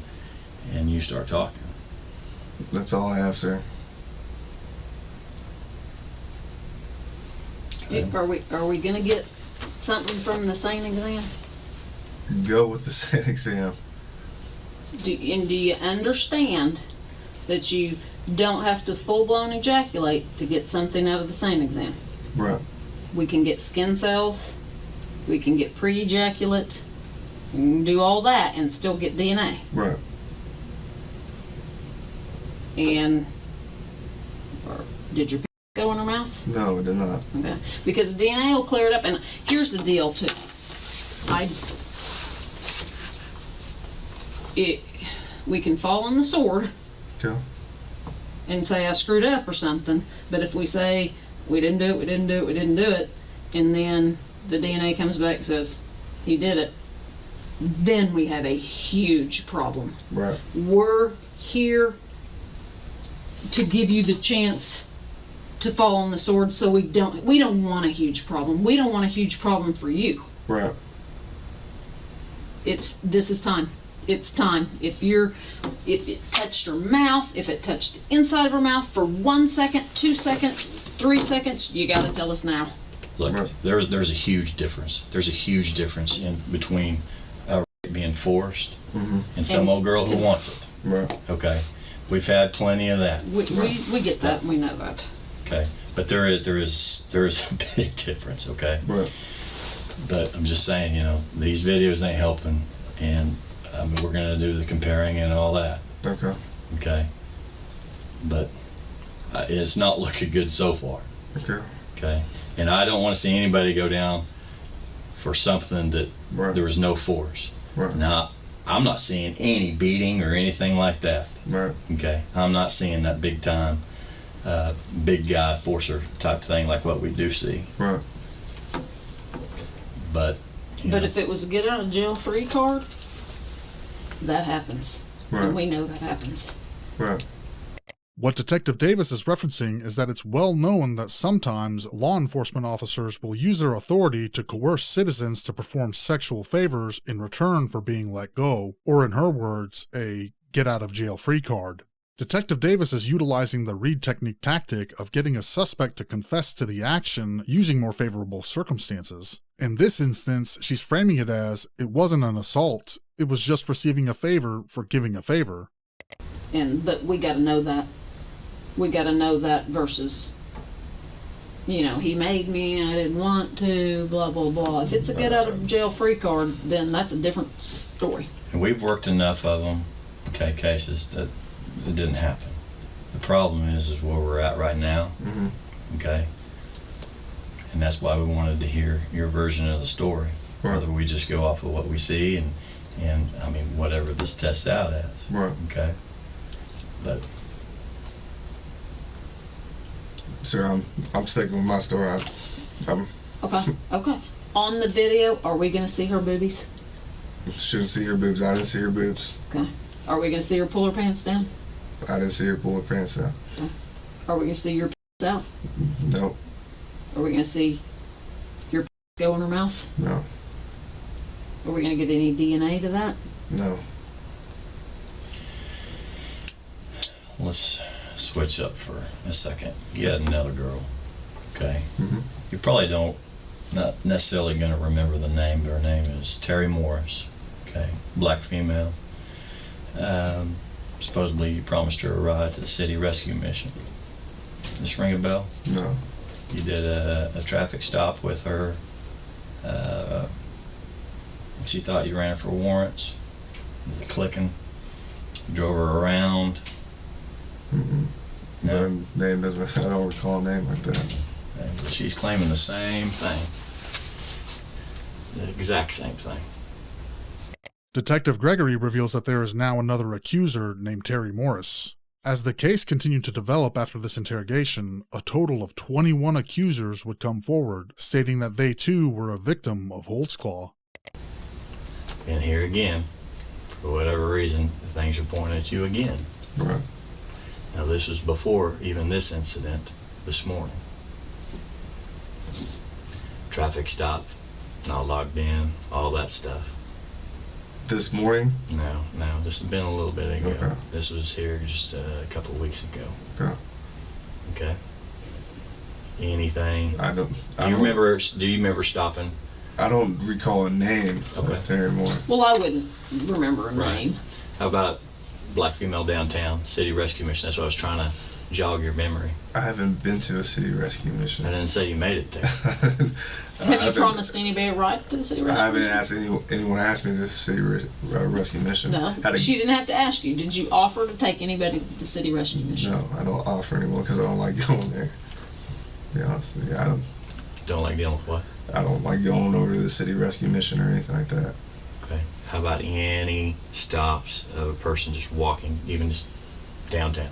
S9: and you start talking.
S10: That's all I have, sir.
S9: Okay.
S11: Are we gonna get something from the SAINT exam?
S10: Go with the SAINT exam.
S11: Do you understand that you don't have to full-blown ejaculate to get something out of the SAINT exam?
S10: Right.
S11: We can get skin cells, we can get pre-ejaculate, we can do all that and still get DNA.
S10: Right.
S11: And or did your go in her mouth?
S10: No, it did not.
S11: Okay. Because DNA will clear it up. And here's the deal too. We can fall on the sword
S10: Okay.
S11: and say I screwed up or something, but if we say we didn't do it, and then the DNA comes back and says he did it, then we have a huge problem.
S10: Right.
S11: We're here to give you the chance to fall on the sword, so we don't want a huge problem. We don't want a huge problem for you.
S10: Right.
S11: This is time. It's time. If it touched her mouth, if it touched the inside of her mouth for 1 second, 2 seconds, 3 seconds, you gotta tell us now.
S9: Look,
S10: Right.
S9: there's a huge difference. There's a huge difference in between a rape being forced
S10: Mm-hmm.
S9: and some old girl who wants it.
S10: Right.
S9: Okay, we've had plenty of that.
S11: We get that. We know that.
S9: Okay, but there is a big difference. Okay,
S10: Right.
S9: but I'm just saying, you know, these videos ain't helping, and I mean, we're gonna do the comparing and all that.
S10: Okay.
S9: Okay, but it's not looking good so far.
S10: Okay.
S9: Okay, and I don't want to see anybody go down for something that
S10: Right.
S9: there was no force.
S10: Right.
S9: Now, I'm not seeing any beating or anything like that.
S10: Right.
S9: Okay, I'm not seeing that big time, big guy forcer type thing like what we do see.
S10: Right.
S9: But, you
S11: But
S9: know,
S11: if it was a get out of jail free card, that happens.
S10: Right.
S11: And we know that happens.
S10: Right.
S3: What Detective Davis is referencing is that it's well known that sometimes law enforcement officers will use their authority to coerce citizens to perform sexual favors in return for being let go, or in her words, a get-out-of-jail-free card. Detective Davis is utilizing the Reed technique tactic of getting a suspect to confess to the action using more favorable circumstances. In this instance, she's framing it as, it wasn't an assault, it was just receiving a favor for giving a favor.
S11: But we gotta know that. We gotta know that versus, he made me, I didn't want to, blah, blah, blah. If it's a get out of jail free card, then that's a different story.
S9: And we've worked enough of them, cases that it didn't happen. The problem is where we're at right now, okay? And that's why we wanted to hear your version of the story.
S10: Right.
S9: Whether we just go off of what we see and whatever this tests out as.
S10: Right.
S9: Okay? But
S10: sir, I'm sticking with my story.
S11: Okay. On the video, are we gonna see her boobies?
S10: Shouldn't see her boobs. I didn't see her boobs.
S11: Okay. Are we gonna see her pull her pants down?
S10: I didn't see her pull her pants down.
S11: Okay. Are we gonna see your pants out?
S10: Nope.
S11: Are we gonna see your pants go in her mouth?
S10: No.
S11: Are we gonna get any DNA to that?
S10: No.
S9: let's switch up for a second. You had another girl, okay?
S10: Mm-hmm.
S9: You probably not necessarily going to remember the name, but her name is Terry Morris, okay? Black female. Supposedly you promised her a ride to the city rescue mission. This ring a bell?
S10: No.
S9: You did a traffic stop with her. She thought you ran her for warrants. Was it clicking? You drove her around.
S10: Mm-mm.
S9: No.
S10: Name doesn't. I don't recall a name like that.
S9: But she's claiming the same thing. The exact same thing.
S3: Detective Gregory reveals that there is now another accuser named Terry Morris. As the case continued to develop after this interrogation, a total of 21 accusers would come forward, stating that they too were a victim of Holtzclaw.
S9: And here again, for whatever reason, things are pointing at you again.
S10: Right.
S9: Now this was before even this incident this morning. Traffic stop, not logged in, all that stuff.
S10: This morning?
S9: No, this has been a little bit ago.
S10: Okay.
S9: This was here just a couple of weeks ago.
S10: Okay.
S9: Okay. Anything?
S10: Do
S9: you remember stopping?
S10: I don't recall a name of Terry Moore.
S11: Well, I wouldn't remember a name.
S9: How about black female downtown, city rescue mission? That's what I was trying to jog your memory.
S10: I haven't been to a city rescue mission.
S9: I didn't say you made it there.
S11: Have you promised anybody a ride to the city rescue
S10: I haven't
S11: mission?
S10: asked anyone to ask me to the city rescue mission.
S11: No, she didn't have to ask you. Did you offer to take anybody to the city rescue mission?
S10: No, I don't offer anyone because I don't like going there. To be honest with you, I
S9: don't like dealing with what?
S10: I don't like going over to the city rescue mission or anything like that.
S9: Okay. How about any stops of a person just walking, even just downtown?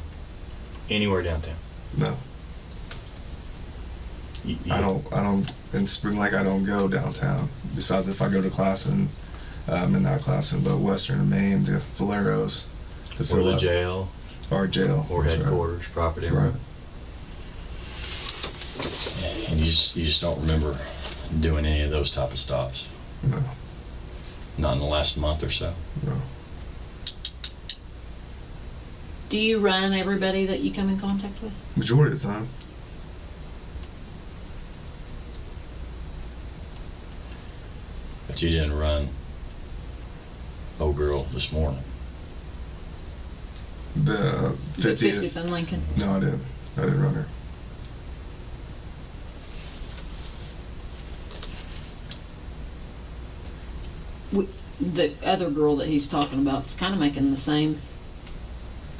S9: Anywhere downtown?
S10: No. I don't, in Spring Lake, I don't go downtown. Besides if I go to Classen, not Classen, but Western Maine to Valero's. To
S9: or the jail.
S10: Or jail.
S9: Or headquarters, right. Property.
S10: Right.
S9: And you just don't remember doing any of those type of stops?
S10: No.
S9: Not in the last month or so?
S10: No.
S11: Do you run everybody that you come in contact with?
S10: Majority of the time.
S9: But you didn't run old girl this morning?
S10: The 50th
S11: in Lincoln?
S10: No, I didn't. I didn't run her.
S11: The other girl that he's talking about is kind of making the same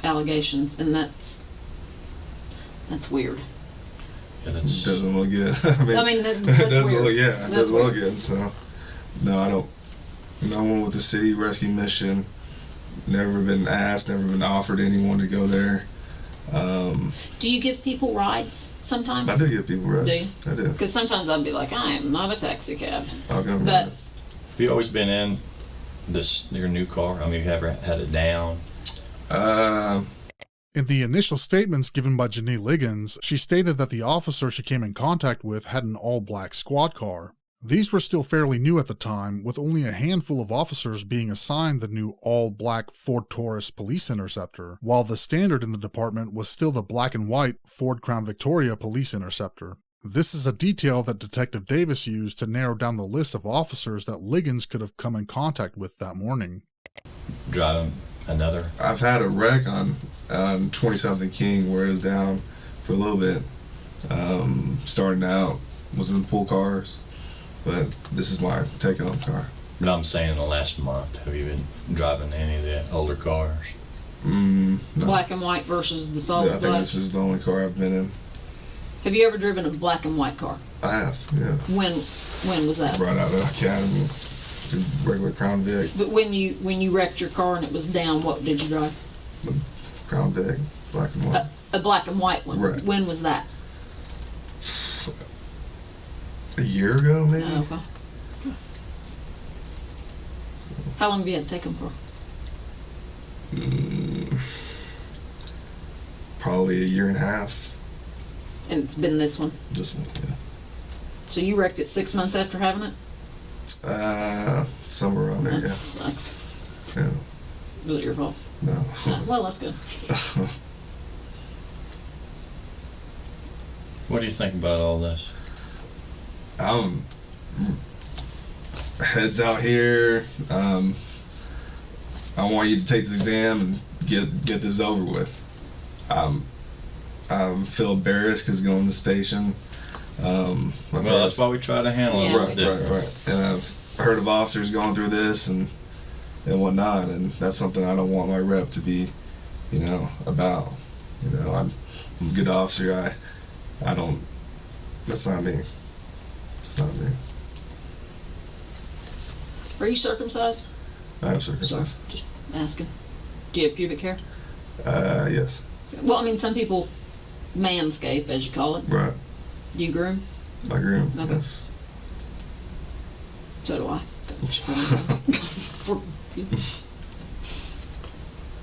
S11: allegations, and that's weird.
S9: Yeah, that's
S10: doesn't look good.
S11: I mean that's
S10: it doesn't
S11: weird.
S10: look. Yeah, it
S11: That's
S10: doesn't look
S11: weird.
S10: good. So, no, I don't. No one with the city rescue mission. Never been asked. Never been offered anyone to go there.
S11: Do you give people rides sometimes?
S10: I do give people rides.
S11: Do you?
S10: I do.
S11: Because sometimes I'd be like, I am not a taxi cab.
S10: I'll go.
S11: But
S10: rides.
S9: Have you always been in your new car? I mean, have you ever had it down?
S3: In the initial statements given by Janine Liggins, she stated that the officer she came in contact with had an all-black squad car. These were still fairly new at the time, with only a handful of officers being assigned the new all-black Ford Taurus Police Interceptor, while the standard in the department was still the black and white Ford Crown Victoria Police Interceptor. This is a detail that Detective Davis used to narrow down the list of officers that Liggins could have come in contact with that morning.
S9: Driving another?
S10: I've had a wreck on 20-something King where it was down for a little bit. Starting out, was in the pool cars, but this is my take-home car.
S9: But I'm saying in the last month, have you been driving any of the older cars?
S10: No.
S11: Black and white versus the solid
S10: I think
S11: black.
S10: this is the only car I've been in.
S11: Have you ever driven a black and white car?
S10: I have, yeah.
S11: When was that?
S10: Right out of the academy, regular Crown Vic.
S11: But when you wrecked your car and it was down, what did you drive?
S10: Crown Vic, black and white.
S11: A black and white one.
S10: Right.
S11: When was that?
S10: A year ago, maybe.
S11: Oh, okay. How long have you had to take them for?
S10: Probably a year and a half.
S11: And it's been this one.
S10: This one, yeah.
S11: So you wrecked it 6 months after having it?
S10: Somewhere around there,
S11: That
S10: yeah.
S11: sucks.
S10: Yeah.
S11: Was it your fault?
S10: No.
S11: Oh, well, that's good.
S9: What do you think about all this?
S10: Heads out here. I want you to take the exam and get this over with. I feel embarrassed because going to the station.
S9: Well, that's why we try to handle it.
S10: Right. And I've heard of officers going through this and whatnot, and that's something I don't want my rep to be, about. I'm a good officer. I don't. That's not me. It's not me.
S11: Are you circumcised?
S10: I am circumcised.
S11: Just asking. Do you have pubic hair?
S10: Yes.
S11: Well, I mean, some people manscape, as you call it.
S10: Right.
S11: You groom?
S10: My groom.
S11: Okay.
S10: Yes.
S11: So do I.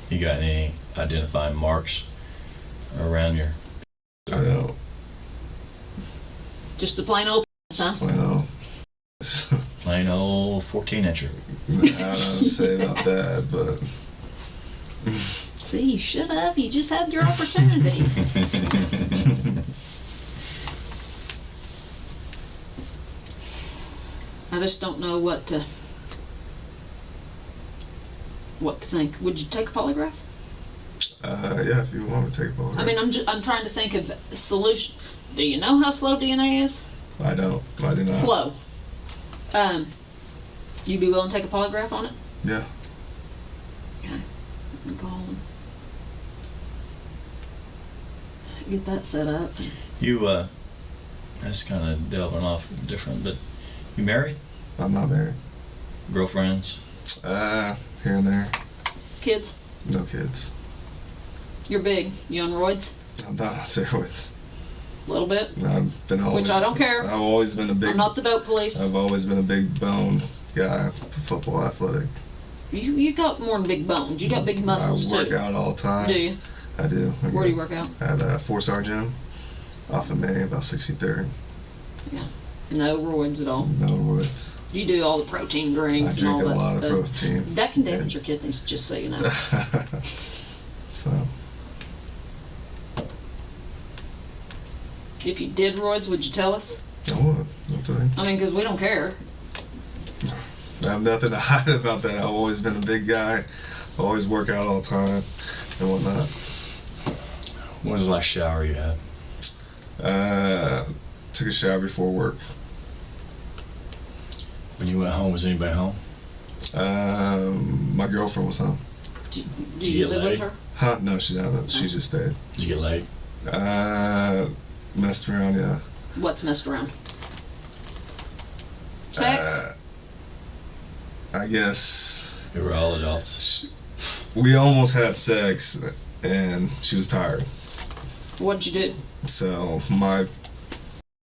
S9: You got any identifying marks around your...
S10: I don't.
S11: Just the plain old huh?
S10: Plain old.
S9: Plain old 14-incher.
S10: I don't say about that, but...
S11: See, you should have. You just had your opportunity. I just don't know what to think. Would you take a polygraph?
S10: Yeah, if you want me to take a polygraph.
S11: I mean, I'm trying to think of a solution. Do you know how slow DNA is?
S10: I don't. I do not.
S11: Slow. You be willing to take a polygraph on it?
S10: Yeah.
S11: Okay. I'm calling. Get that set up.
S9: You, that's kind of delving off different, but you married?
S10: I'm not married.
S9: Girlfriends?
S10: Here and there.
S11: Kids?
S10: No kids.
S11: You're big. You on roids?
S10: I'm not on steroids.
S11: A little bit?
S10: I've been always...
S11: Which I don't care.
S10: I've always been a big...
S11: I'm not the dope police.
S10: I've always been a big bone guy, football athletic.
S11: You got more than big bones. You got big muscles
S10: I work
S11: too.
S10: out all the time.
S11: Do you?
S10: I do.
S11: Where do you work out?
S10: At a 4-star gym off of May, about 63rd.
S11: Yeah. No roids at all.
S10: No roids.
S11: You do all the protein drinks
S10: I
S11: and all
S10: drink a
S11: that
S10: lot
S11: stuff.
S10: of protein.
S11: That can damage your kidneys, just so you know.
S10: So.
S11: If you did roids, would you tell us?
S10: I would. I'll tell you.
S11: I mean, because we don't care.
S10: I have nothing to hide about that. I've always been a big guy. Always work out all the time and whatnot.
S9: When was the last shower you had?
S10: Took a shower before work.
S9: When you went home, was anybody home?
S10: My girlfriend was home.
S11: Do you live with her?
S10: Huh? No, she doesn't. She just stayed.
S9: Did you get laid?
S10: Messed around, yeah.
S11: What's messed around? Sex?
S10: I guess.
S9: We were all adults.
S10: We almost had sex, and she was tired.
S11: What'd you do?
S10: So my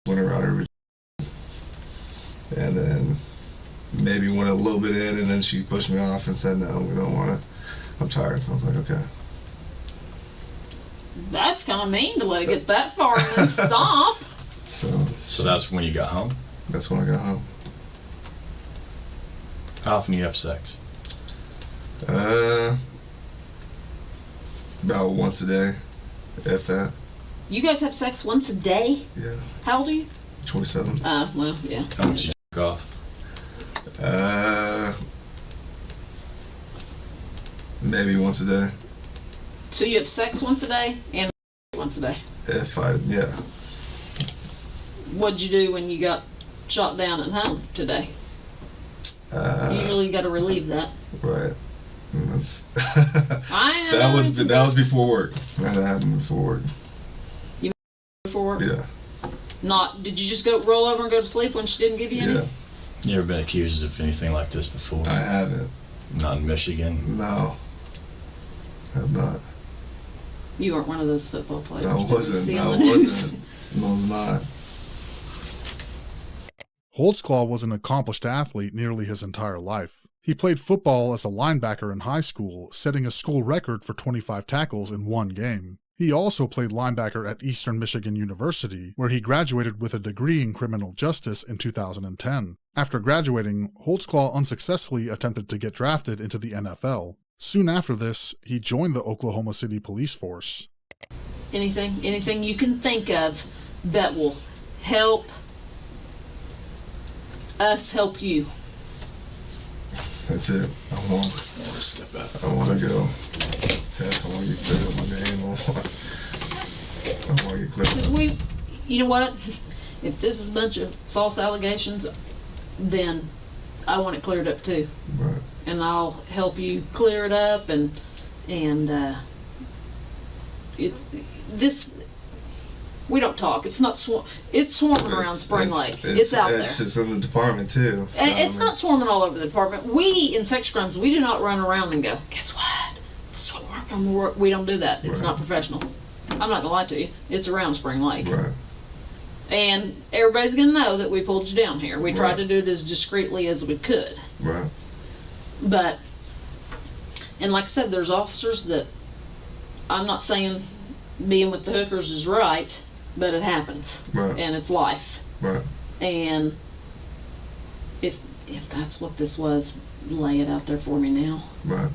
S10: went around her, and then maybe went a little bit in, and then she pushed me off and said, "No, we don't want it. I'm tired." I was like, "Okay."
S11: That's kind of mean to let it get that far and then stop.
S9: So that's when you got home?
S10: That's when I got home.
S9: How often do you have sex?
S10: About once a day, if that.
S11: You guys have sex once a day?
S10: Yeah.
S11: How old are you?
S10: 27.
S11: Well, yeah.
S9: How much you jerk off?
S10: Maybe once a day.
S11: So you have sex once a day and once a day?
S10: Yeah.
S11: What'd you do when you got shot down at home today? Usually you got to relieve that.
S10: Right. That's
S11: I know.
S10: that was before work. That happened before work.
S11: Before work?
S10: Yeah.
S11: Did you just go roll over and go to sleep when she didn't give you any?
S10: Yeah.
S9: You ever been accused of anything like this before?
S10: I haven't.
S9: Not in Michigan?
S10: No. I have not.
S11: You weren't one of those football players.
S10: I wasn't. I was not.
S3: Holtzclaw was an accomplished athlete nearly his entire life. He played football as a linebacker in high school, setting a school record for 25 tackles in one game. He also played linebacker at Eastern Michigan University, where he graduated with a degree in criminal justice in 2010. After graduating, Holtzclaw unsuccessfully attempted to get drafted into the NFL. Soon after this, he joined the Oklahoma City Police Force.
S11: Anything you can think of that will help us help you.
S10: That's it. I want to go test. I want to get cleared up my name. I want to get cleared
S11: Because you know what? If this is a bunch of false allegations, then I want it cleared up too.
S10: Right.
S11: And I'll help you clear it up and it's this. We don't talk. It's not it's swarming around Spring Lake. It's out there.
S10: It's just in the department too. So,
S11: it's not swarming all over the department. We in sex crimes, we do not run around and go, guess what? This is what we're working. We don't do that. It's not professional. I'm not gonna lie to you. It's around Spring Lake.
S10: Right.
S11: And everybody's gonna know that we pulled you down here. We tried to do it as discreetly as we could.
S10: Right.
S11: But, and like I said, there's officers that, I'm not saying being with the hookers is right, but it happens.
S10: Right.
S11: And it's life.
S10: Right.
S11: And if that's what this was, lay it out there for me now.
S10: Right.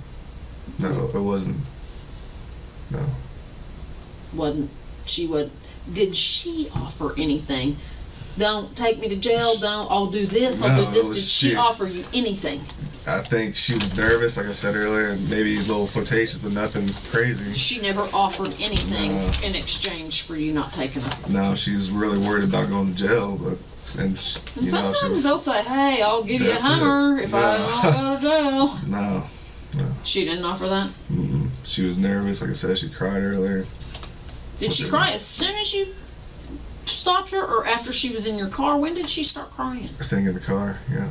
S10: No, it wasn't. No.
S11: Did she offer anything? Don't take me to jail, I'll do this, I'll do this. Did she offer you anything?
S10: I think she was nervous, like I said earlier, and maybe a little flirtatious, but nothing crazy.
S11: She never offered anything in exchange for you not taking her.
S10: No, she's really worried about going to jail, but
S11: and sometimes they'll say, "Hey, I'll give you a Hummer if I don't go to jail."
S10: No.
S11: She didn't offer that.
S10: Mm-mm. She was nervous, like I said. She cried earlier.
S11: Did she cry as soon as you stopped her, or after she was in your car? When did she start crying?
S10: I think in the car. Yeah.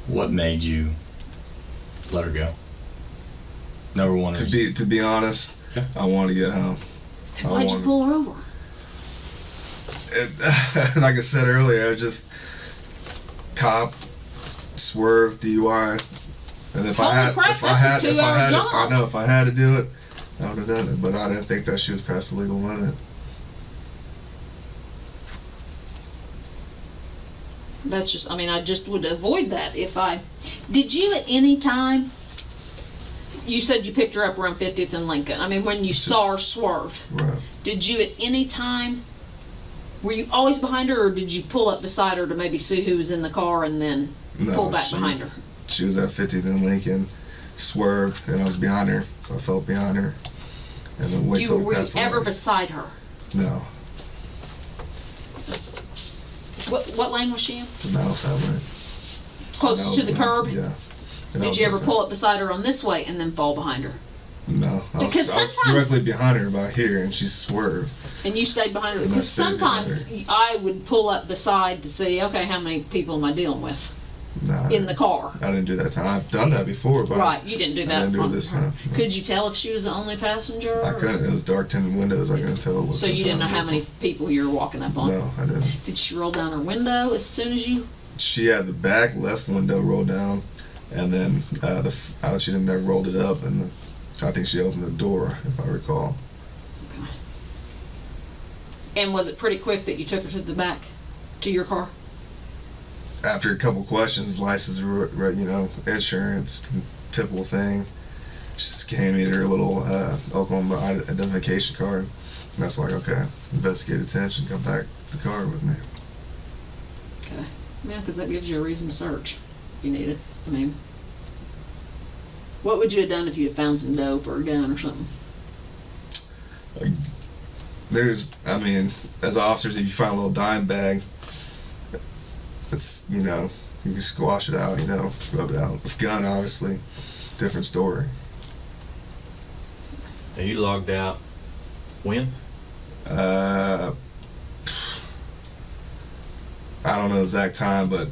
S9: What made you let her go? Number one.
S10: To be honest, I wanted to get home.
S11: Then why'd you pull her over?
S10: Like I said earlier, just cop, swerve, DUI, and if I had to do it, I would have done it. But I didn't think that she was past the legal limit.
S11: That's just, I just would avoid that if did you at any time, you said you picked her up around 50th and Lincoln. When you saw her swerve,
S10: right.
S11: Did you at any time, were you always behind her, or did you pull up beside her to maybe see who was in the car and then pull back behind her?
S10: She was at 50th and Lincoln, swerved, and I was behind her, so I felt behind her. And then were you ever
S11: beside her?
S10: No.
S11: What lane was she in?
S10: The outside lane.
S11: Closest to the curb?
S10: Yeah.
S11: Did you ever pull up beside her on this way and then fall behind her?
S10: No. I was directly behind her about here, and she swerved.
S11: And you stayed behind her? Because sometimes I would pull up beside to see, okay, how many people am I dealing with in the car?
S10: I didn't do that time. I've done that before, but
S11: right, you didn't do that.
S10: I didn't do it this time. No.
S11: Could you tell if she was the only passenger?
S10: I couldn't. It was dark tinted windows. I couldn't tell.
S11: So you didn't know how many people you were walking up on?
S10: No, I didn't.
S11: Did she roll down her window as soon as you?
S10: She had the back left window rolled down, and then she never rolled it up, and I think she opened the door, if I recall.
S11: And was it pretty quick that you took her to the back, to your car?
S10: After a couple questions, license, insurance, typical thing. She just handed me her little Oklahoma identification card. And that's why, okay, investigate attention, come back to the car with me.
S11: Okay. Yeah, because that gives you a reason to search if you need it. I mean, what would you have done if you had found some dope or a gun or something? As officers, if you find a little dime bag, it's, you can squash it out, rub it out. With gun, obviously, different story.
S9: Are you logged out when?
S10: I don't know the exact time, but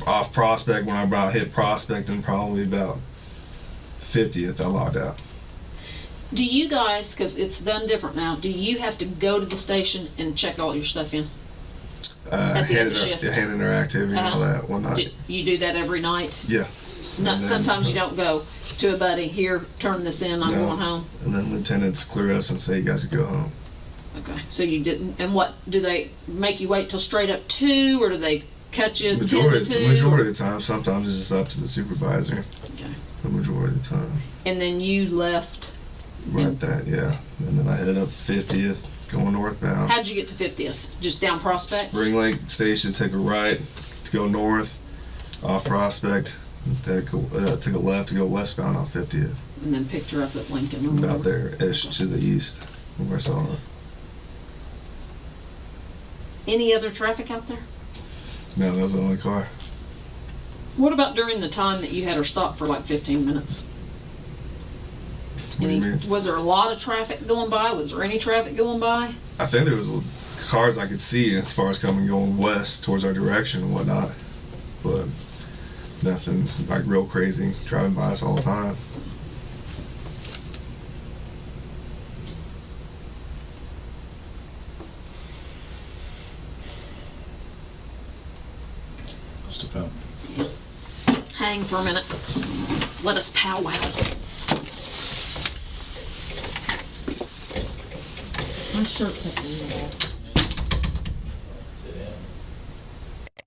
S10: off Prospect, when I about hit Prospect, and probably about 50th, I logged out.
S11: Do you guys, because it's done different now, do you have to go to the station and check all your stuff in? At the end of the shift?
S10: Handing their activity and all that, whatnot.
S11: You do that every night?
S10: Yeah.
S11: Sometimes you don't go to a buddy, here, turn this in, I'm going home.
S10: And then lieutenants clear us and say, you guys can go home.
S11: Okay, so you didn't, and what, do they make you wait till straight up 2, or do they cut you 10 to 2?
S10: Majority of the time, sometimes it's just up to the supervisor.
S11: Okay.
S10: The majority of the time.
S11: And then you left?
S10: Right that, yeah. And then I headed up 50th, going northbound.
S11: How'd you get to 50th? Just down Prospect?
S10: Spring Lake Station, took a right to go north, off Prospect, took a left to go westbound on 50th.
S11: And then picked her up at Lincoln?
S10: About there-ish to the east, where I saw her.
S11: Any other traffic out there?
S10: No, that was the only car.
S11: What about during the time that you had her stopped for like 15 minutes?
S10: What do you mean?
S11: Was there a lot of traffic going by? Was there any traffic going by?
S10: I think there was cars I could see as far as going west towards our direction and whatnot, but nothing like real crazy driving by us all the time.
S9: Step out.
S11: Hang for a minute. Let us powwow. My shirt tucked in the back.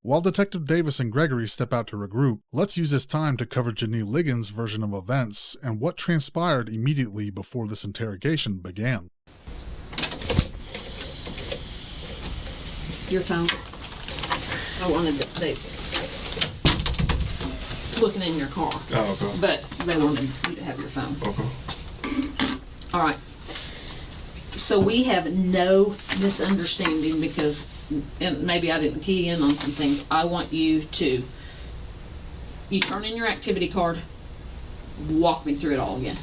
S3: While Detective Davis and Gregory step out to regroup, let's use this time to cover Janine Liggins' version of events and what transpired immediately before this interrogation began.
S11: Your phone. I wanted they looking in your car.
S10: Oh, okay.
S11: But they wanted you to have your phone.
S10: Okay.
S11: All right. So we have no misunderstanding because, and maybe I didn't key in on some things. I want you to, you turn in your activity card, walk me through it all again.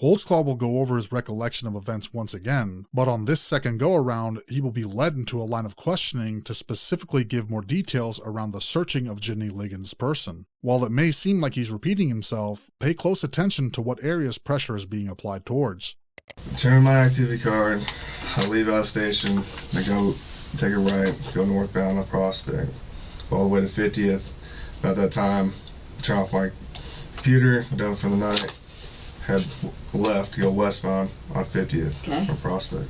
S3: Holtzclaw will go over his recollection of events once again, but on this second go-around, he will be led into a line of questioning to specifically give more details around the searching of Janine Liggins' person. While it may seem like he's repeating himself, pay close attention to what areas pressure is being applied towards.
S10: Turn my activity card, I leave out station, I go take a right, go northbound on Prospect, all the way to 50th. About that time, turn off my computer, done for the night, head left to go westbound on 50th from Prospect.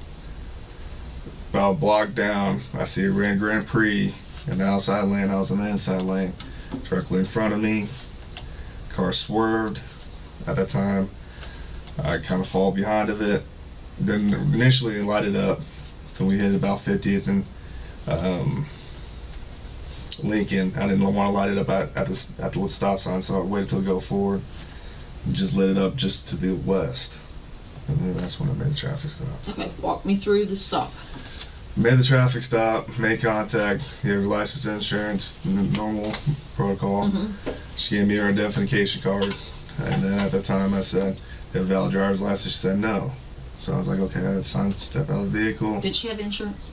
S10: About a block down, I see a Grand Prix in the outside lane. I was in the inside lane, directly in front of me. Car swerved. At that time, I kind of fall behind of it. Then initially it lighted up until we hit about 50th and Lincoln. I didn't want to light it up at the stop sign, so I waited till it go forward. And just lit it up just to the west. And then that's when I made the traffic stop.
S11: Okay, walk me through the stop.
S10: Made the traffic stop, made contact, gave her license, insurance, normal protocol. She gave me her identification card. And then at that time I said, "You have a valid driver's license?" She said no. So I was like, okay, I had time to step out of the vehicle.
S11: Did she have insurance?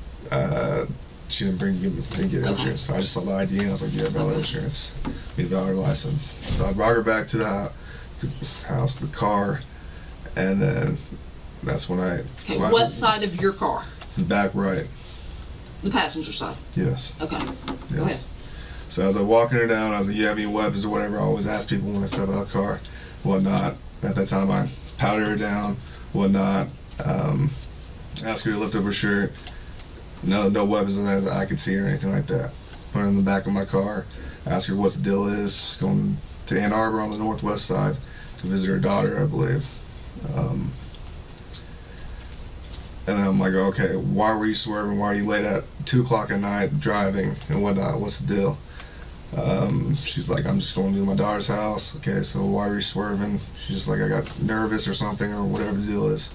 S10: She didn't get insurance. So I just saw the ID and I was like, yeah, valid insurance. We have valid license. So I brought her back to the house, the car, and then that's when I...
S11: Okay, what side of your car?
S10: The back right.
S11: The passenger side?
S10: Yes.
S11: Okay,
S10: yes.
S11: Go ahead.
S10: So as I was walking her down, I was like, you have any weapons or whatever? I always ask people when I step out of the car, whatnot. At that time, I powdered her down, whatnot. Asked her to lift up her shirt. No weapons as I could see or anything like that. Put her in the back of my car, ask her what the deal is. She's going to Ann Arbor on the northwest side to visit her daughter, I believe. And then I'm like, okay, why were you swerving? Why are you late at 2 o'clock at night driving and whatnot? What's the deal? She's like, I'm just going to my daughter's house. Okay, so why are you swerving? She's just like, I got nervous or something or whatever the deal is.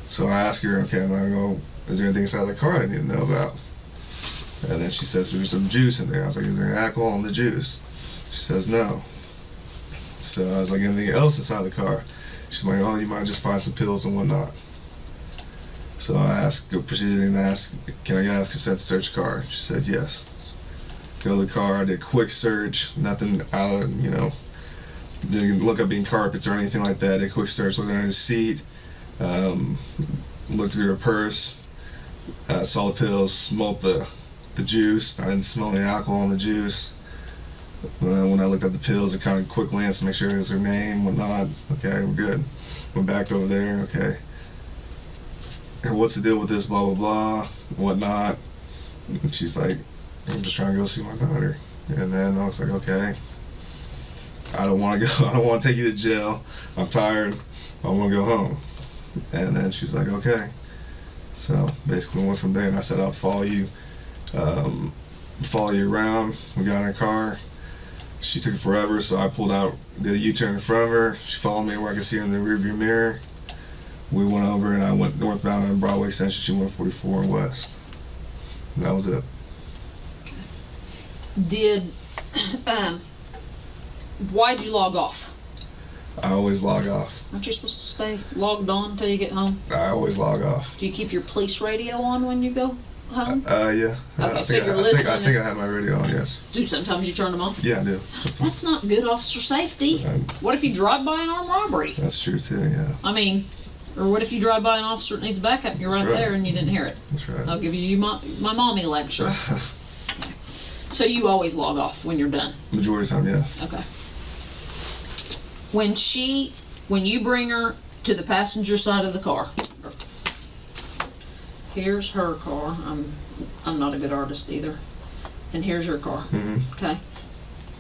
S10: So I ask her, okay, and I go, is there anything inside the car I need to know about? And then she says there's some juice in there. I was like, is there alcohol in the juice? She says no. So I was like, anything else inside the car? She's like, oh, you might just find some pills and whatnot. So I proceeded to ask, can I have consent to search the car? She said yes. Go to the car, I did a quick search, nothing out, didn't look up any carpets or anything like that. Did a quick search, looked under the seat, looked through her purse, saw the pills, smelled the juice. I didn't smell any alcohol in the juice. When I looked at the pills, I kind of quick glanced to make sure it was her name, whatnot. Okay, we're good. Went back over there, okay. What's the deal with this, blah, blah, blah, whatnot. And she's like, I'm just trying to go see my daughter. And then I was like, okay, I don't want to go. I don't want to take you to jail. I'm tired. I want to go home. And then she's like, okay. So basically went from there, and I said, I'll follow you around. We got in her car. She took forever, so I pulled out, did a U-turn in front of her. She followed me where I could see her in the rearview mirror. We went over, and I went northbound on Broadway Extension. She went 44 and west. And that was it.
S11: Why'd you log off?
S10: I always log off.
S11: Aren't you supposed to stay logged on until you get home?
S10: I always log off.
S11: Do you keep your police radio on when you go home?
S10: Yeah.
S11: Okay,
S10: I
S11: so
S10: think
S11: you're listening.
S10: I think I had my radio on, yes.
S11: Do sometimes you turn them off?
S10: Yeah, I do.
S11: That's not good officer safety. What if you drive by an armed robbery?
S10: That's true, too, yeah.
S11: I mean, or what if you drive by an officer that needs backup and you're right there and you didn't hear it?
S10: That's right.
S11: I'll give you my mommy lecture. So you always log off when you're done?
S10: Majority of the time, yes.
S11: Okay. When you bring her to the passenger side of the car, here's her car. I'm not a good artist either. And here's your car.
S10: Mm-hmm.
S11: Okay.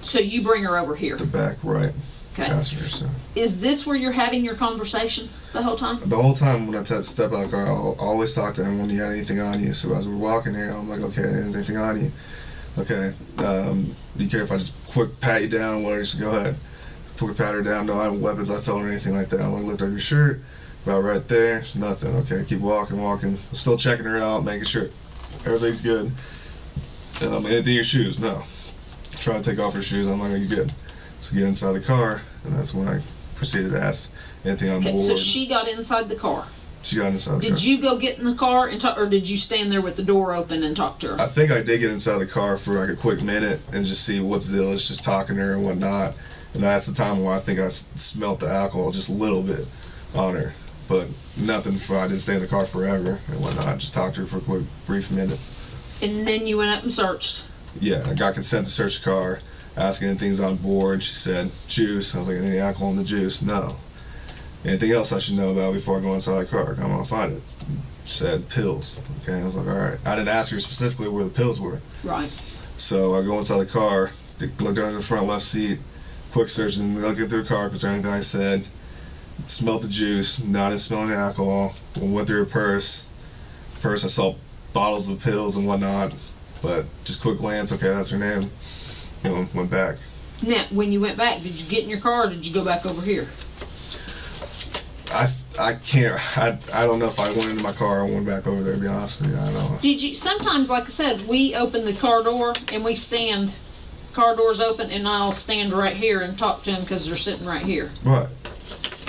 S11: So you bring her over here.
S10: The back right.
S11: Okay.
S10: Passenger side.
S11: Is this where you're having your conversation the whole time?
S10: The whole time when I step out of the car, I'll always talk to him when you got anything on you. So as we're walking here, I'm like, okay, anything on you? Okay, be careful. I just quick pat you down. Whatever, just go ahead. Quick pat her down. No, I have weapons I felt or anything like that. I looked at your shirt, about right there. Nothing. Okay, keep walking. Still checking her out, making sure everything's good. Anything in your shoes? No. Try to take off her shoes. I'm like, are you good? So get inside the car, and that's when I proceeded to ask anything on board.
S11: So she got inside the car.
S10: She got inside the car.
S11: Did you go get in the car and talk, or did you stand there with the door open and talk to her?
S10: I think I did get inside the car for like a quick minute and just see what's the deal is, just talking to her and whatnot. And that's the time where I think I smelt the alcohol just a little bit on her. But nothing for, I didn't stay in the car forever and whatnot. Just talked to her for a quick, brief minute.
S11: And then you went up and searched?
S10: Yeah, I got consent to search the car, asking anything's on board. She said, juice. I was like, any alcohol in the juice? No. Anything else I should know about before I go inside the car? I'm gonna find it. She said pills. Okay, I was like, all right. I didn't ask her specifically where the pills were.
S11: Right.
S10: So I go inside the car, look down in the front left seat, quick search and looking through the carpets or anything I said. Smelled the juice, didn't smell any alcohol. Went through her purse. First I saw bottles of pills and whatnot, but just quick glance, okay, that's her name. Went back.
S11: Now, when you went back, did you get in your car or did you go back over here?
S10: I can't. I don't know if I went into my car or went back over there. To be honest with you, I don't know.
S11: Did you? Sometimes, like I said, we open the car door and we stand. Car doors open, and I'll stand right here and talk to them because they're sitting right here.
S10: Right.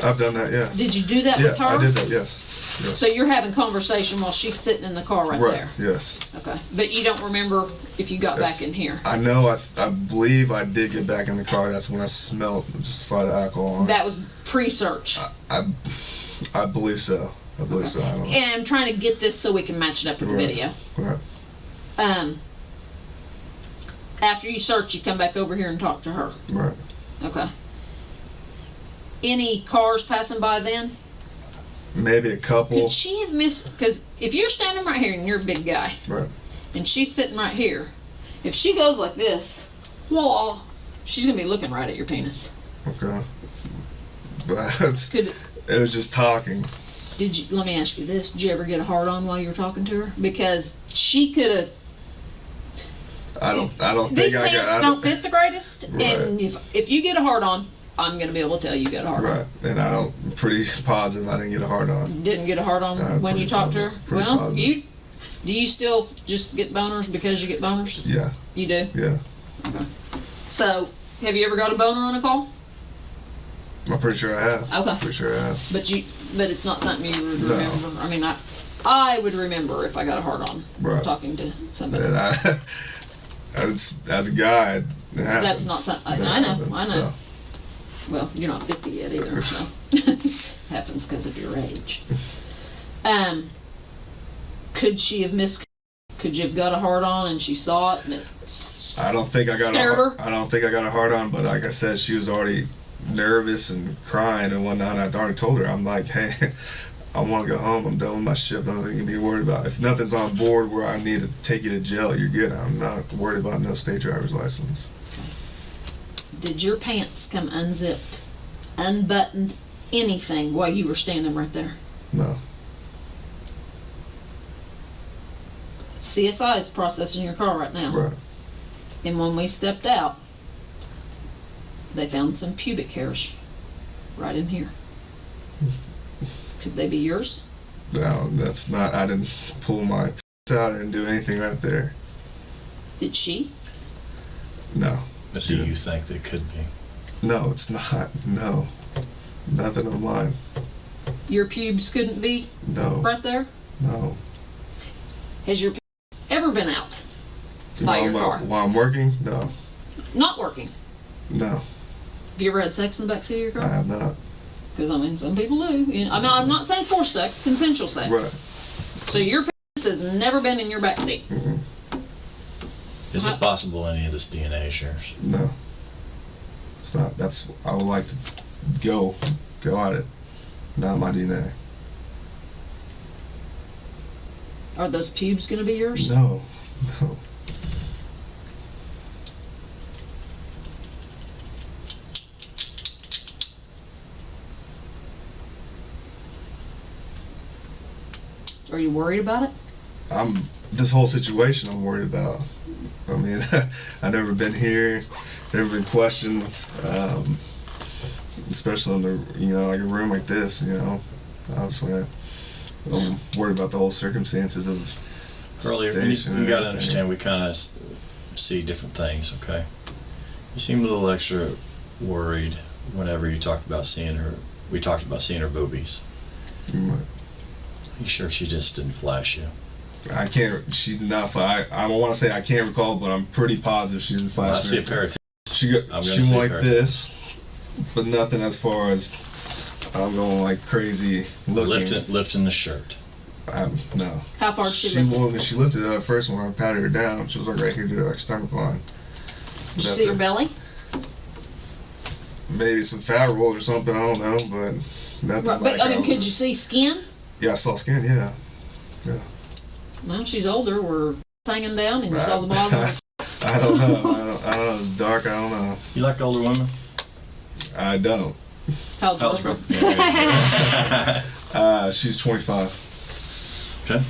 S10: I've done that. Yeah.
S11: Did you do that with her?
S10: Yeah, I did that. Yes. Yes.
S11: So you're having conversation while she's sitting in the car right there.
S10: Yes.
S11: Okay. But you don't remember if you got back in here.
S10: I know. I believe I did get back in the car. That's when I smelled just a slight of alcohol.
S11: That was pre-search.
S10: I believe so. I believe so. I don't know.
S11: And I'm trying to get this so we can match it up with the video.
S10: Right.
S11: After you search, you come back over here and talk to her.
S10: Right.
S11: Okay. Any cars passing by then?
S10: Maybe a couple.
S11: Could she have missed? Because if you're standing right here and you're a big guy,
S10: Right.
S11: and she's sitting right here, if she goes like this, well, she's gonna be looking right at your penis.
S10: Okay. But
S11: Could
S10: it was just talking.
S11: did you? Let me ask you this: did you ever get a hard on while you were talking to her? Because she could have.
S10: I don't
S11: These
S10: think I
S11: pants
S10: got.
S11: don't fit the greatest,
S10: Right.
S11: and if you get a hard on, I'm gonna be able to tell you got a hard on.
S10: Right. And I'm pretty positive I didn't get a hard on.
S11: Didn't get a hard on
S10: I'm
S11: when you
S10: pretty
S11: talked to her.
S10: positive, pretty
S11: Well,
S10: positive.
S11: do you still just get boners because you get boners?
S10: Yeah.
S11: You do.
S10: Yeah.
S11: So, have you ever got a boner on a call?
S10: I'm pretty sure I have.
S11: Okay.
S10: Pretty sure I have.
S11: But it's not something you would
S10: No.
S11: remember. I mean, I would remember if I got a hard on
S10: Right.
S11: talking to somebody.
S10: And as a guy, it happens.
S11: That's not something.
S10: That
S11: I know.
S10: happens,
S11: I know.
S10: so.
S11: Well, you're not 50 yet either, so happens because of your age. Could she have missed? Could you have got a hard on and she saw it and it
S10: I don't think I got
S11: scared her?
S10: I don't think I got a hard on, but like I said, she was already nervous and crying and whatnot. I already told her, I'm like, hey, I want to go home. I'm done with my shift. I'm not going to be worried about. If nothing's on board where I need to take you to jail, you're good. I'm not worried about no state driver's license.
S11: Did your pants come unzipped, unbuttoned, anything while you were standing right there?
S10: No.
S11: CSI is processing your car right now.
S10: Right.
S11: And when we stepped out, they found some pubic hairs right in here. Could they be yours?
S10: No, that's not. I didn't pull my out. I didn't do anything right there.
S11: Did she?
S10: No.
S9: But do you think they could be?
S10: No, it's not. No. Nothing of mine.
S11: Your pubes couldn't be
S10: No.
S11: right there?
S10: No.
S11: Has your ever been out by your car?
S10: While I'm working? No.
S11: Not working.
S10: No.
S11: Have you ever had sex in the backseat of your
S10: I
S11: car?
S10: have not.
S11: Because, I mean, some people do. You know, I mean, I'm not saying forced sex, consensual sex.
S10: Right.
S11: So your penis has never been in your backseat.
S10: Mm-hmm.
S9: Is it possible any of this DNA shares?
S10: No. It's not. That's. I would like to go at it. Not my DNA.
S11: Are those pubes going to be yours?
S10: No. No.
S11: Are you worried about it?
S10: This whole situation I'm worried about. I mean, I've never been here, never been questioned, especially in the, like a room like this, obviously I'm worried about the whole circumstances of
S9: Earlier,
S10: station
S9: you
S10: and
S9: got to
S10: everything.
S9: understand we kind of see different things, okay? You seem a little extra worried whenever you talked about seeing her. We talked about seeing her boobies.
S10: Mm,
S9: You sure she just didn't flash you?
S10: I can't, she did not flash. I don't want to say I can't recall, but I'm pretty positive she didn't
S9: Well, I
S10: flash
S9: see
S10: me.
S9: a pair of
S10: She
S9: I'm gonna
S10: went
S9: see
S10: like
S9: her.
S10: this, but nothing as far as I'm going like crazy looking.
S9: lifting the shirt.
S10: No.
S11: How far did she lift it?
S10: When she lifted it up first, when I patted her down, she was like right here to like stomach line.
S11: Did you
S10: That's
S11: see her
S10: it.
S11: belly?
S10: Maybe some fat rolls or something, I don't know, but nothing
S11: Right,
S10: like
S11: but I mean,
S10: was
S11: could you
S10: just-
S11: see skin?
S10: Yeah, I saw skin, yeah.
S11: Well, she's older. We're hanging down, and you saw the bottom of it.
S10: I don't know. I don't know. It's dark, I don't know.
S9: You like older women?
S10: I don't.
S11: How old's
S9: How's
S11: your
S9: her?
S11: girlfriend?
S10: She's 25.
S9: Okay.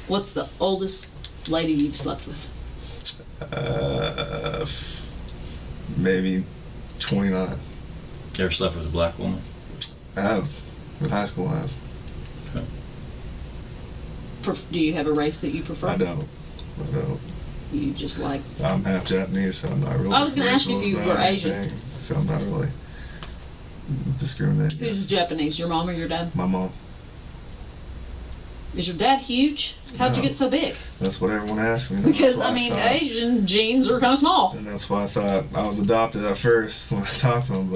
S11: What's the oldest lady you've slept with?
S10: Maybe 29.
S9: You ever slept with a black woman?
S10: I have. In high school, I have.
S9: Okay.
S11: Do you have a race that you prefer?
S10: I don't.
S11: You just like.
S10: I'm half Japanese, so I'm not really.
S11: I was gonna ask you if you
S10: racial
S11: were
S10: about
S11: Asian.
S10: anything, so I'm not really discriminating.
S11: Who's Japanese? Your mom or your dad?
S10: My mom.
S11: Is your dad huge? How'd you
S10: No.
S11: get so big?
S10: That's what everyone asks me.
S11: Because
S10: That's
S11: I
S10: why
S11: mean,
S10: thought-
S11: Asian genes are kind of small.
S10: And that's why I thought I was adopted at first when I talked to him,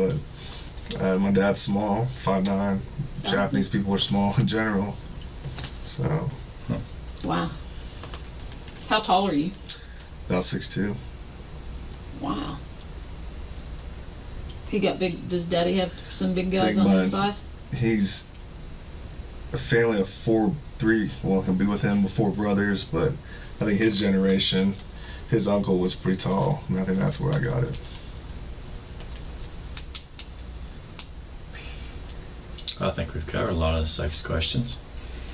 S10: but my dad's small, 5'9". Japanese people are small in general. So,
S11: Wow. How tall are you?
S10: about 6'2".
S11: Wow. He got big. Does Daddy have some big guys
S10: Big
S11: on his
S10: bud.
S11: side?
S10: He's a family of three, well, he'll be with him with 4 brothers, but I think his generation, his uncle was pretty tall, and I think that's where I got it.
S9: I think we've covered a lot of the sex questions.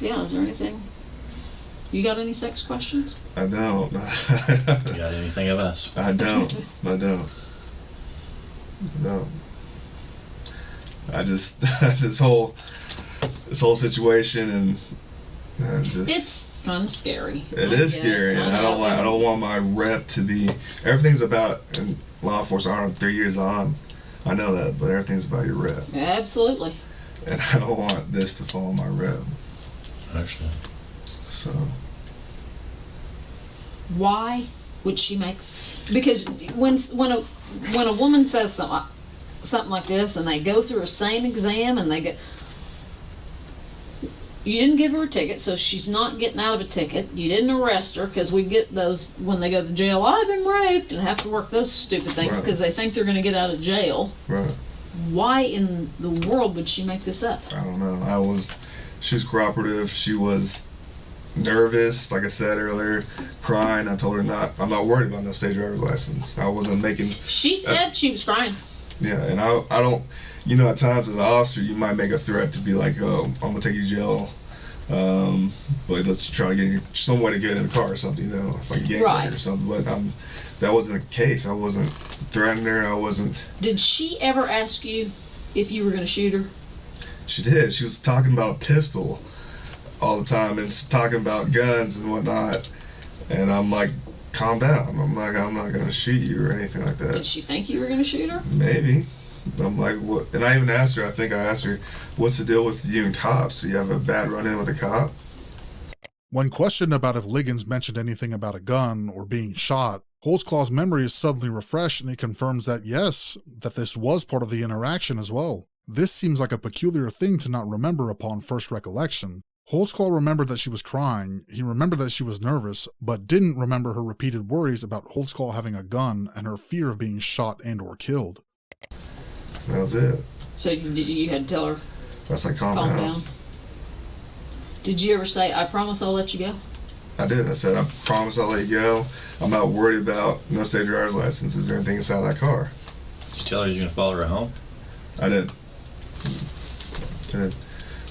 S11: Yeah, is there anything? You got any sex questions?
S10: I don't.
S9: You got anything of us?
S10: I don't. I just this whole situation, and
S11: It's kind of scary.
S10: It is scary, and I don't want my rep to be. Everything's about in law enforcement. I'm 3 years on. I know that, but everything's about your rep.
S11: Absolutely.
S10: And I don't want this to fall on my rep.
S9: I understand.
S10: So.
S11: Why would she make? Because when a woman says something like this, and they go through a sane exam, and they get, you didn't give her a ticket, so she's not getting out of a ticket. You didn't arrest her, because we get those when they go to jail. I've been raped, and have to work those stupid things because they think they're going to get out of jail.
S10: Right.
S11: Why in the world would she make this up?
S10: I don't know. She was cooperative. She was nervous, like I said earlier, crying. I told her I'm not worried about no state driver's license. I wasn't making.
S11: She said she was crying.
S10: Yeah, and I don't. At times as an officer, you might make a threat to be like, "Oh, I'm gonna take you to jail," but let's try to get you some way to get in the car or something. It's like a gang or something. But that wasn't the case. I wasn't threatening her. I wasn't.
S11: Did she ever ask you if you were going to shoot her?
S10: She did. She was talking about a pistol all the time and talking about guns and whatnot. And I'm like, calm down. I'm like, I'm not going to shoot you or anything like that.
S11: Did she think you were going to shoot her?
S10: Maybe. I'm like, what? And I even asked her, I think I asked her, what's the deal with you and cops? Do you have a bad run-in with a cop?
S3: When questioned about if Liggins mentioned anything about a gun or being shot, Holtzclaw's memory is suddenly refreshed, and he confirms that yes, that this was part of the interaction as well. This seems like a peculiar thing to not remember upon first recollection. Holtzclaw remembered that she was crying, he remembered that she was nervous, but didn't remember her repeated worries about Holtzclaw having a gun and her fear of being shot and or killed.
S10: That was it.
S11: So you had to tell her,
S10: that's like, calm down.
S11: Did you ever say, I promise I'll let you go?
S10: I did. I said, I promise I'll let you go. I'm not worried about no state driver's licenses or anything inside that car.
S9: Did you tell her you was going to follow her home?
S10: I did.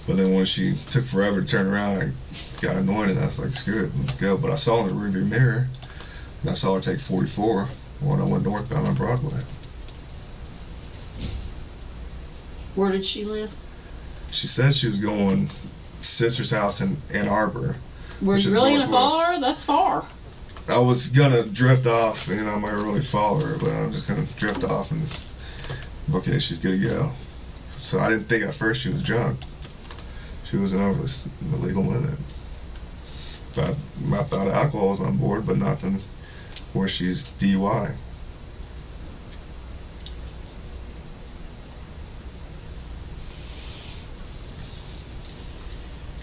S10: But then when she took forever to turn around, I got annoyed and I was like, screw it, let's go. But I saw her in the rearview mirror, and I saw her take 44 when I went northbound on Broadway.
S11: Where did she live?
S10: She said she was going sister's house in Ann Arbor.
S11: Were you really going to follow her? That's far.
S10: I was going to drift off, and I might really follow her, but I'm just going to drift off and, okay, she's good to go. So I didn't think at first she was drunk. She wasn't over the legal limit. But I thought alcohol was on board, but nothing where she's DUI.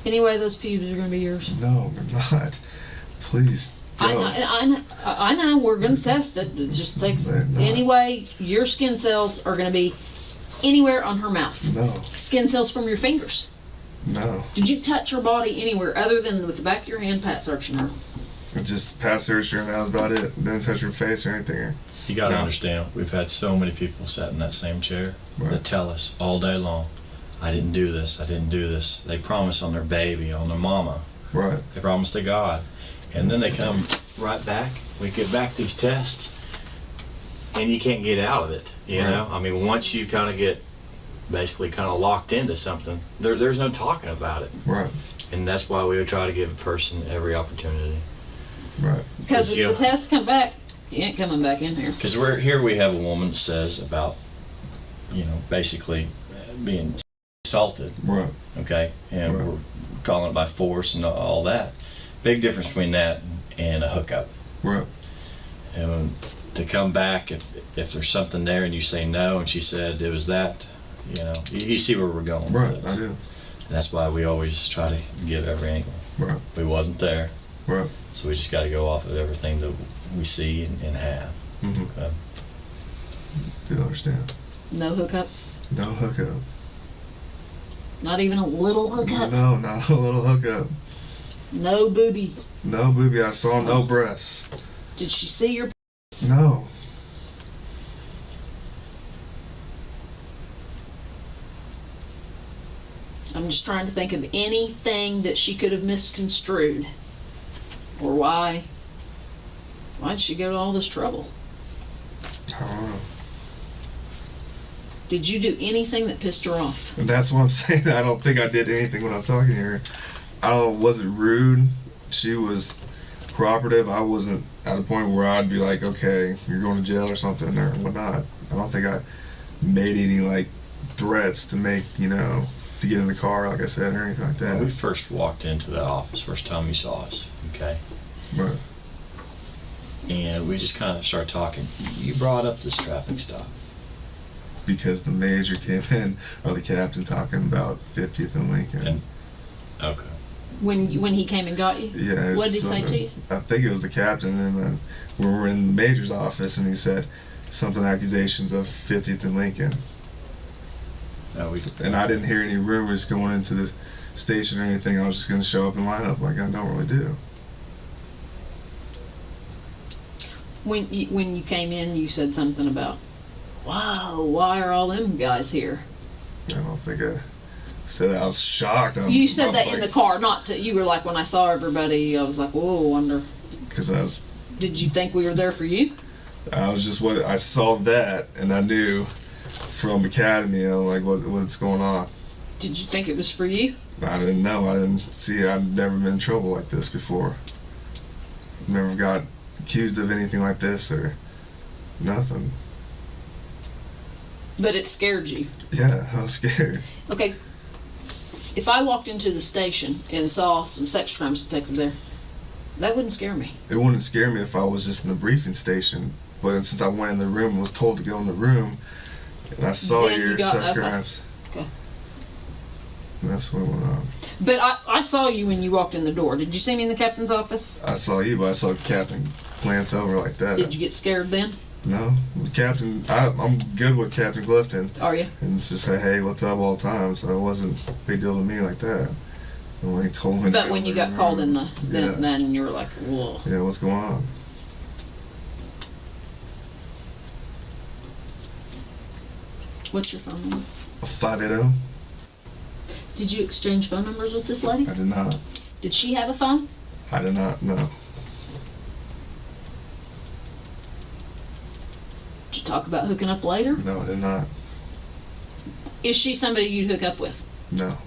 S11: Anyway, those pubes are going to be yours.
S10: No, they're not. Please don't.
S11: I know. We're going to test it. It just takes. Anyway, your skin cells are going to be anywhere on her mouth.
S10: No.
S11: Skin cells from your fingers.
S10: No.
S11: Did you touch her body anywhere other than with the back of your hand pat searching her?
S10: Just pat searching her, and that was about it. Didn't touch her face or anything.
S9: You got to understand, we've had so many people sat in that same chair that tell us all day long, I didn't do this, I didn't do this. They promise on their baby, on their mama.
S10: Right.
S9: They promise to God. And then they come right back. We get back these tests, and you can't get out of it, you know? I mean, once you kind of get basically kind of locked into something, there's no talking about it.
S10: Right.
S9: And that's why we would try to give a person every opportunity.
S10: Right.
S11: Because if the tests come back, you ain't coming back in here.
S9: Because we have a woman that says about, basically being assaulted.
S10: Right.
S9: Okay? And we're calling it by force and all that. Big difference between that and a hookup.
S10: Right.
S9: And to come back, if there's something there and you say no, and she said it was that, you see where we're going.
S10: Right,
S9: with this.
S10: I do.
S9: And that's why we always try to give every angle.
S10: Right.
S9: We wasn't there.
S10: Right.
S9: So we just got to go off of everything that we see and have.
S10: Mm-hmm.
S9: Okay.
S10: Do you understand?
S11: No hookup?
S10: No hookup.
S11: Not even a little hookup?
S10: No, not a little hookup.
S11: No booby?
S10: No booby. I saw no breasts.
S11: Did she see your
S10: No.
S11: I'm just trying to think of anything that she could have misconstrued. Or why did she go to all this trouble?
S10: I don't know.
S11: Did you do anything that pissed her off?
S10: And that's what I'm saying. I don't think I did anything when I was talking to her. Wasn't rude. She was cooperative. I wasn't at a point where I'd be like, okay, you're going to jail or something or whatnot. I don't think I made any like threats to make, to get in the car, like I said, or anything like that.
S9: When we first walked into the office, first time you saw us, okay?
S10: Right.
S9: And we just kind of started talking. You brought up this traffic stop.
S10: Because the major came in, or the captain talking about 50th and Lincoln.
S9: Okay.
S11: When he came and got you?
S10: Yeah.
S11: What did he say to you?
S10: I think it was the captain, and then we were in the major's office, and he said something accusations of 50th and Lincoln. And I didn't hear any rumors going into the station or anything. I was just going to show up and line up like I normally do.
S11: When you came in, you said something about, wow, why are all them guys here?
S10: I don't think I said that. I was shocked.
S11: You said that in the car, not to, you were like, when I saw everybody, I was like, whoa, wonder.
S10: Because
S11: Did you think we were there for you?
S10: I saw that, and I knew from Academy, like, what's going on.
S11: Did you think it was for you?
S10: I didn't know. I didn't see it. I've never been in trouble like this before. Never got accused of anything like this or nothing.
S11: But it scared you.
S10: Yeah, I was scared.
S11: Okay. If I walked into the station and saw some sex crimes detective there, that wouldn't scare me.
S10: It wouldn't scare me if I was just in the briefing station. But since I went in the room and was told to go in the room, and I saw your sex crimes.
S11: Okay.
S10: And that's what went on.
S11: But I saw you when you walked in the door. Did you see me in the captain's office?
S10: I saw you, but I saw Captain glance over like that.
S11: Did you get scared then?
S10: No. Captain, I'm good with Captain Clifton.
S11: Are you?
S10: And just say, hey, what's up all the time. So it wasn't a big deal to me like that. And when he told me
S11: But when you got called in then you were like, whoa.
S10: Yeah, what's going on?
S11: What's your phone number?
S10: 580.
S11: Did you exchange phone numbers with this lady?
S10: I did not.
S11: Did she have a phone?
S10: I did not, no.
S11: Did you talk about hooking up later?
S10: No, I did not.
S11: Is she somebody you'd hook up with?
S10: No.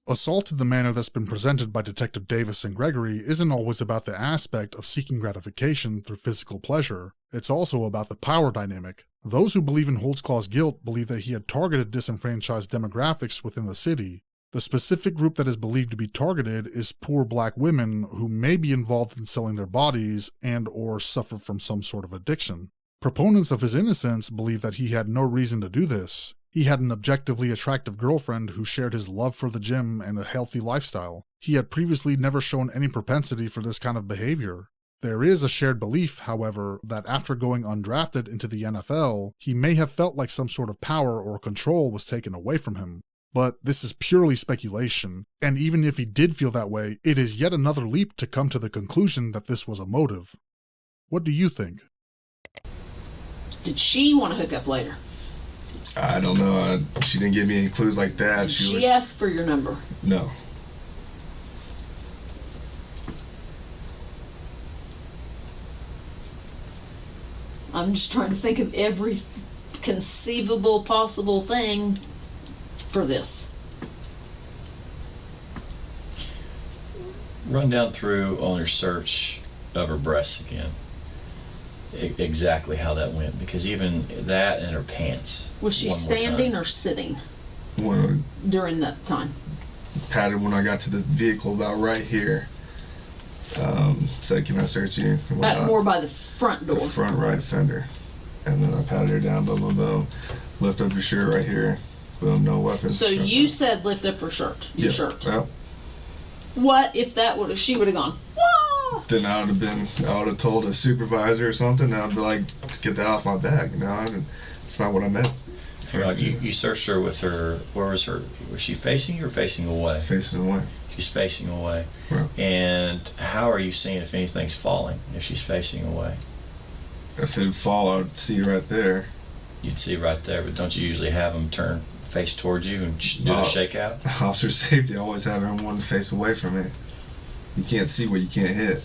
S3: Assault in the manner that's been presented by Detective Davis and Gregory isn't always about the aspect of seeking gratification through physical pleasure. It's also about the power dynamic. Those who believe in Holtzclaw's guilt believe that he had targeted disenfranchised demographics within the city. The specific group that is believed to be targeted is poor black women who may be involved in selling their bodies and/or suffer from some sort of addiction. Proponents of his innocence believe that he had no reason to do this. He had an objectively attractive girlfriend who shared his love for the gym and a healthy lifestyle. He had previously never shown any propensity for this kind of behavior. There is a shared belief, however, that after going undrafted into the NFL, he may have felt like some sort of power or control was taken away from him. But this is purely speculation, and even if he did feel that way, it is yet another leap to come to the conclusion that this was a motive. What do you think?
S11: Did she want to hook up later?
S10: I don't know. She didn't give me any clues like that.
S11: Did she ask for your number?
S10: No.
S11: I'm just trying to think of every conceivable possible thing for this.
S9: Run down through on your search of her breasts again. Exactly how that went, because even that and her pants.
S11: Was she standing or sitting during that time?
S10: Patted when I got to the vehicle about right here. Said, can I search you?
S11: More by the front door.
S10: The front right fender. And then I patted her down, boom, boom, boom. Lift up your shirt right here. Boom, no weapons.
S11: So you said lift up her shirt. Your shirt.
S10: Yep.
S11: What if she would have gone, whoa!
S10: Then I would have told a supervisor or something. I'd be like, get that off my back. It's not what I meant.
S9: You searched her with her. Where was her? Was she facing you or facing away?
S10: Facing away.
S9: She's facing away.
S10: Right.
S9: And how are you seeing if anything's falling? If she's facing away,
S10: If it'd fall, I'd see right there.
S9: you'd see right there. But don't you usually have them turn face towards you and do a shakeout?
S10: Officer safety always have everyone face away from me. You can't see what you can't hit.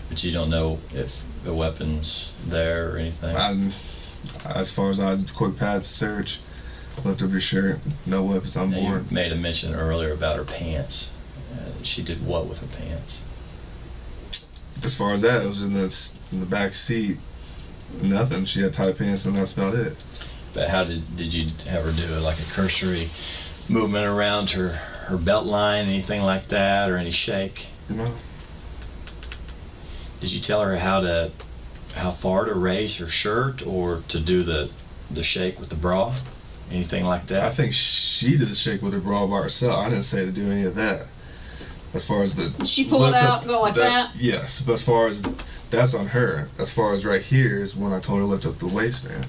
S9: But you don't know if the weapon's there or anything.
S10: As far as I quick pad search, lift up your shirt, no weapons on
S9: Now,
S10: board.
S9: you made a mention earlier about her pants. She did what with her pants?
S10: As far as that, it was in the back seat. Nothing. She had tight pants, and that's about it.
S9: But how did you have her do like a cursory movement around her belt line, anything like that, or any shake?
S10: No.
S9: Did you tell her how far to raise her shirt or to do the shake with the bra? Anything like that?
S10: I think she did the shake with her bra by herself. I didn't say to do any of that. As far as the
S11: Did she pull it
S10: lift
S11: out
S10: up,
S11: and go like that?
S10: Yes, but as far as that's on her. As far as right here is when I told her to lift up the waistband.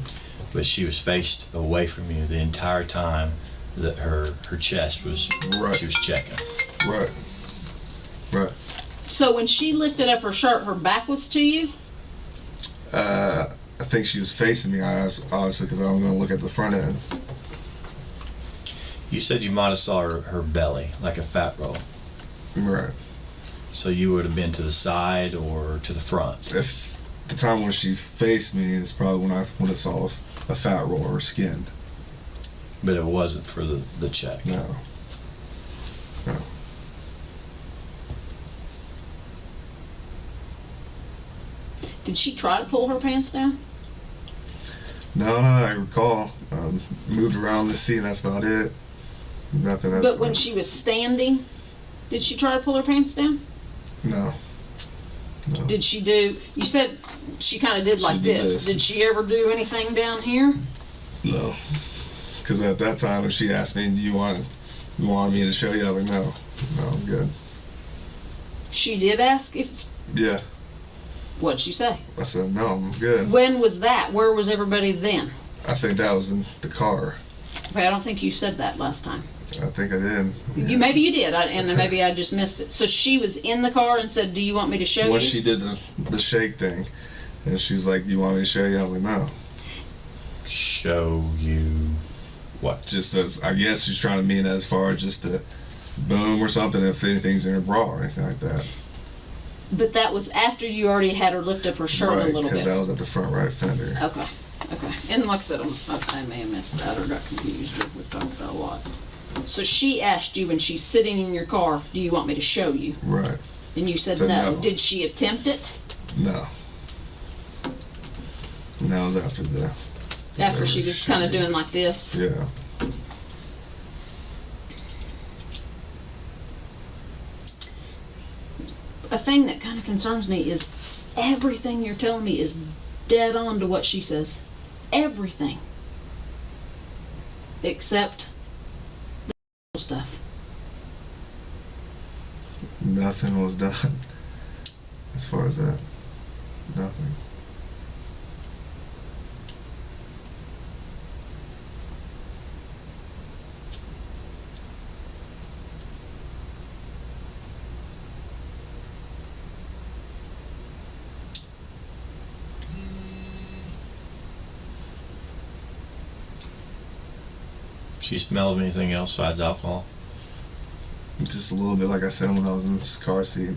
S9: But she was faced away from you the entire time that her chest was.
S10: Right.
S9: She was checking.
S10: Right. Right.
S11: So when she lifted up her shirt, her back was to you?
S10: I think she was facing me, obviously, because I was going to look at the front end.
S9: You said you might have saw her belly, like a fat roll.
S10: Right.
S9: So you would have been to the side or to the front.
S10: If the time when she faced me is probably when I saw a fat roll or skinned.
S9: But it wasn't for the check.
S10: No. No.
S11: Did she try to pull her pants down?
S10: No, I recall. Moved around the seat, and that's about it. Nothing else.
S11: But when she was standing, did she try to pull her pants down?
S10: No. No.
S11: Did she do, you said she kind of did like
S10: did
S11: this.
S10: this.
S11: Did she ever do anything down here?
S10: No. Because at that time, when she asked me, "Do you want me to show you?" I was like, "No, no, I'm good."
S11: She did ask if,
S10: Yeah.
S11: what'd she say?
S10: I said, "No, I'm good."
S11: When was that? Where was everybody then?
S10: I think that was in the car.
S11: Okay, I don't think you said that last time.
S10: I think I did.
S11: You maybe you did, and then maybe I just missed it. So she was in the car and said, "Do you want me to show
S10: When
S11: you?"
S10: she did the shake thing, and she's like, "You want me to show you?" I was like, "No."
S9: Show you what?
S10: Just as I guess she's trying to mean as far as just to boom or something if anything's in her bra or anything like that.
S11: But that was after you already had her lift up her shirt a little
S10: because
S11: bit.
S10: that was at the front right fender.
S11: Okay. And like I said, I may have missed that or got confused, but we've talked about a lot. So she asked you when she's sitting in your car, "Do you want me to show you?"
S10: Right.
S11: And you said
S10: Said
S11: no.
S10: no.
S11: Did she attempt it?
S10: No. And that was after the.
S11: After she was kind of doing like this?
S10: Yeah.
S11: A thing that kind of concerns me is everything you're telling me is dead on to what she says. Everything. Except the stuff.
S10: Nothing was done. As far as that. Nothing.
S9: She smelled anything else besides alcohol?
S10: Just a little bit, like I said, when I was in this car seat.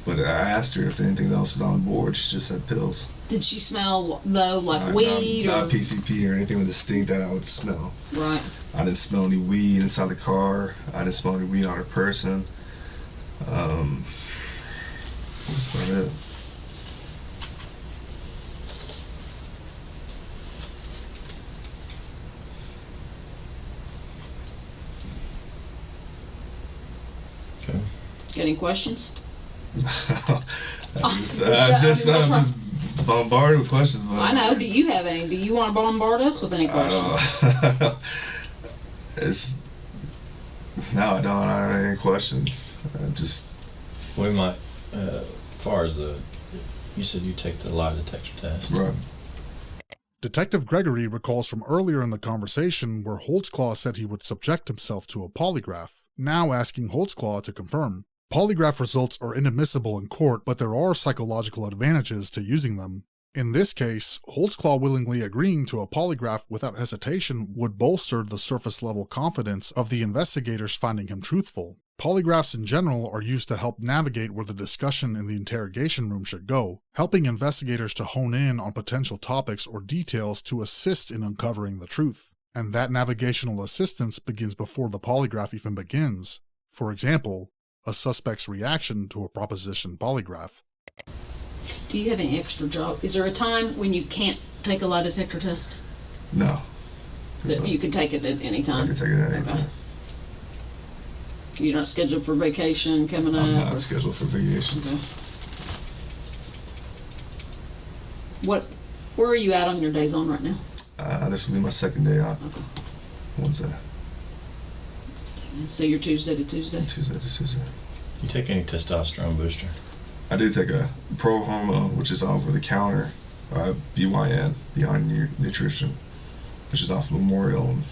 S10: But I asked her if anything else was on board. She just said pills.
S11: Did she smell, though, like weed?
S10: Not PCP or anything distinct that I would smell.
S11: Right.
S10: I didn't smell any weed inside the car. I didn't smell any weed on her person. That's about it.
S9: Okay.
S11: Got any questions?
S10: I'm just bombarded with questions. But
S11: I know. Do you have any? Do you want to bombard us with any questions?
S10: No, I don't have any questions.
S9: We might, as far as you said you take the lie detector test.
S10: Right.
S3: Detective Gregory recalls from earlier in the conversation where Holtzclaw said he would subject himself to a polygraph, now asking Holtzclaw to confirm. Polygraph results are inadmissible in court, but there are psychological advantages to using them. In this case, Holtzclaw willingly agreeing to a polygraph without hesitation would bolster the surface-level confidence of the investigators finding him truthful. Polygraphs in general are used to help navigate where the discussion in the interrogation room should go, helping investigators to hone in on potential topics or details to assist in uncovering the truth. And that navigational assistance begins before the polygraph even begins. For example, a suspect's reaction to a proposition polygraph.
S11: Do you have any extra job? Is there a time when you can't take a lie detector test?
S10: No.
S11: That you can take it at any time?
S10: I can take it at any time.
S11: You're not scheduled for vacation coming up?
S10: I'm not scheduled for vacation.
S11: Okay. Where are you at on your days on right now?
S10: This will be my second day out.
S11: Okay.
S10: Wednesday.
S11: So you're Tuesday to Tuesday?
S10: Tuesday to Tuesday.
S9: You take any testosterone booster?
S10: I do take a pro hormone, which is over the counter, BYN, Beyond Nutrition, which is off Memorial and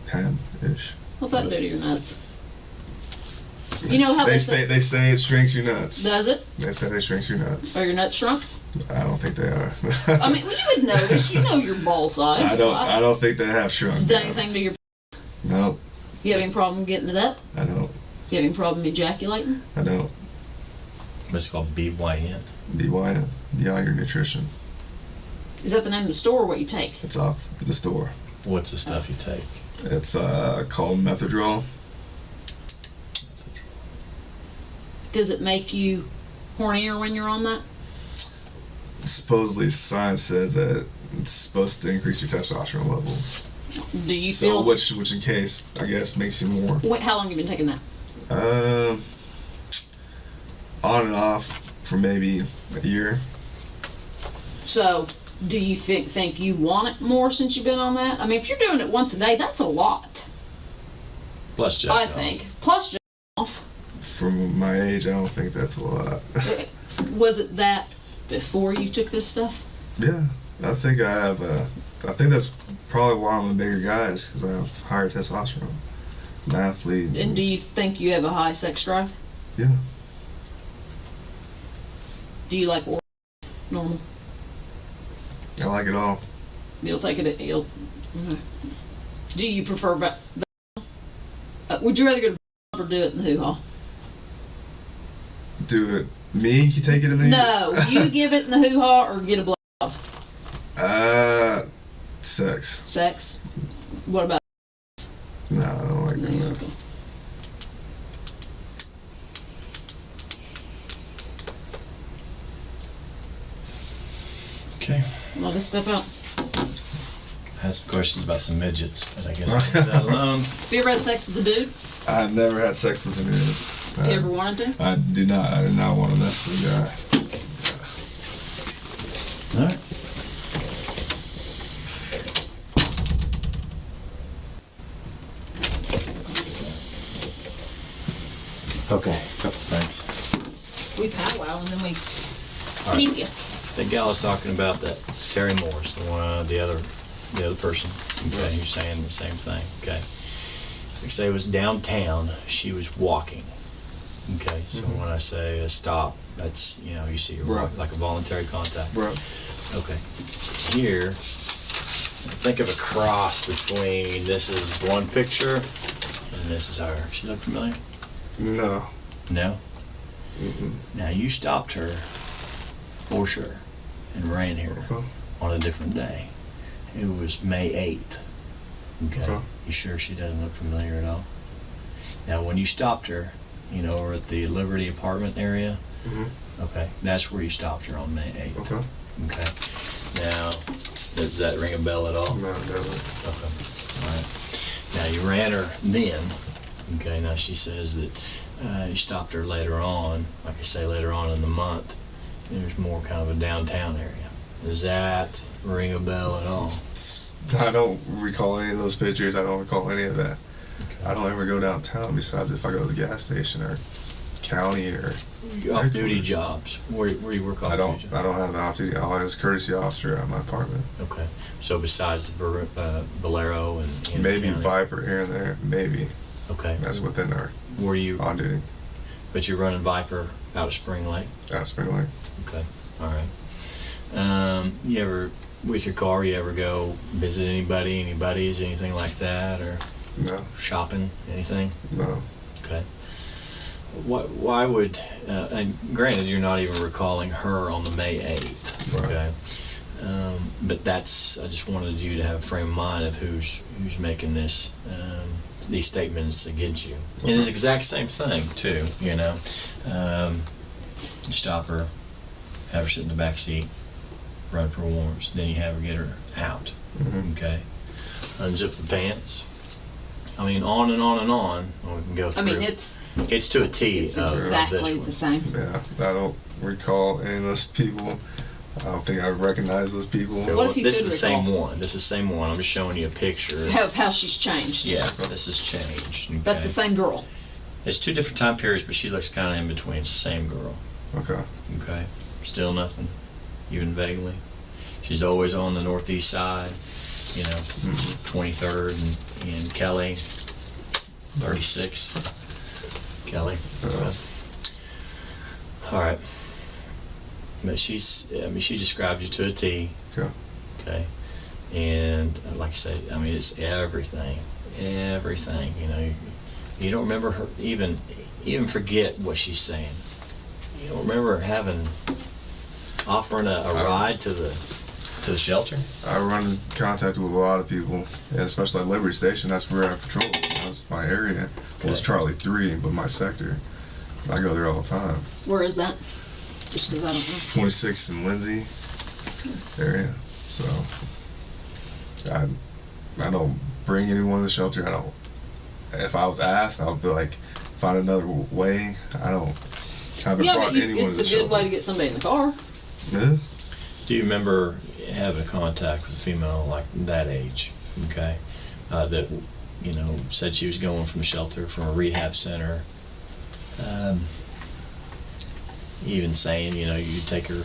S10: Penn-ish.
S11: What's that do to your nuts? You know how
S10: they say it shrinks your nuts.
S11: Does it?
S10: They say they shrinks your nuts.
S11: Are your nuts shrunk?
S10: I don't think they are.
S11: I mean, well, you would know this. You know your ball size.
S10: I don't think they have shrunk.
S11: Has it done anything to your?
S10: Nope.
S11: You having a problem getting it up?
S10: I don't.
S11: You having a problem ejaculating?
S10: I don't.
S9: What's it called? BYN?
S10: BYN. Beyond Your Nutrition.
S11: Is that the name of the store or what you take?
S10: It's off the store.
S9: What's the stuff you take?
S10: It's called Methadrol.
S11: Does it make you hornier when you're on that?
S10: Supposedly, science says that it's supposed to increase your testosterone levels.
S11: Do you
S10: so
S11: feel?
S10: Which in case, I guess, makes you more.
S11: How long have you been taking that?
S10: On and off for maybe a year.
S11: So, do you think you want it more since you've been on that? I mean, if you're doing it once a day, that's a lot.
S9: Plus jack
S11: I
S9: off.
S11: think. Plus jack off.
S10: For my age, I don't think that's a lot.
S11: Was it that before you took this stuff?
S10: Yeah, I think I have. I think that's probably why I'm a bigger guy, is because I have higher testosterone. I'm an athlete.
S11: And do you think you have a high sex drive?
S10: Yeah.
S11: Do you like oral? Normal?
S10: I like it all.
S11: You'll take it. Okay. Do you prefer? Would you rather go to or do it in the hoo-ha?
S10: Do it. Me? You take it in the.
S11: No, you give it in the hoo-ha or get a blowjob.
S10: Sex.
S11: Sex. What about?
S10: No, I don't like that.
S11: Yeah, okay.
S9: Okay.
S11: I'll just step out.
S9: I had some questions about some midgets, but I guess I'll leave that alone.
S11: Have you ever had sex with a dude?
S10: I've never had sex with a dude.
S11: Have you ever wanted to?
S10: I do not. I do not want to mess with a guy.
S9: All right. Okay, couple things.
S11: We powwow and then we
S9: All
S11: keep
S9: right.
S11: you.
S9: The gal was talking about that Terry Morris, the one, the other person. Okay, you're saying the same thing. Okay. Like say it was downtown. She was walking. Okay, so when I say stop, that's you see her walk, like a voluntary contact.
S10: Right.
S9: Okay. Here, think of a cross between this is one picture and this is her. She look familiar?
S10: No.
S9: No?
S10: Mm-mm.
S9: Now you stopped her for sure and ran here on a different day. It was May 8th. Okay. You sure she doesn't look familiar at all? Now when you stopped her, over at the Liberty apartment area, okay, that's where you stopped her on May 8th.
S10: Okay.
S9: Okay. Now, does that ring a bell at all?
S10: No, it doesn't.
S9: Okay. All right. Now you ran her then. Okay. Now she says that you stopped her later on, like I say, later on in the month. There's more kind of a downtown area. Does that ring a bell at all?
S10: I don't recall any of those pictures. I don't recall any of that. Okay. I don't ever go downtown besides if I go to the gas station or county or
S9: Off-duty jobs. Where do you work
S10: I don't
S9: off-duty?
S10: have an off-duty. I was a courtesy officer at my apartment.
S9: Okay. So besides the Bolero and
S10: Maybe
S9: county?
S10: Viper here and there. Maybe
S9: Okay.
S10: that's within our
S9: Were you?
S10: on duty.
S9: But you're running Viper out of Spring Lake.
S10: Out of Spring Lake.
S9: Okay. All right. You ever with your car? You ever go visit anybody, any buddies, anything like that, or
S10: No.
S9: shopping, anything?
S10: No.
S9: Okay. Why would, and granted, you're not even recalling her on the May 8th,
S10: Right.
S9: okay? But I just wanted you to have a frame of mind of who's making these statements against you. And it's the exact same thing, too, you know? Stop her, have her sit in the back seat, run for warrants, then you have her get her out, okay? Unzip the pants. I mean, on and on and on. We can go through.
S11: I mean, it's
S9: to a T.
S11: it's
S9: of this
S11: exactly
S9: one.
S11: the same.
S10: Yeah. I don't recall any of those people. I don't think I recognize those people.
S9: Okay,
S11: What if you
S9: this
S11: could
S9: is the same
S11: recall?
S9: one. This is the same one. I'm just showing you a picture.
S11: Of how she's changed.
S9: Yeah, this has changed. Okay?
S11: That's the same girl.
S9: It's two different time periods, but she looks kind of in between. It's the same girl.
S10: Okay.
S9: Okay. Still nothing, even vaguely. She's always on the northeast side. You know, 23rd and Kelly, 36. Kelly. Okay. All right. But she described you to a T.
S10: Okay.
S9: Okay. And like I said, I mean, it's everything. Everything. You know, you don't remember her even forget what she's saying. You don't remember offering a ride to the shelter?
S10: I run in contact with a lot of people, and especially at Liberty Station. That's where I patrol. That's my area. Well, it's Charlie 3, but my sector. I go there all the time.
S11: Where is that? Just because I don't know.
S10: 26th and Lindsay area. So I don't bring anyone to the shelter. I don't. If I was asked, I would be like, find another way. I haven't
S11: Yeah,
S10: brought
S11: but
S10: anyone to
S11: it's
S10: the
S11: a
S10: shelter.
S11: good way to get somebody in the car.
S10: Yeah.
S9: Do you remember having contact with a female like that age? Okay. That, you know, said she was going from a shelter, from a rehab center. Even saying, you know, you take her,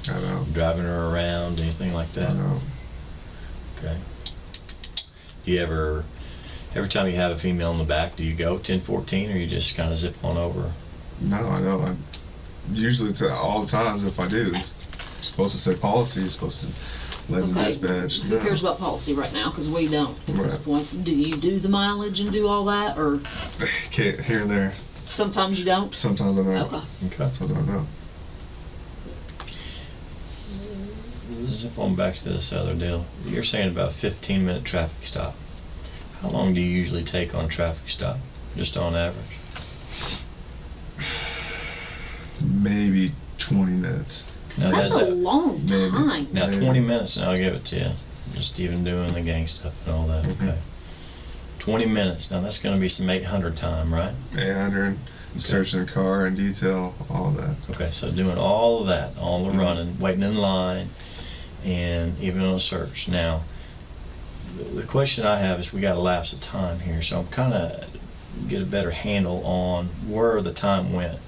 S10: I know.
S9: driving her around, anything like that?
S10: I know.
S9: Okay. Do you every time you have a female in the back, do you go 10-14 or you just kind of zip on over?
S10: No, I know. I usually all the times if I do, it's supposed to say policy. It's supposed to let them dispatch.
S11: Who cares about policy right now? Because we don't at this point. Do you do the mileage and do all that, or
S10: Can't here and there.
S11: sometimes you don't?
S10: Sometimes I know.
S11: Okay.
S9: Okay.
S10: Sometimes I know.
S9: Zip on back to this other deal. You're saying about 15-minute traffic stop. How long do you usually take on a traffic stop, just on average?
S10: Maybe 20 minutes.
S9: Now,
S11: That's a long
S10: Maybe.
S11: time.
S9: Now,
S10: Maybe.
S9: 20 minutes, and I'll give it to you. Just even doing the gang stuff and all that. Okay. 20 minutes. Now, that's going to be some 800 time, right?
S10: 800, searching the car in detail, all that.
S9: Okay, so doing all of that, all the running, waiting in line, and even on a search. Now, the question I have is we got a lapse of time here, so I'm kind of get a better handle on where the time went.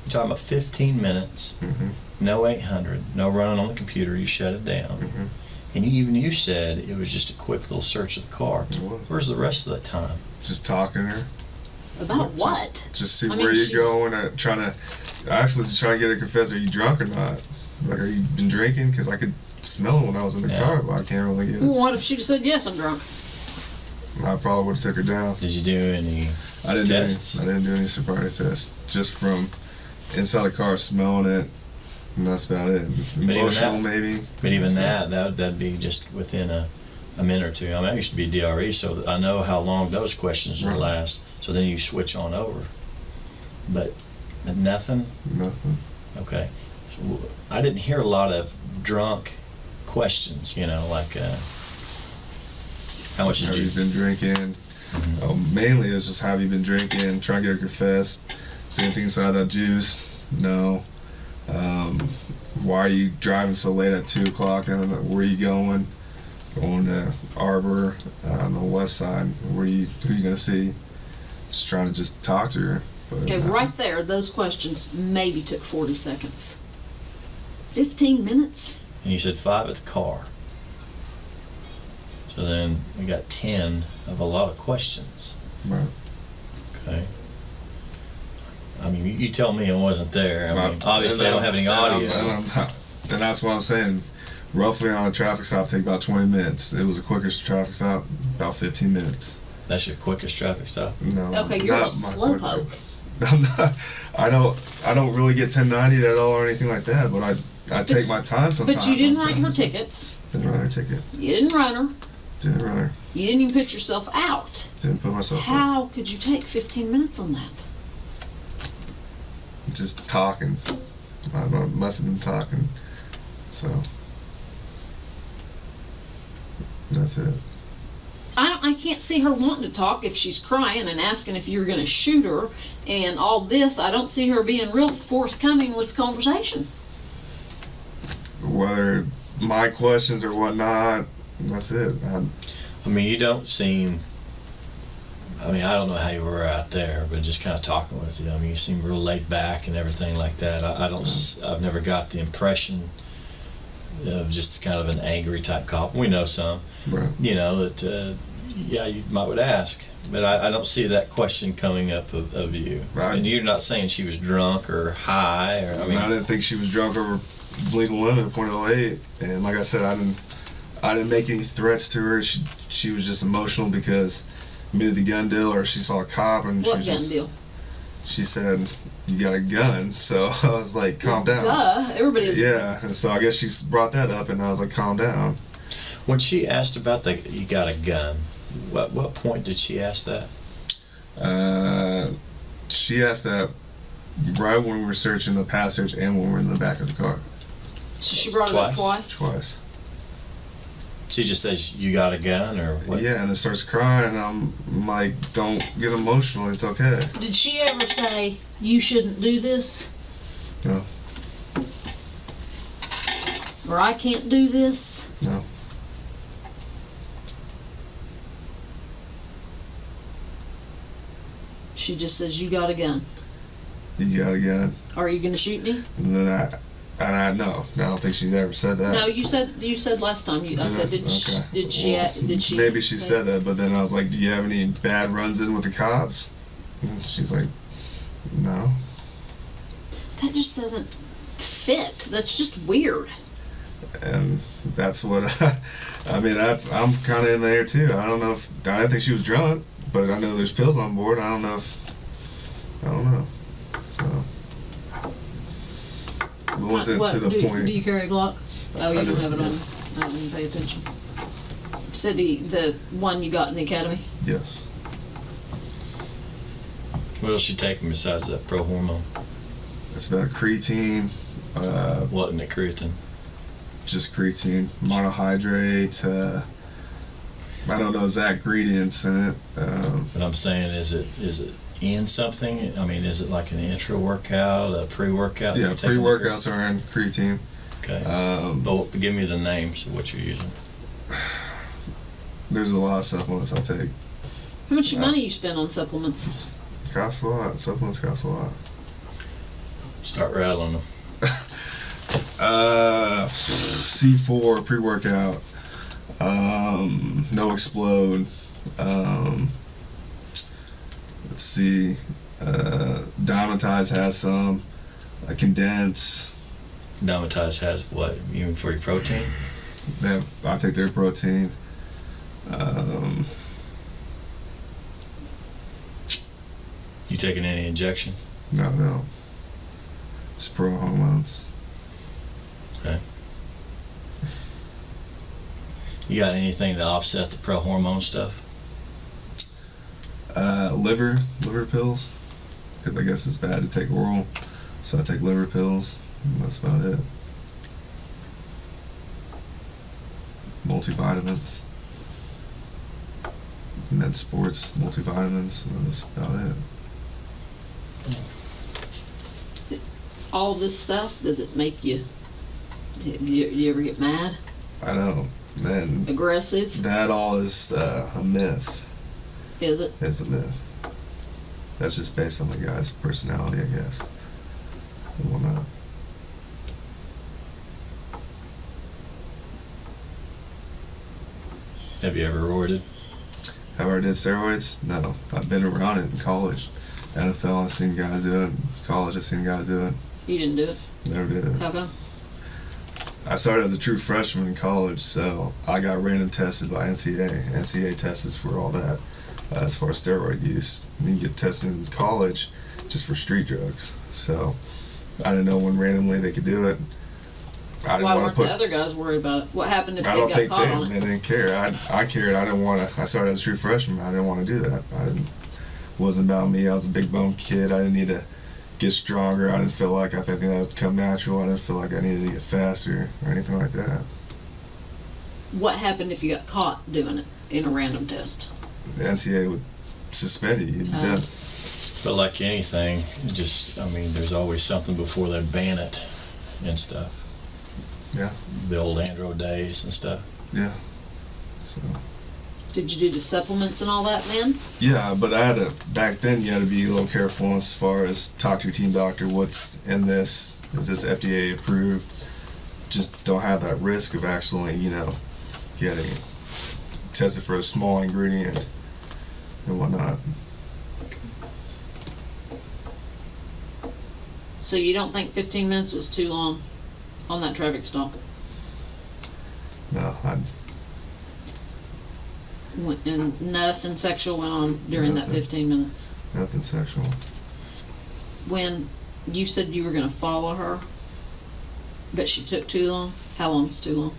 S9: You're talking about 15 minutes, no 800, no running on the computer, you shut it down. And you said it was just a quick little search of the car. Where's the rest of that time?
S10: Just talking to her.
S11: About what?
S10: Just see
S11: I
S10: where
S11: mean,
S10: you're
S11: she's-
S10: going. Trying to get her to confess. Are you drunk or not? Like, are you been drinking? Because I could smell it when I was in the car, but I can't really get it.
S11: Well, what if she just said, yes, I'm drunk?
S10: I probably would have took her down.
S9: Did you do any tests?
S10: I didn't do any sobriety tests. Just from inside the car, smelling it, and that's about it. Emotional, maybe.
S9: But even that'd be just within a minute or two. I mean, I used to be DRE, so I know how long those questions would last. So then you switch on over. But nothing?
S10: Nothing.
S9: Okay. So I didn't hear a lot of drunk questions, you know, like how much
S10: Have
S9: did
S10: you been drinking? Mainly it's just have you been drinking, try to get her confessed. Is there anything inside that juice? No. Why are you driving so late at 2 o'clock? And where are you going? Going to Arbor on the west side. Who are you gonna see? Just trying to just talk to her. But,
S11: Okay, right there, those questions maybe took 40 seconds. 15 minutes?
S9: And you said 5 at the car. So then we got 10 of a lot of questions.
S10: Right.
S9: Okay. I mean, you tell me I wasn't there. I mean, obviously I don't have any audio.
S10: And that's what I'm saying. Roughly on a traffic stop, take about 20 minutes. It was the quickest traffic stop, about 15 minutes.
S9: That's your quickest traffic stop?
S10: No.
S11: Okay, you're a slowpoke.
S10: I'm not. I don't really get 1090 at all or anything like that. But I take my time sometimes.
S11: But you didn't write her tickets.
S10: Didn't write her ticket.
S11: You didn't run her.
S10: Didn't run her.
S11: You didn't even put yourself out.
S10: Didn't put myself out.
S11: How could you take 15 minutes on that?
S10: Just talking. I must have been talking. So that's it.
S11: I can't see her wanting to talk if she's crying and asking if you're going to shoot her and all this. I don't see her being real forthcoming with conversation.
S10: Whether my questions or whatnot, that's it.
S9: I mean, you don't seem. I mean, I don't know how you were out there, but just kind of talking with you. I mean, you seem real laid back and everything like that. I've never got the impression of just kind of an angry type cop. We know some,
S10: Right.
S9: you know, that, yeah, you might would ask, but I don't see that question coming up of you.
S10: Right.
S9: And you're not saying she was drunk or high, or I mean,
S10: I didn't think she was drunk over legal limit .08, and like I said, I didn't make any threats to her. She was just emotional because admitted the gun deal, or she saw a cop and
S11: What gun deal?
S10: She said, "You got a gun," so I was like, "Calm down."
S11: Duh, everybody is.
S10: Yeah, and so I guess she brought that up, and I was like, "Calm down."
S9: when she asked about you got a gun, what point did she ask that?
S10: She asked that right when we were searching the passage and when we were in the back of the car.
S11: So she brought it up twice?
S10: Twice.
S9: She just says, "You got a gun," or what?
S10: Yeah, and then starts crying, and I'm like, "Don't get emotional, it's okay."
S11: Did she ever say, "You shouldn't do this"?
S10: No.
S11: Or "I can't do this"?
S10: No.
S11: She just says, "You got a gun.
S10: You got a gun.
S11: Are you going to shoot me?"
S10: And then I don't think she ever said that.
S11: No, you said last time. I said, did she?
S10: Maybe she said that, but then I was like, "Do you have any bad runs in with the cops?" And she's like, "No."
S11: That just doesn't fit. That's just weird.
S10: And that's what I mean. I'm kind of in there too. I didn't think she was drunk, but I know there's pills on board. I don't know. So. It wasn't to the point.
S11: Do you carry a Glock? Oh, you don't have it on. I don't even pay attention. Said the one you got in the academy?
S10: Yes.
S9: What else you taking besides that pro hormone?
S10: It's about creatine.
S9: What in the creatine?
S10: Just creatine, monohydrate. I don't know exact ingredients in it.
S9: But I'm saying, is it in something? I mean, is it like an intra workout, a pre-workout?
S10: Yeah, pre-workouts are in creatine.
S9: Okay. But give me the names of what you're using.
S10: There's a lot of supplements I take.
S11: How much money you spend on supplements?
S10: It costs a lot. Supplements cost a lot.
S9: Start rattling them.
S10: C4 pre-workout. No Explode. Let's see. Dymatize has some. Condense.
S9: Dymatize has what? You mean for your protein?
S10: I take their protein.
S9: You taking any injection?
S10: No. It's pro hormones.
S9: Okay. You got anything to offset the pro hormone stuff?
S10: Liver pills, because I guess it's bad to take oral, so I take liver pills. And that's about it. Multivitamins, med sports multivitamins, and that's about it.
S11: All this stuff, does it make you? Do you ever get mad?
S10: I don't. Then
S11: aggressive?
S10: That all is a myth.
S11: Is it?
S10: It's a myth. That's just based on the guy's personality, I guess. And whatnot.
S9: Have you ever roided?
S10: Have I ever did steroids? No. I've been around it in college. NFL, I've seen guys do it. College, I've seen guys do it.
S11: You didn't do it?
S10: Never did it.
S11: How come?
S10: I started as a true freshman in college, so I got random tested by NCAA. NCAA tests for all that as far as steroid use. And you get tested in college just for street drugs. So I didn't know when randomly they could do it. I didn't
S11: Why
S10: want
S11: weren't
S10: to put.
S11: the other guys worried about it? What happened if
S10: I
S11: they
S10: don't
S11: got
S10: think
S11: caught on
S10: they
S11: it?
S10: didn't care. I cared. I didn't want to. I started as a true freshman. I didn't want to do that. Wasn't about me. I was a big bone kid. I didn't need to get stronger. I didn't feel like I think that would come natural. I didn't feel like I needed to get faster or anything like that.
S11: What happened if you got caught doing it in a random test?
S10: The NCAA would suspend you. You'd be done.
S9: But like anything, there's always something before they ban it and stuff.
S10: Yeah.
S9: The old andro days and stuff.
S10: Yeah. So.
S11: Did you do the supplements and all that then?
S10: Yeah, but I had to, back then you had to be a little careful as far as talk to your team doctor, what's in this, is this FDA approved? Just don't have that risk of actually, getting tested for a small ingredient and whatnot.
S11: So you don't think 15 minutes was too long on that traffic stop?
S10: No,
S11: And nothing sexual went on during that 15 minutes?
S10: Nothing sexual.
S11: When you said you were going to follow her, but she took too long? How long's too long?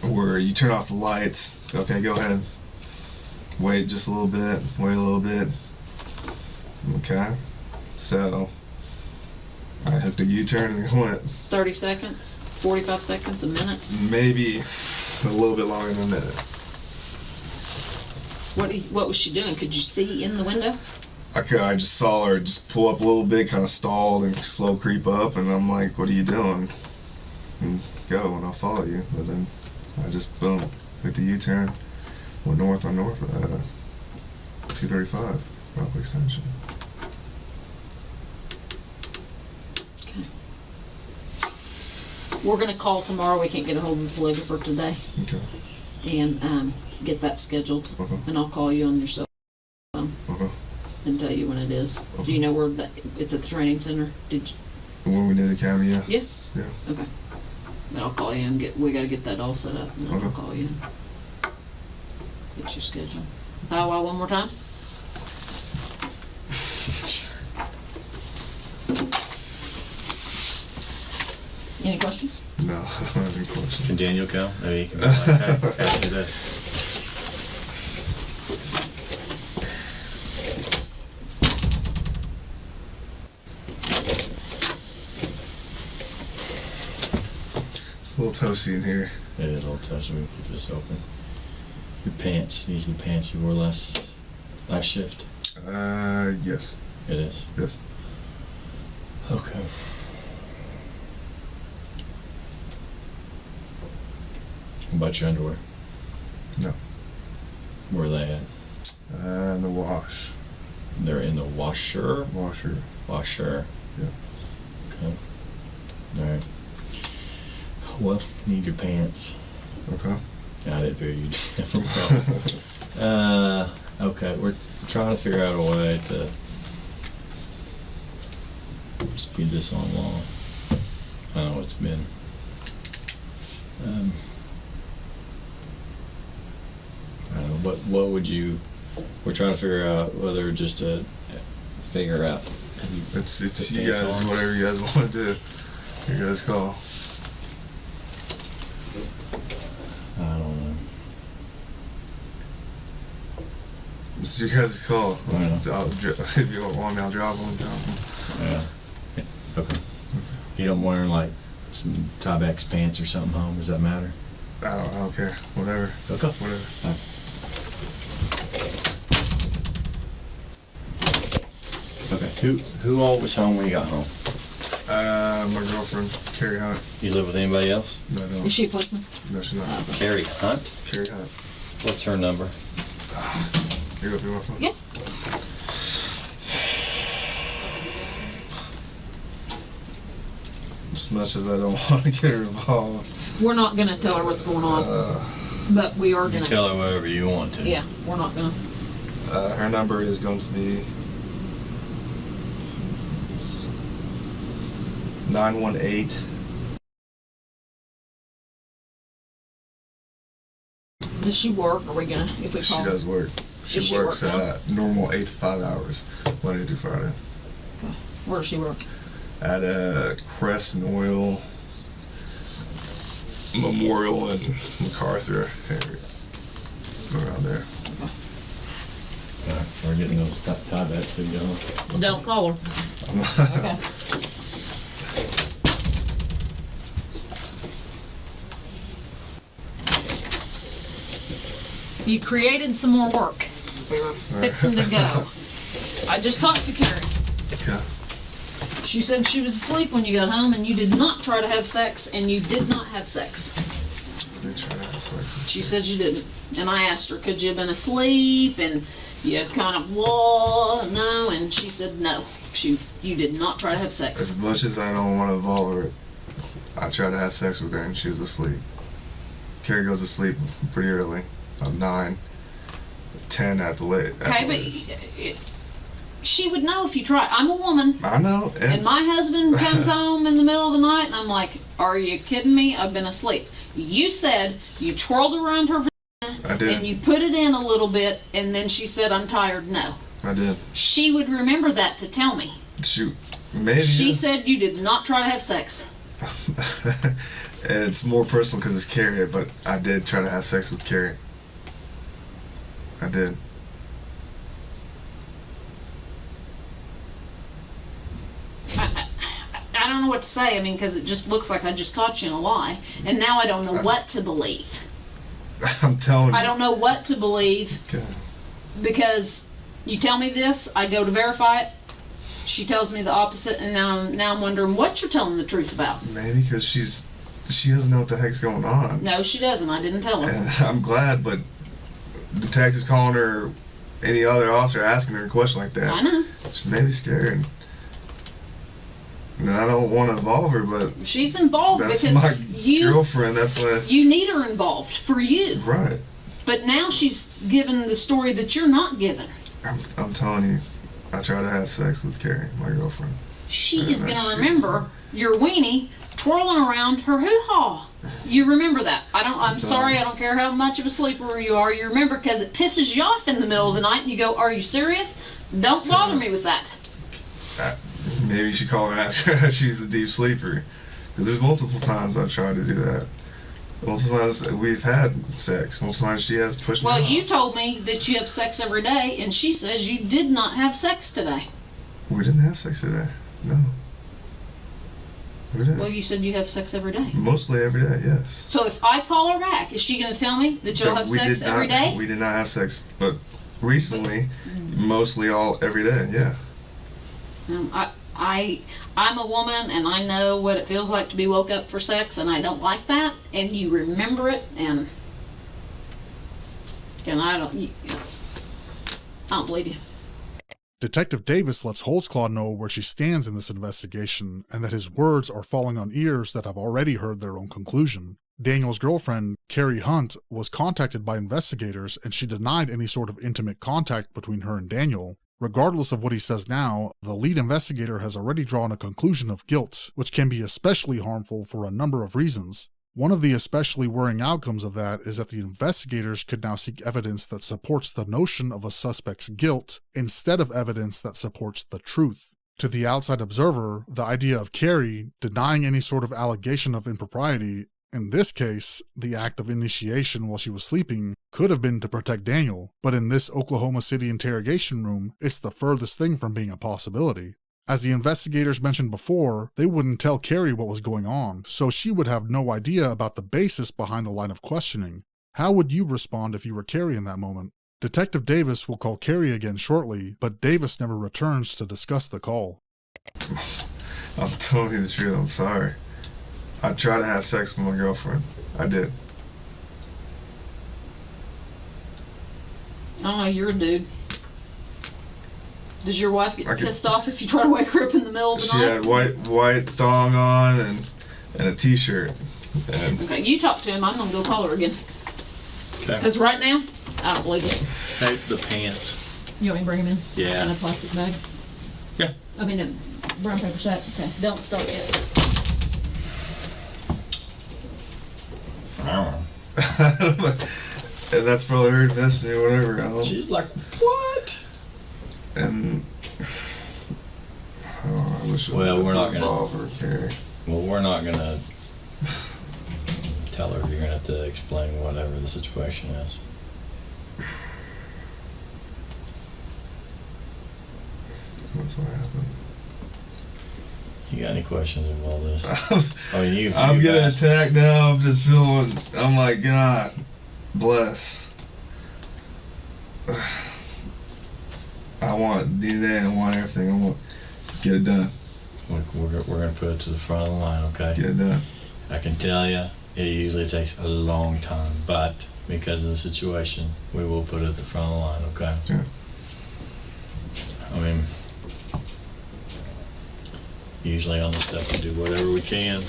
S10: Where you turn off the lights, okay, go ahead. Wait just a little bit, wait a little bit. Okay, so I hooked a U-turn and went
S11: 30 seconds? 45 seconds? A minute?
S10: maybe a little bit longer than a minute.
S11: What was she doing? Could you see in the window?
S10: I just saw her just pull up a little bit, kind of stalled and slow creep up, and I'm like, what are you doing? And go, and I'll follow you. But then I just, boom, hit the U-turn, went north on 235, Rockaway Extension.
S11: Okay. We're going to call tomorrow. We can't get a hold of the polygrapher today.
S10: Okay.
S11: And get that scheduled.
S10: Okay.
S11: And I'll call you on your cell phone
S10: Okay.
S11: and tell you when it is.
S10: Okay.
S11: Do you know where it's at the training center? Did you?
S10: When we did Academy, yeah.
S11: Yeah?
S10: Yeah.
S11: Okay. Then I'll call you and we got to get that all set up. And then I'll
S10: Okay.
S11: call you. Get your schedule. One more time? Any questions?
S10: No, I don't have any questions.
S9: Can Daniel come? Maybe he can be like, hey, ask me this.
S10: It's a little toasty in here.
S9: It is a little touchy. We can keep this open. Your pants. These are the pants you wore last shift.
S10: Yes.
S9: It is.
S10: Yes.
S9: Okay. What about your underwear?
S10: No.
S9: Where are they at?
S10: In the wash.
S9: They're in the washer?
S10: Washer.
S9: Washer.
S10: Yeah.
S9: Okay. Alright. Well, you need your pants.
S10: Okay.
S9: I didn't figure you'd okay, we're trying to figure out a way to speed this on along. I know it's been I don't know, what would you, we're trying to figure out whether just to figure out.
S10: It's
S9: put
S10: you
S9: pants
S10: guys,
S9: on?
S10: whatever you guys want to do. You guys call.
S9: I don't know.
S10: It's your guys' call.
S9: I know.
S10: So if you want me, I'll drop them.
S9: Yeah. Okay. You don't wear like some Tyvek's pants or something home? Does that matter?
S10: I don't care. Whatever.
S9: Okay.
S10: Whatever.
S9: Right. Okay. Who all was home when you got home?
S10: My girlfriend, Carrie Hunt.
S9: You live with anybody else?
S10: No, I don't.
S11: Is she a policeman?
S10: No, she's not.
S9: Carrie Hunt?
S10: Carrie Hunt.
S9: What's her number?
S10: Can you go through my phone?
S11: Yeah.
S10: much as I don't want to get her involved.
S11: We're not gonna tell her what's going on, but we are
S9: You
S11: gonna.
S9: tell her whatever you want to.
S11: Yeah, we're not gonna.
S10: Her number is going to be 918.
S11: Does she work? Are we gonna, if we
S10: She
S11: call?
S10: does work.
S11: Does
S10: She works
S11: work now?
S10: normal 8 to 5 hours, Monday through Friday.
S11: Where does she work?
S10: At a Crest and Oil Memorial in MacArthur area. Around there.
S9: We're getting those tie backs so you don't.
S11: Don't call her. Okay. You created some more work. We were fixing to go. I just talked to Carrie.
S10: Okay.
S11: She said she was asleep when you got home and you did not try to have sex and you did not have sex.
S10: They try to have sex.
S11: She said you didn't. And I asked her, could you have been asleep? And you had kind of, no. And she said no. You did not try to have sex.
S10: As much as I don't want to involve her, I tried to have sex with her and she was asleep. Carrie goes to sleep pretty early, about 9, 10 at the late.
S11: Okay, but she would know if you tried. I'm a woman.
S10: I know.
S11: And my husband comes home in the middle of the night and I'm like, are you kidding me? I've been asleep. You said you twirled around her vagina
S10: I did.
S11: and you put it in a little bit and then she said, I'm tired. No.
S10: I did.
S11: She would remember that to tell me.
S10: Shoot. Maybe.
S11: She said you did not try to have sex.
S10: And it's more personal because it's Carrie, but I did try to have sex with Carrie. I did.
S11: I don't know what to say. I mean, because it just looks like I just caught you in a lie. And now I don't know what to believe.
S10: I'm telling you.
S11: I don't know what to believe.
S10: Okay.
S11: Because you tell me this, I go to verify it. She tells me the opposite, and now I'm wondering what you're telling the truth about.
S10: Maybe because she doesn't know what the heck's going on.
S11: No, she doesn't. I didn't tell her.
S10: And I'm glad, but detectives calling her, any other officer asking her a question like that.
S11: I know.
S10: She may be scared. And I don't want to involve her, but
S11: She's involved
S10: that's
S11: because
S10: my
S11: you
S10: girlfriend. That's like
S11: you need her involved for you.
S10: right.
S11: But now she's given the story that you're not given.
S10: I'm telling you, I tried to have sex with Carrie, my girlfriend.
S11: She
S10: Yeah,
S11: is going
S10: she
S11: to remember your weenie twirling around her hoo-ha. You remember that. I'm sorry, I don't care how much of a sleeper you are. You remember because it pisses you off in the middle of the night and you go, are you serious? Don't bother me with that.
S10: Maybe you should call her and ask her if she's a deep sleeper. Because there's multiple times I've tried to do that. Multiple times we've had sex. Multiple times she has pushed me
S11: Well,
S10: off.
S11: you told me that you have sex every day, and she says you did not have sex today.
S10: We didn't have sex today. No. We didn't.
S11: Well, you said you have sex every day.
S10: Mostly every day, yes.
S11: So if I call her back, is she going to tell me that you'll have
S10: We
S11: sex
S10: did
S11: every
S10: not-
S11: day?
S10: We did not have sex, but recently, mostly every day, yeah.
S11: I'm a woman, and I know what it feels like to be woke up for sex, and I don't like that. And you remember it, and I don't believe you.
S3: Detective Davis lets Holtzclaw know where she stands in this investigation and that his words are falling on ears that have already heard their own conclusion. Daniel's girlfriend, Carrie Hunt, was contacted by investigators and she denied any sort of intimate contact between her and Daniel. Regardless of what he says now, the lead investigator has already drawn a conclusion of guilt, which can be especially harmful for a number of reasons. One of the especially worrying outcomes of that is that the investigators could now seek evidence that supports the notion of a suspect's guilt instead of evidence that supports the truth. To the outside observer, the idea of Carrie denying any sort of allegation of impropriety, in this case, the act of initiation while she was sleeping, could have been to protect Daniel, but in this Oklahoma City interrogation room, it's the furthest thing from being a possibility. As the investigators mentioned before, they wouldn't tell Carrie what was going on, so she would have no idea about the basis behind the line of questioning. How would you respond if you were Carrie in that moment? Detective Davis will call Carrie again shortly, but Davis never returns to discuss the call.
S10: I'm telling you the truth, I'm sorry. I tried to have sex with my girlfriend. I did.
S11: I don't know, you're a dude. Does your wife get pissed off if you try to wake her up in the middle of the
S10: She
S11: night?
S10: had white thong on, and and a t-shirt. And
S11: Okay, you talk to him. I'm gonna go call her again.
S9: Okay.
S11: Because right now, I don't believe it.
S9: Hey, the pants.
S11: You want me to bring him in?
S9: Yeah.
S11: In a plastic bag?
S9: Yeah.
S11: I mean, a brown paper sack. Okay, don't start yet.
S10: and that's probably her messing or whatever. I don't know.
S9: She's like, what?
S10: And I wish
S9: Well, we're not gonna-
S10: involve her, Carrie.
S9: Well, we're not gonna tell her. You're gonna have to explain whatever the situation is.
S10: That's what happened.
S9: You got any questions of all this?
S10: I'm getting attacked now. I'm just feeling. I'm like, God bless. I want DNA. I want everything. I want get it done.
S9: We're gonna put it to the front of the line, okay?
S10: Get it done.
S9: I can tell you, it usually takes a long time, but because of the situation, we will put it at the front of the line, okay?
S10: Yeah.
S9: I mean, usually on this stuff, we do whatever we can.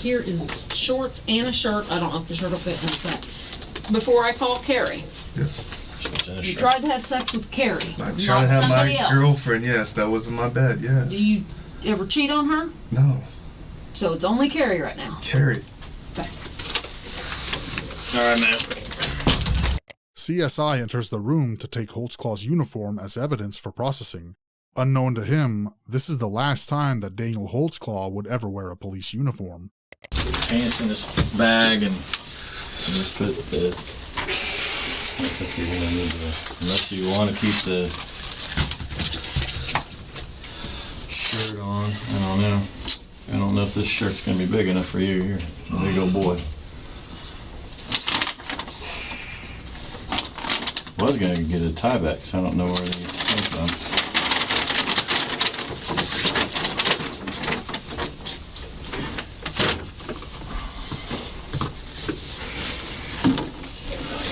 S11: Here is shorts and a shirt. I don't know if the shirt will fit in the sack. Before I call Carrie,
S9: Shorts and a
S11: you
S9: shirt.
S11: tried to have sex with Carrie,
S10: I
S11: not
S10: tried to have
S11: somebody
S10: my
S11: else.
S10: girlfriend. Yes, that was in my bed. Yes.
S11: Do you ever cheat on her?
S10: No,
S11: So it's only Carrie right now.
S10: Carrie.
S11: Okay.
S9: All right, man.
S3: CSI enters the room to take Holtzclaw's uniform as evidence for processing. Unknown to him, this is the last time that Daniel Holtzclaw would ever wear a police uniform.
S9: Pants in this bag and just put the. That's what you're gonna need to. Unless you want to keep the shirt on. I don't know. I don't know if this shirt's gonna be big enough for you. Here, there you go, boy. Was gonna get a tie back, so I don't know where these came from.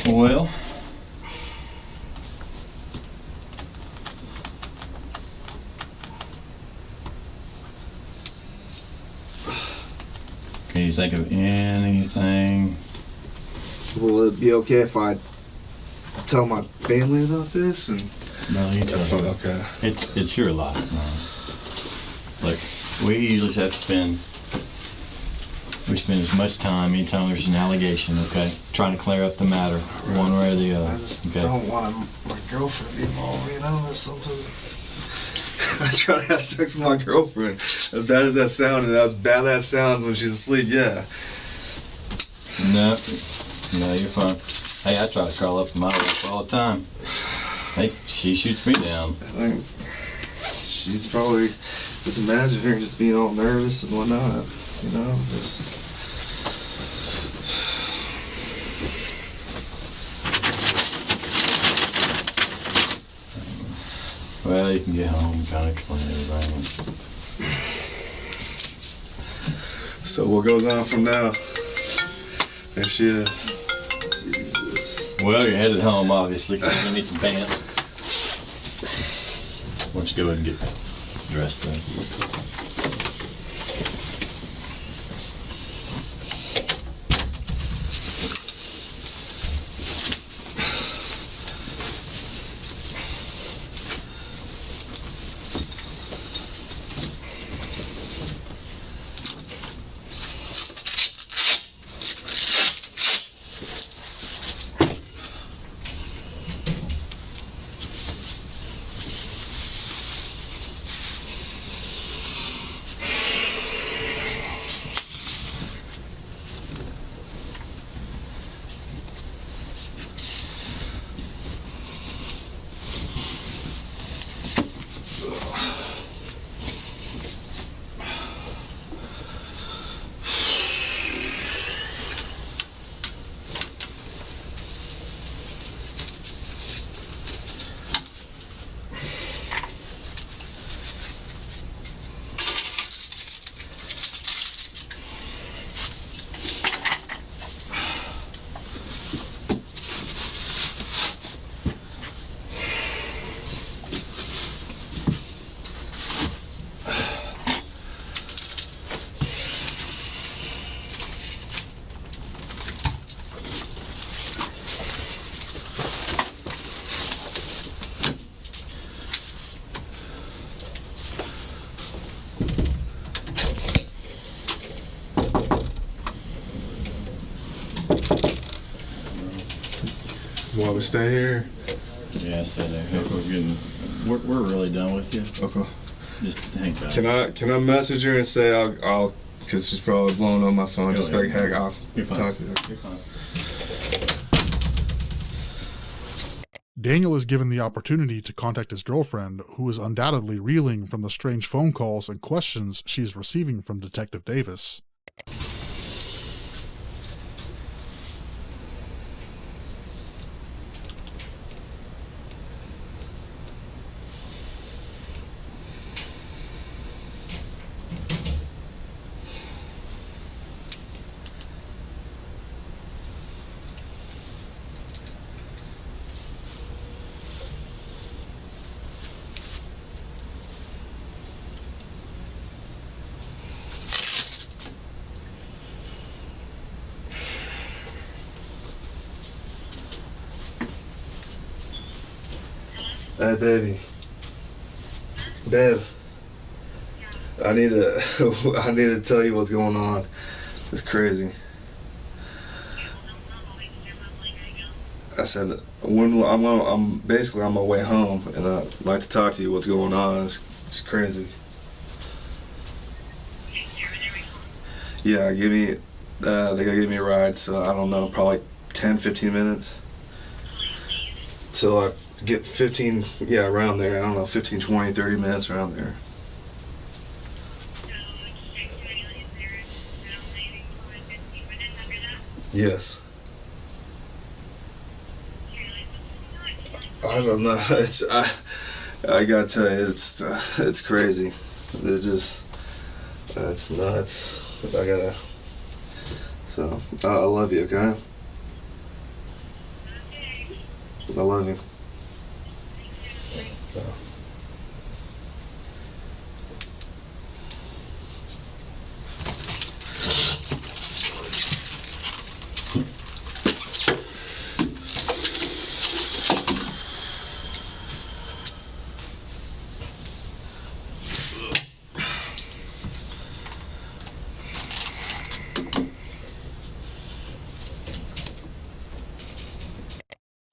S9: Well, can you think of anything?
S10: Will it be okay if I tell my family about this? And
S9: No, you
S10: that's
S9: tell
S10: fine.
S9: me.
S10: Okay.
S9: It's your life, man. Look, we usually have to spend as much time anytime there's an allegation, okay? Trying to clear up the matter, one way or the other.
S10: I just
S9: Okay.
S10: don't want my girlfriend to be involved. You know, that's something. I try to have sex with my girlfriend. As bad as that sounds, and as bad that sounds when she's asleep, yeah.
S9: No, you're fine. Hey, I try to crawl up in my wife all the time. Hey, she shoots me down.
S10: I think she's probably just imagine her just being all nervous and whatnot. You know, just.
S9: Well, you can get home and kind of explain everything.
S10: So what goes on from now? There she is. Jesus.
S9: Well, you're headed home, obviously, because you're going to need some pants. Why don't you go ahead and get dressed then?
S10: want me to stay here?
S9: Yeah, stay there. We're really done with you.
S10: Okay.
S9: Just hang tight.
S10: Can I message her and say I'll because she's probably blowing on my phone.
S9: Go
S10: Just
S9: ahead.
S10: like, heck, I'll
S9: You're fine.
S10: talk to her.
S9: You're fine.
S3: Daniel is given the opportunity to contact his girlfriend, who is undoubtedly reeling from the strange phone calls and questions she is receiving from Detective Davis.
S10: Hey, baby. Babe. I need to tell you what's going on. It's crazy. I said I'm basically on my way home, and I'd like to talk to you. What's going on? It's crazy. Yeah, they gotta give me a ride. So I don't know, probably like 10, 15 minutes. So I get 15, around there. I don't know, 15, 20, 30 minutes around there. Yes. I don't know. I gotta tell you, it's crazy. It's nuts. So I love you, okay? I love you.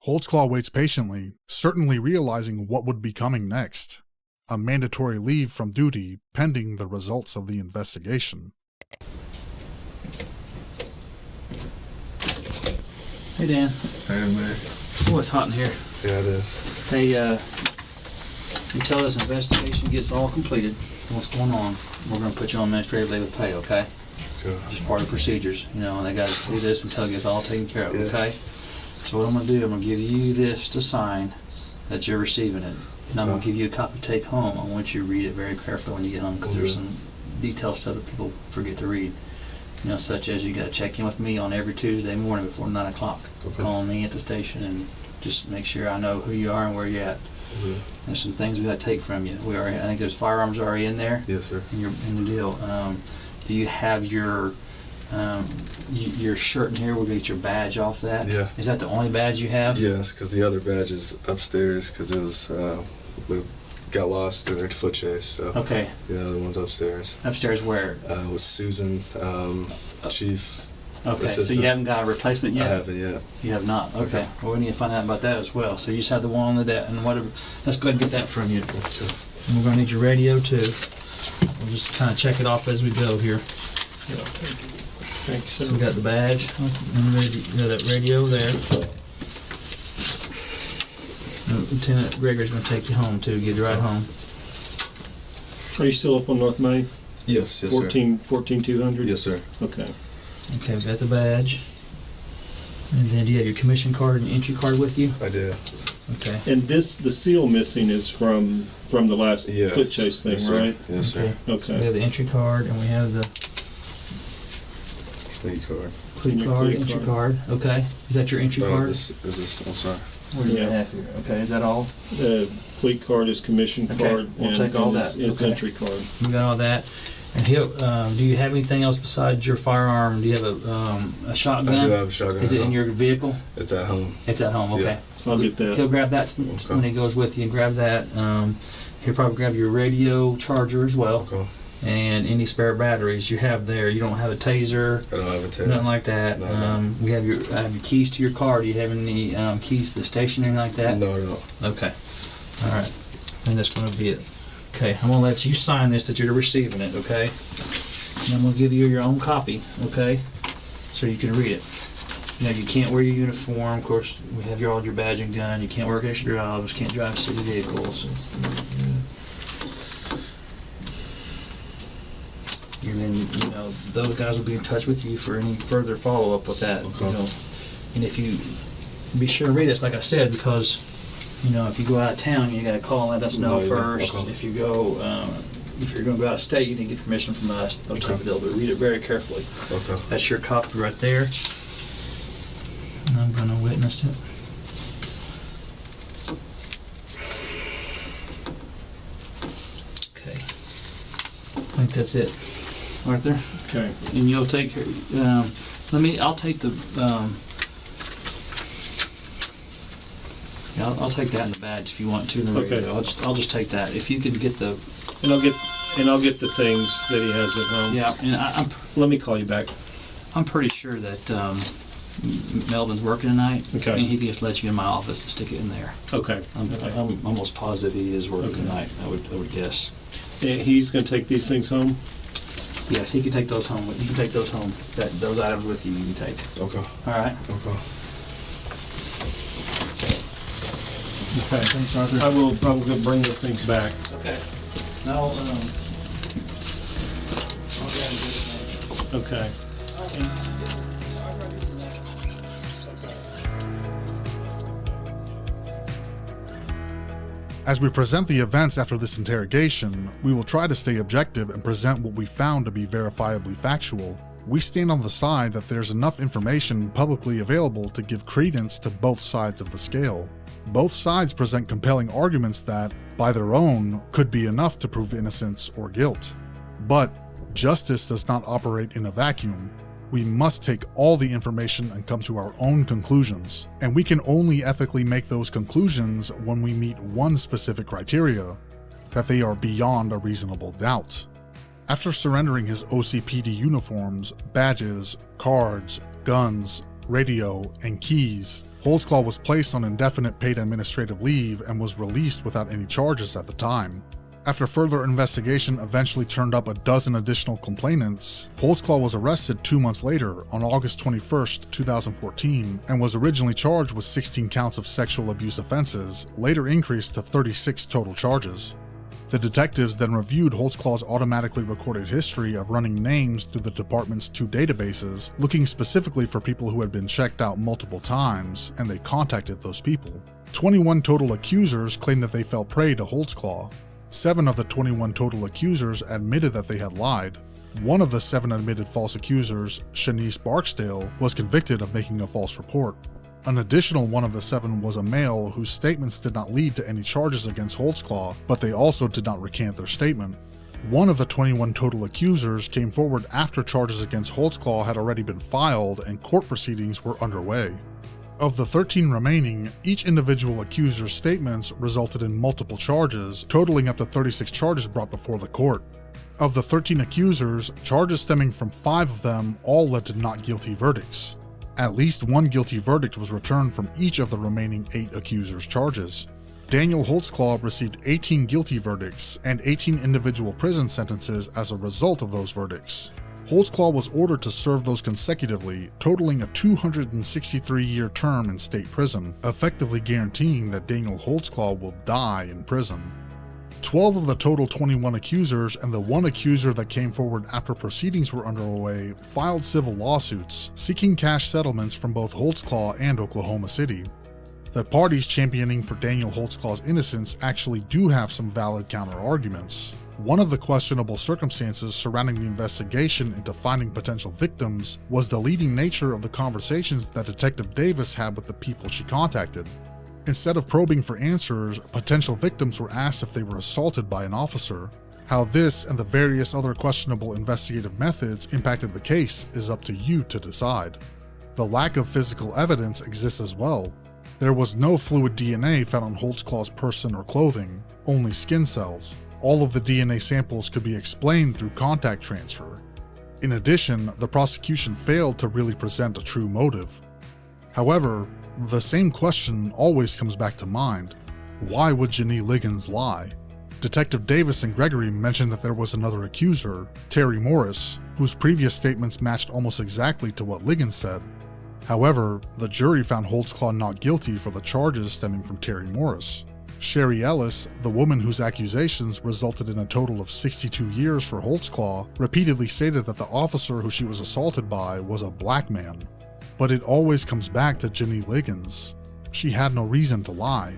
S3: Holtzclaw waits patiently, certainly realizing what would be coming next: a mandatory leave from duty pending the results of the investigation.
S12: Hey, Dan.
S10: Hey, man.
S12: Oh, it's hot in here.
S10: Yeah, it is.
S12: Hey, until this investigation gets all completed, what's going on, we're going to put you on administrative leave with pay, okay?
S10: Sure.
S12: Just part of the procedures, and they got to do this until it gets all taken care of,
S10: Yeah.
S12: okay? So what I'm going to do, I'm going to give you this to sign that you're receiving it. And I'm going to give you a copy to take home. I want you to read it very carefully when you get home, because there's some details that other people forget to read. Such as you got to check in with me on every Tuesday morning before 9 o'clock.
S10: Okay.
S12: Call me at the station and just make sure I know who you are and where you're at.
S10: Okay.
S12: There's some things we got to take from you. I think there's firearms already in there.
S10: Yes, sir.
S12: In the deal. Do you have your shirt in here? We'll get your badge off that.
S10: Yeah.
S12: Is that the only badge you have?
S10: Yes, because the other badge is upstairs because it was we got lost in their foot chase. So
S12: Okay.
S10: the other one's upstairs.
S12: Upstairs where?
S10: With Susan, chief.
S12: Okay,
S10: assistant.
S12: so you haven't got a replacement yet?
S10: I haven't yet.
S12: You have not? Okay. Well, we need to find out about that as well. So you just have the one on the deck and whatever. Let's go ahead and get that from you.
S10: Okay.
S12: And we're going to need your radio too. We'll just kind of check it off as we go here.
S13: Thank you, sir.
S12: So we got the badge and that radio there. Lieutenant Gregory's going to take you home too, get you right home.
S13: Are you still up on North Main?
S10: Yes, yes,
S13: 14200?
S10: Yes, sir.
S13: Okay.
S12: Okay, we got the badge. And then do you have your commission card and your entry card with you?
S10: I do.
S12: Okay.
S13: And the seal missing is from the last
S10: Yes.
S13: foot chase thing,
S10: Yes, sir.
S13: right?
S10: Yes,
S12: Okay.
S10: sir.
S12: So we have the entry card and we have the
S10: Plea card.
S12: plea card, entry card. Okay. Is that your entry card?
S10: Is this? I'm sorry.
S12: What do you have here? Okay, is that all?
S13: Plea card is commission
S12: Okay,
S13: card,
S12: we'll
S13: and
S12: take all
S13: his,
S12: that.
S13: his
S12: Okay.
S13: entry card.
S12: We got all that. And do you have anything else besides your firearm? Do you have a shotgun?
S10: I do have a shotgun.
S12: Is it in your vehicle?
S10: It's at home.
S12: It's at home. Okay.
S10: Yeah.
S13: I'll get that.
S12: He'll grab that when he goes with you and grab that. He'll probably grab your radio charger as well.
S10: Okay.
S12: and any spare batteries you have there. You don't have a taser.
S10: I don't have a taser.
S12: Nothing like that.
S10: No, no.
S12: We have your keys to your car. Do you have any keys to the station or anything like that?
S10: No.
S12: Okay. All right. And that's going to be it. Okay. I'm going to let you sign this that you're receiving it. Okay. And I'm going to give you your own copy. Okay. So you can read it. Now you can't wear your uniform. Of course, we have all your badge and gun. You can't work extra jobs. Can't drive city vehicles. And then, those guys will be in touch with you for any further follow-up with that.
S10: Okay.
S12: And if you be sure to read this, like I said, because, if you go out of town, you got to call and let us know first.
S10: Okay.
S12: If you go, if you're going to go out of state, you need to get permission from us. Those type of deals, but read it very carefully.
S10: Okay.
S12: That's your copy right there. And I'm going to witness it. Okay. I think that's it. Arthur?
S13: Okay.
S12: And you'll take her, I'll take the, I'll take that in the badge if you want to.
S13: Okay.
S12: I'll just take that. If you could get the...
S13: And I'll get the things that he has at home.
S12: Yeah, and
S13: Let me call you back.
S12: I'm pretty sure that Melvin's working tonight.
S13: Okay.
S12: And he can just let you in my office and stick it in there.
S13: Okay.
S12: I'm almost positive he is working tonight, I would guess.
S13: And he's going to take these things home?
S12: Yes, he can take those home. You can take those home. Those items with you, you can take.
S10: Okay.
S12: All right.
S10: Okay.
S13: Okay.
S12: Thanks, Arthur.
S13: I will probably bring those things back.
S12: Okay. Now,
S13: Okay.
S3: As we present the events after this interrogation, we will try to stay objective and present what we found to be verifiably factual. We stand on the side that there's enough information publicly available to give credence to both sides of the scale. Both sides present compelling arguments that, by their own, could be enough to prove innocence or guilt. But justice does not operate in a vacuum. We must take all the information and come to our own conclusions, and we can only ethically make those conclusions when we meet one specific criteria, that they are beyond a reasonable doubt. After surrendering his OCPD uniforms, badges, cards, guns, radio, and keys, Holtzclaw was placed on indefinite paid administrative leave and was released without any charges at the time. After further investigation eventually turned up a dozen additional complainants, Holtzclaw was arrested 2 months later on August 21st, 2014, and was originally charged with 16 counts of sexual abuse offenses, later increased to 36 total charges. The detectives then reviewed Holtzclaw's automatically recorded history of running names through the department's 2 databases, looking specifically for people who had been checked out multiple times, and they contacted those people. 21 total accusers claimed that they fell prey to Holtzclaw. 7 of the 21 total accusers admitted that they had lied. One of the 7 admitted false accusers, Shanice Barksdale, was convicted of making a false report. An additional one of the 7 was a male whose statements did not lead to any charges against Holtzclaw, but they also did not recant their statement. One of the 21 total accusers came forward after charges against Holtzclaw had already been filed and court proceedings were underway. Of the 13 remaining, each individual accuser's statements resulted in multiple charges, totaling up to 36 charges brought before the court. Of the 13 accusers, charges stemming from 5 of them all led to not guilty verdicts. At least one guilty verdict was returned from each of the remaining 8 accusers' charges. Daniel Holtzclaw received 18 guilty verdicts and 18 individual prison sentences as a result of those verdicts. Holtzclaw was ordered to serve those consecutively, totaling a 263-year term in state prison, effectively guaranteeing that Daniel Holtzclaw will die in prison. 12 of the total 21 accusers and the 1 accuser that came forward after proceedings were underway filed civil lawsuits, seeking cash settlements from both Holtzclaw and Oklahoma City. The parties championing for Daniel Holtzclaw's innocence actually do have some valid counter-arguments. One of the questionable circumstances surrounding the investigation into finding potential victims was the leading nature of the conversations that Detective Davis had with the people she contacted. Instead of probing for answers, potential victims were asked if they were assaulted by an officer. How this and the various other questionable investigative methods impacted the case is up to you to decide. The lack of physical evidence exists as well. There was no fluid DNA found on Holtzclaw's person or clothing, only skin cells. all of the DNA samples could be explained through contact transfer. In addition, the prosecution failed to really present a true motive. However, the same question always comes back to mind. Why would Jenny Liggins lie? Detective Davis and Gregory mentioned that there was another accuser, Terry Morris, whose previous statements matched almost exactly to what Liggins said. However, the jury found Holtzclaw not guilty for the charges stemming from Terry Morris. Sherry Ellis, the woman whose accusations resulted in a total of 62 years for Holtzclaw, repeatedly stated that the officer who she was assaulted by was a black man. But it always comes back to Jenny Liggins. She had no reason to lie.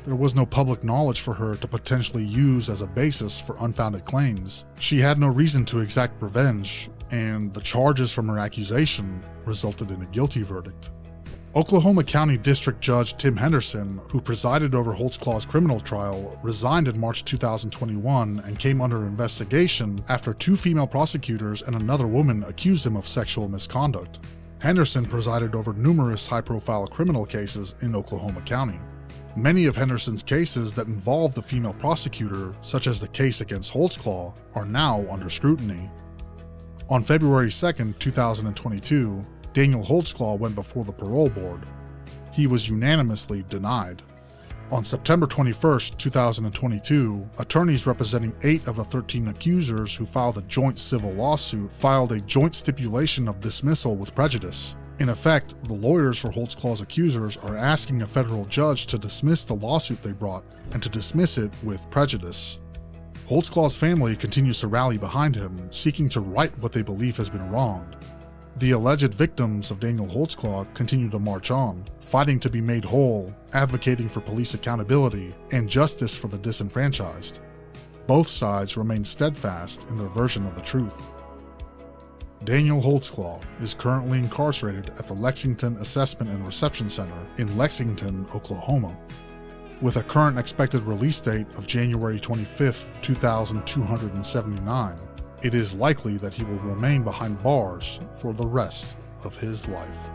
S3: There was no public knowledge for her to potentially use as a basis for unfounded claims. She had no reason to exact revenge, and the charges from her accusation resulted in a guilty verdict. Oklahoma County District Judge Tim Henderson, who presided over Holtzclaw's criminal trial, resigned in March 2021 and came under investigation after 2 female prosecutors and another woman accused him of sexual misconduct. Henderson presided over numerous high-profile criminal cases in Oklahoma County. Many of Henderson's cases that involve the female prosecutor, such as the case against Holtzclaw, are now under scrutiny. On February 2, 2022, Daniel Holtzclaw went before the parole board. He was unanimously denied. On September 21, 2022, attorneys representing 8 of the 13 accusers who filed a joint civil lawsuit filed a joint stipulation of dismissal with prejudice. In effect, the lawyers for Holtzclaw's accusers are asking a federal judge to dismiss the lawsuit they brought and to dismiss it with prejudice. Holtzclaw's family continues to rally behind him, seeking to right what they believe has been wronged. The alleged victims of Daniel Holtzclaw continue to march on, fighting to be made whole, advocating for police accountability, and justice for the disenfranchised. Both sides remain steadfast in their version of the truth. Daniel Holtzclaw is currently incarcerated at the Lexington Assessment and Reception Center in Lexington, Oklahoma. With a current expected release date of January 25, 2279, it is likely that he will remain behind bars for the rest of his life.